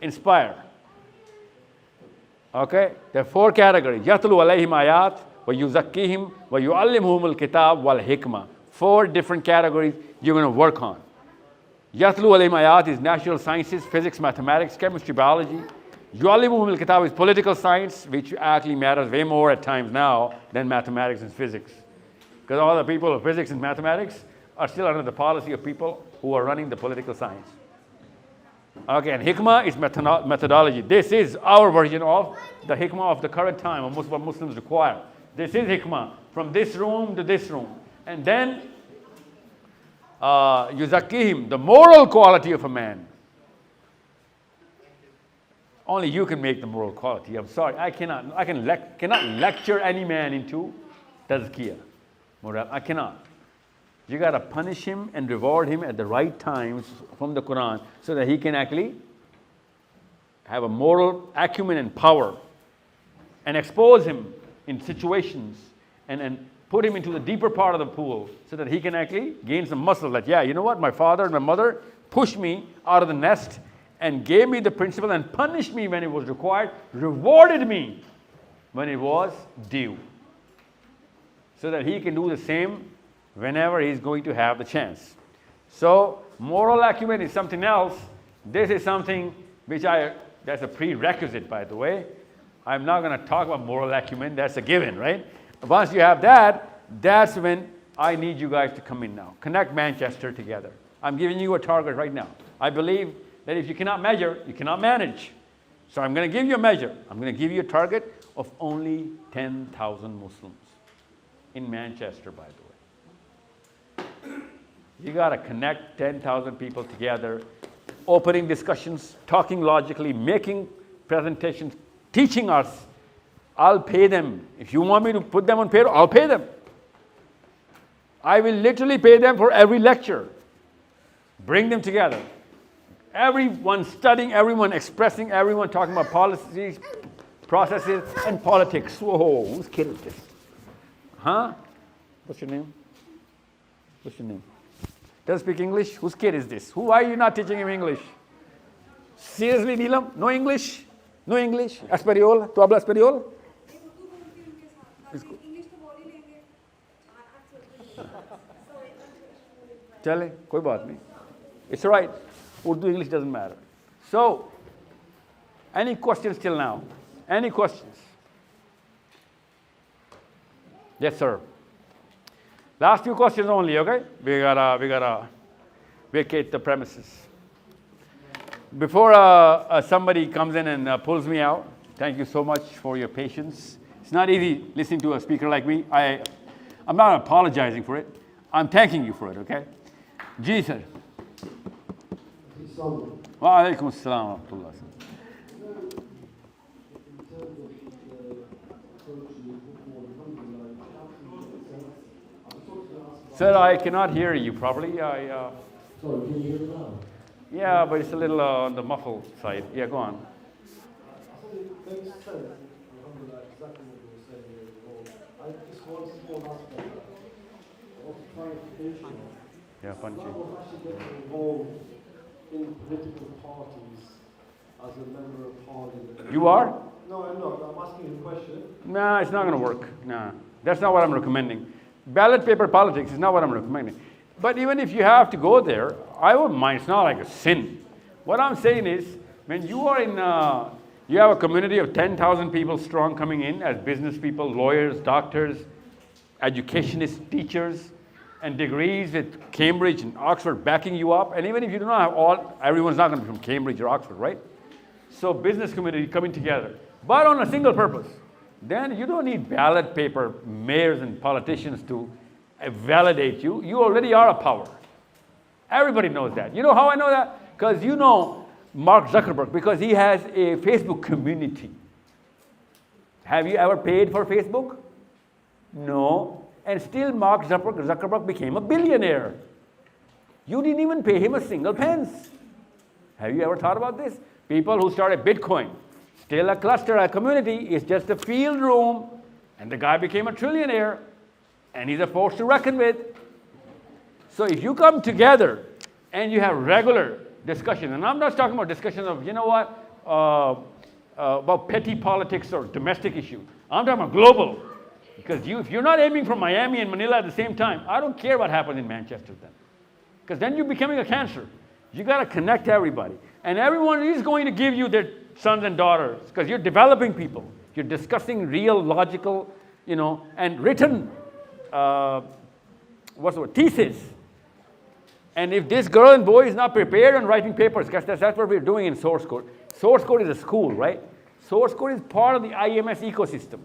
Inspire. Okay? There are 4 categories. Yatlu alayhim ayat, wa yuzakkihim, wa yu'allimuhum al-kitab wal hikmah. 4 different categories you're going to work on. Yatlu alayhim ayat is natural sciences, physics, mathematics, chemistry, biology. Yu'allimuhum al-kitab is political science, which actually matters way more at times now than mathematics and physics. Because all the people of physics and mathematics are still under the policy of people who are running the political science. Okay, and hikmah is methodology. This is our version of the hikmah of the current time, of what Muslims require. This is hikmah, from this room to this room. And then, yuzakkihim, the moral quality of a man. Only you can make the moral quality. I'm sorry, I cannot lecture any man into tazkiyah. I cannot. You got to punish him and reward him at the right times from the Quran so that he can actually have a moral acumen and power, and expose him in situations and put him into the deeper part of the pool so that he can actually gain some muscle that, yeah, you know what, my father and my mother pushed me out of the nest and gave me the principle and punished me when it was required, rewarded me when it was due, so that he can do the same whenever he's going to have the chance. So moral acumen is something else. This is something which that's a prerequisite, by the way. I'm not going to talk about moral acumen. That's a given, right? Once you have that, that's when I need you guys to come in now. Connect Manchester together. I'm giving you a target right now. I believe that if you cannot measure, you cannot manage. So I'm going to give you a measure. I'm going to give you a target of only 10,000 Muslims in Manchester, by the way. You got to connect 10,000 people together, opening discussions, talking logically, making presentations, teaching us. I'll pay them. If you want me to put them on payroll, I'll pay them. I will literally pay them for every lecture. Bring them together. Everyone studying, everyone expressing, everyone talking about policies, processes, and politics. Whoa, whose kid is this? Huh? What's your name? What's your name? Doesn't speak English? Whose kid is this? Why are you not teaching him English? Seriously, Neelam? No English? No English? Espanol? Tu hablas español? Chale, koi baat nahi. It's all right. Urdu, English doesn't matter. So, any questions till now? Any questions? Yes, sir. Last few questions only, okay? We gotta vacate the premises. Before somebody comes in and pulls me out, Thank you so much for your patience. It's not easy listening to a speaker like me. I'm not apologizing for it. I'm thanking you for it, okay? Ji sir. Wa alaikum assalam wa rahmatullah. Sir, I cannot hear you properly. Sorry, can you hear me now? Yeah, but it's a little on the muffled side. Yeah, go on. I think it makes sense, alhamdulillah, exactly what you were saying here before. I just want a small aspect of clarification. Yeah, punchy. I was actually getting involved in political parties as a member of parliament. You are? No, I'm not. I'm asking a question. Nah, it's not going to work. Nah, that's not what I'm recommending. Ballot paper politics is not what I'm recommending. But even if you have to go there, I wouldn't mind. It's not like a sin. What I'm saying is, when you are in, you have a community of 10,000 people strong coming in as business people, lawyers, doctors, educationists, teachers, and degrees with Cambridge and Oxford backing you up. And even if you do not have all, everyone's not going to be from Cambridge or Oxford, right? So business community coming together, but on a single purpose. Then you don't need ballot paper mayors and politicians to validate you. You already are a power. Everybody knows that. You know how I know that? Because you know Mark Zuckerberg, because he has a Facebook community. Have you ever paid for Facebook? No. And still Mark Zuckerberg became a billionaire. You didn't even pay him a single pence. Have you ever thought about this? People who started Bitcoin, still a cluster, a community, is just a field room, and the guy became a trillionaire, and he's a force to reckon with. So if you come together and you have regular discussion, and I'm not talking about discussions of, you know what, about petty politics or domestic issues. I'm talking about global. Because if you're not aiming for Miami and Manila at the same time, I don't care what happens in Manchester then. Because then you're becoming a cancer. You got to connect everybody. And everyone is going to give you their sons and daughters, because you're developing people. You're discussing real, logical, you know, and written, thesis. And if this girl and boy is not prepared on writing papers, because that's what we're doing in source code. Source code is a school, right? Source code is part of the IMS ecosystem,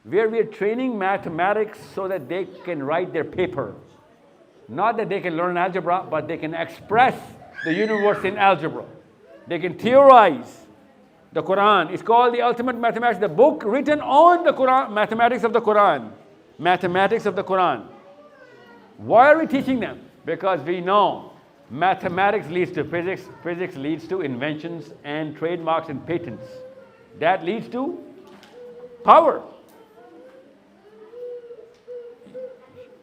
where we're training mathematics so that they can write their paper. Not that they can learn algebra, but they can express the universe in algebra. They can theorize the Quran. It's called The Ultimate Mathematics, the book written on the Quran, mathematics of the Quran. Mathematics of the Quran. Why are we teaching them? Because we know mathematics leads to physics, physics leads to inventions and trademarks and patents. That leads to power.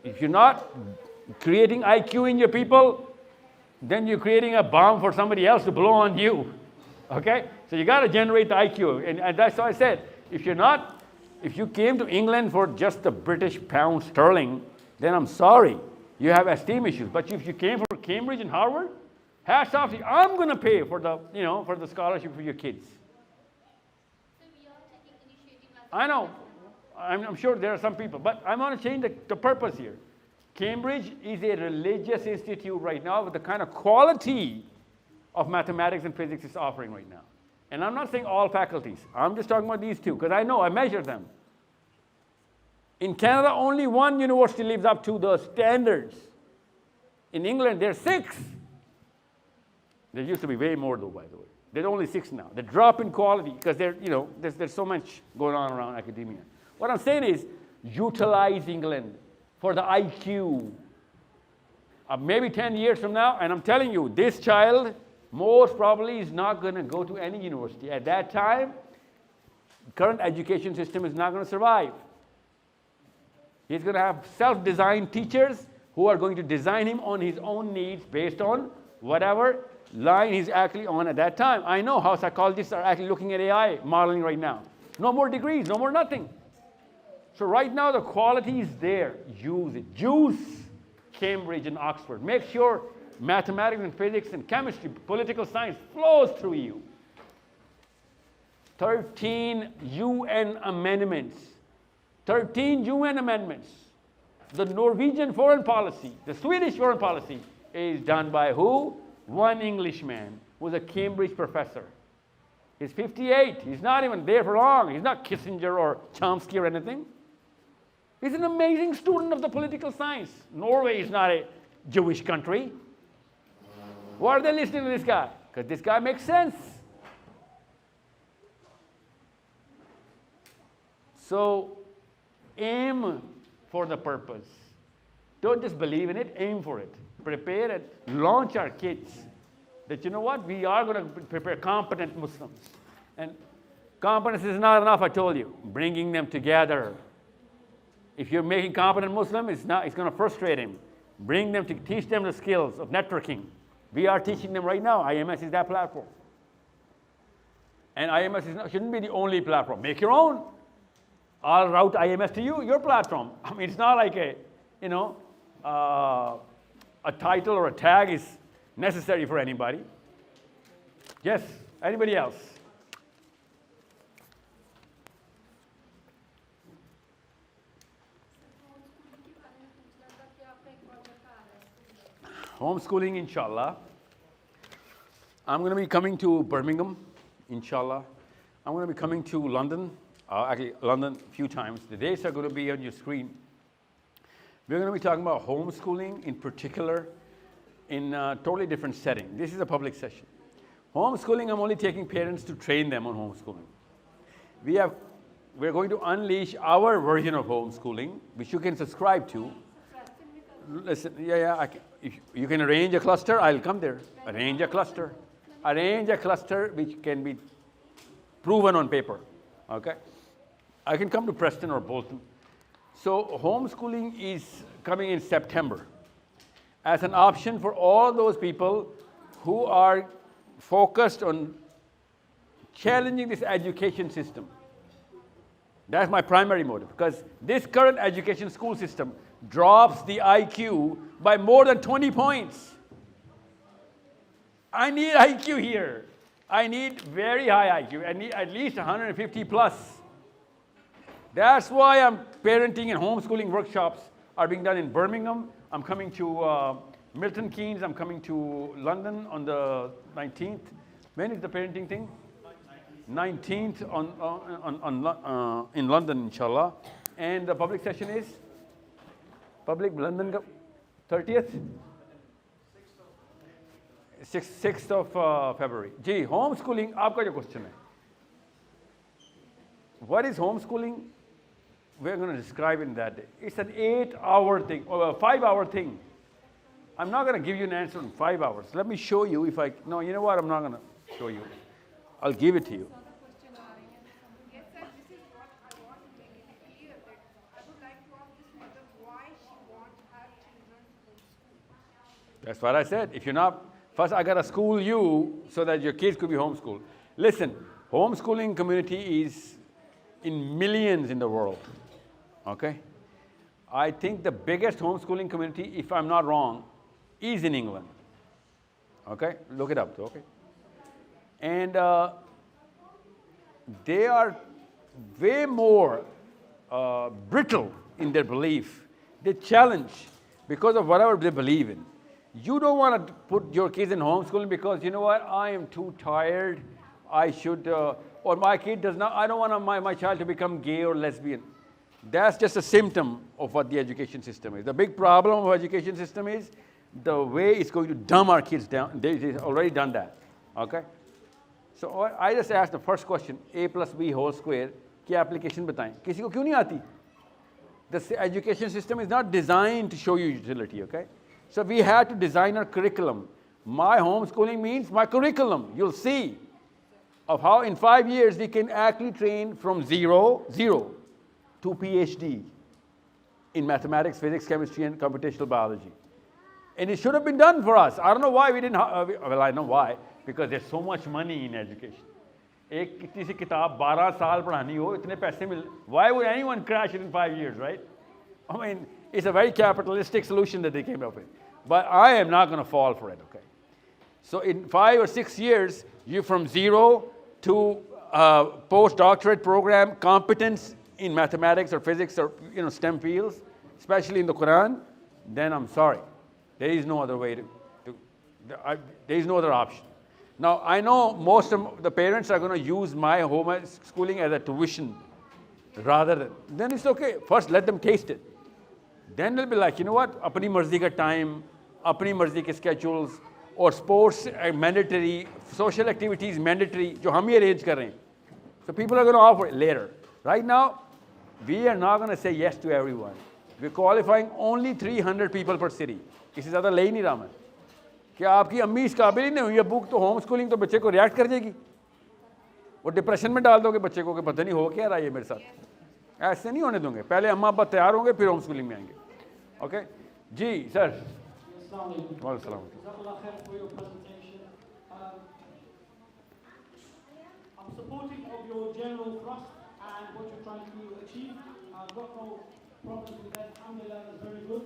If you're not creating IQ in your people, then you're creating a bomb for somebody else to blow on you. Okay? So you got to generate the IQ. And that's why I said, if you came to England for just the British pound sterling, then I'm sorry. You have esteem issues. But if you came for Cambridge and Harvard, hats off to you. I'm going to pay for the, for the scholarship for your kids. I know. I'm sure there are some people, but I want to change the purpose here. Cambridge is a religious institute right now with the kind of quality of mathematics and physics it's offering right now. And I'm not saying all faculties. I'm just talking about these two, because I know, I measure them. In Canada, only one university lives up to the standards. In England, there are 6. There used to be way more, though, by the way. There's only 6 now. The drop in quality, because there's so much going on around academia. What I'm saying is, utilize England for the IQ. Maybe 10 years from now, and I'm telling you, this child most probably is not going to go to any university. At that time, the current education system is not going to survive. He's going to have self-designed teachers who are going to design him on his own needs based on whatever line he's actually on at that time. I know how psychologists are actually looking at AI modeling right now. No more degrees, no more nothing. So right now the quality is there. Use it. Juice Cambridge and Oxford. Make sure mathematics and physics and chemistry, political science flows through you. 13 UN amendments. 13 UN amendments. The Norwegian foreign policy, the Swedish foreign policy is done by who? One Englishman who was a Cambridge professor. He's 58. He's not even there for long. He's not Kissinger or Chomsky or anything. He's an amazing student of the political science. Norway is not a Jewish country. Why are they listening to this guy? Because this guy makes sense. So aim for the purpose. Don't just believe in it, aim for it. Prepare and launch our kids that, you know what, we are going to prepare competent Muslims. And competence is not enough, I told you. Bringing them together. If you're making competent Muslim, it's going to frustrate him. Bring them to teach them the skills of networking. We are teaching them right now. IMS is that platform. And IMS shouldn't be the only platform. Make your own. I'll route IMS to you, your platform. I mean, it's not like a title or a tag is necessary for anybody. Yes, anybody else? Homeschooling, inshallah. I'm going to be coming to Birmingham, inshallah. I'm going to be coming to London, actually London a few times. The dates are going to be on your screen. We're going to be talking about homeschooling in particular in a totally different setting. This is a public session. Homeschooling, I'm only taking parents to train them on homeschooling. We're going to unleash our version of homeschooling, which you can subscribe to. Listen, if you can arrange a cluster, I'll come there. Arrange a cluster. Arrange a cluster which can be proven on paper. Okay? I can come to Preston or Bolton. So homeschooling is coming in September as an option for all those people who are focused on challenging this education system. That's my primary motive, because this current education school system drops the IQ by more than 20 points. I need IQ here. I need very high IQ. I need at least 150 plus. That's why I'm parenting and homeschooling workshops are being done in Birmingham. I'm coming to Milton Keynes. I'm coming to London on the 19th. When is the parenting thing? 19th in London, inshallah. And the public session is? Public London 30th? 6th of February. Ji, homeschooling, aapka jo question hai. What is homeschooling? We're going to describe it in that day. It's an 8-hour thing, or a 5-hour thing. I'm not going to give you an answer in 5 hours. Let me show you if no, you know what, I'm not going to show you. I'll give it to you. That's what I said. If you're not, first I got to school you so that your kids could be homeschooled. Listen, homeschooling community is in millions in the world. Okay? I think the biggest homeschooling community, if I'm not wrong, is in England. Okay? Look it up, okay? And they are way more brittle in their belief. They challenge because of whatever they believe in. You don't want to put your kids in homeschooling because, you know what, I am too tired, I should, or my kid does not, I don't want my child to become gay or lesbian. That's just a symptom of what the education system is. The big problem of education system is the way it's going to dumb our kids down. They've already done that, okay? So I just asked the first question, A plus B whole square, क्या application बताएं? किसी को क्यों नहीं आती? The education system is not designed to show you utility, okay? So we had to design our curriculum. My homeschooling means my curriculum. You'll see of how in 5 years we can actually train from zero to PhD in mathematics, physics, chemistry, and computational biology. And it should have been done for us. I don't know why we didn't, well, I know why, because there's so much money in education. एक कितनी सी किताब 12 साल पढ़ानी हो, इतने पैसे मिल, why would anyone crash it in 5 years, right? I mean, it's a very capitalistic solution that they came up with. But I am not going to fall for it, okay? So in 5 or 6 years, you from zero to postdoctorate program, competence in mathematics or physics or STEM fields, especially in the Quran, then I'm sorry. There is no other way there is no other option. Now, I know most of the parents are going to use my home schooling as a tuition rather than, then it's okay. First, let them taste it. Then they'll be like, you know what, apni marzi ka time, apni marzi ke schedules, or sports mandatory, social activities mandatory, jo hum hi arrange kar rahe hain. So people are going to offer it later. Right now, we are not going to say yes to everyone. We're qualifying only 300 people per city. इससे ज़्यादा ले ही नहीं रहा मैं. क्या आपकी अम्मी इस काबिल ही नहीं हुई है बुक तो होम स्कूलिंग तो बच्चे को रिएक्ट कर देगी. वो डिप्रेशन में डाल दोगे बच्चे को कि पता नहीं हो क्या रहा है ये मेरे साथ. ऐसे नहीं होने दूंगे. पहले अम्मा अब्बा तैयार होंगे फिर होम स्कूलिंग में आएंगे. ओके जी सर. वालेकुम सलाम. I'm supportive of your general thrust and what you're trying to achieve. I've got no problems with that. Alhamdulillah, that's very good.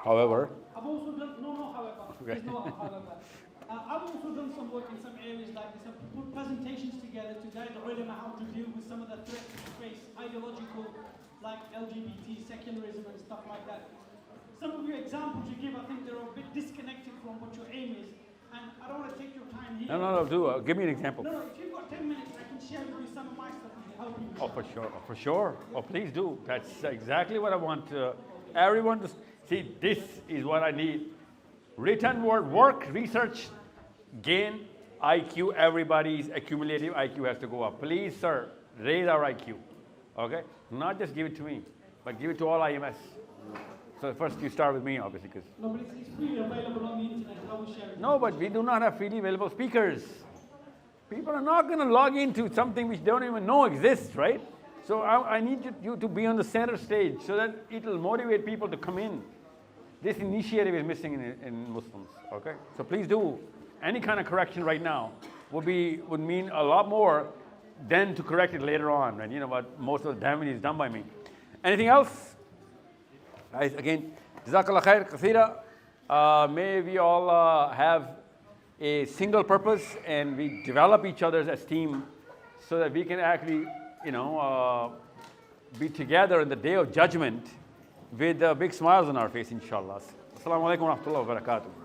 However, I've also done, however. There's no however. I've also done some work in some areas like this. I've put presentations together to guide the ulama how to deal with some of the threats we face, ideological, like LGBT, secularism and stuff like that. Some of your examples you give, I think they're a bit disconnected from what your aim is. And I don't want to take your time here. No, give me an example. No, if you've got 10 minutes, I can share with you some of my stuff to help you. Oh, for sure. Oh, please do. That's exactly what I want everyone to see. This is what I need. Written word, work, research, gain, IQ. Everybody's accumulative IQ has to go up. Please, sir, raise our IQ. Okay? Not just give it to me, but give it to all IMS. So first you start with me, obviously, because no, but it's freely available on the internet. How we share it? No, but we do not have freely available speakers. People are not going to log into something which they don't even know exists, right? So I need you to be on the center stage so that it will motivate people to come in. This initiative is missing in Muslims, okay? So please do. Any kind of correction right now would mean a lot more than to correct it later on. And you know what? Most of the damage is done by me. Anything else? Guys, again, Jazakallah khair kathira. May we all have a single purpose and we develop each other's esteem so that we can actually, be together in the day of judgment with big smiles on our face, inshallah. Assalamu alaikum wa rahmatullahi wa barakatuh.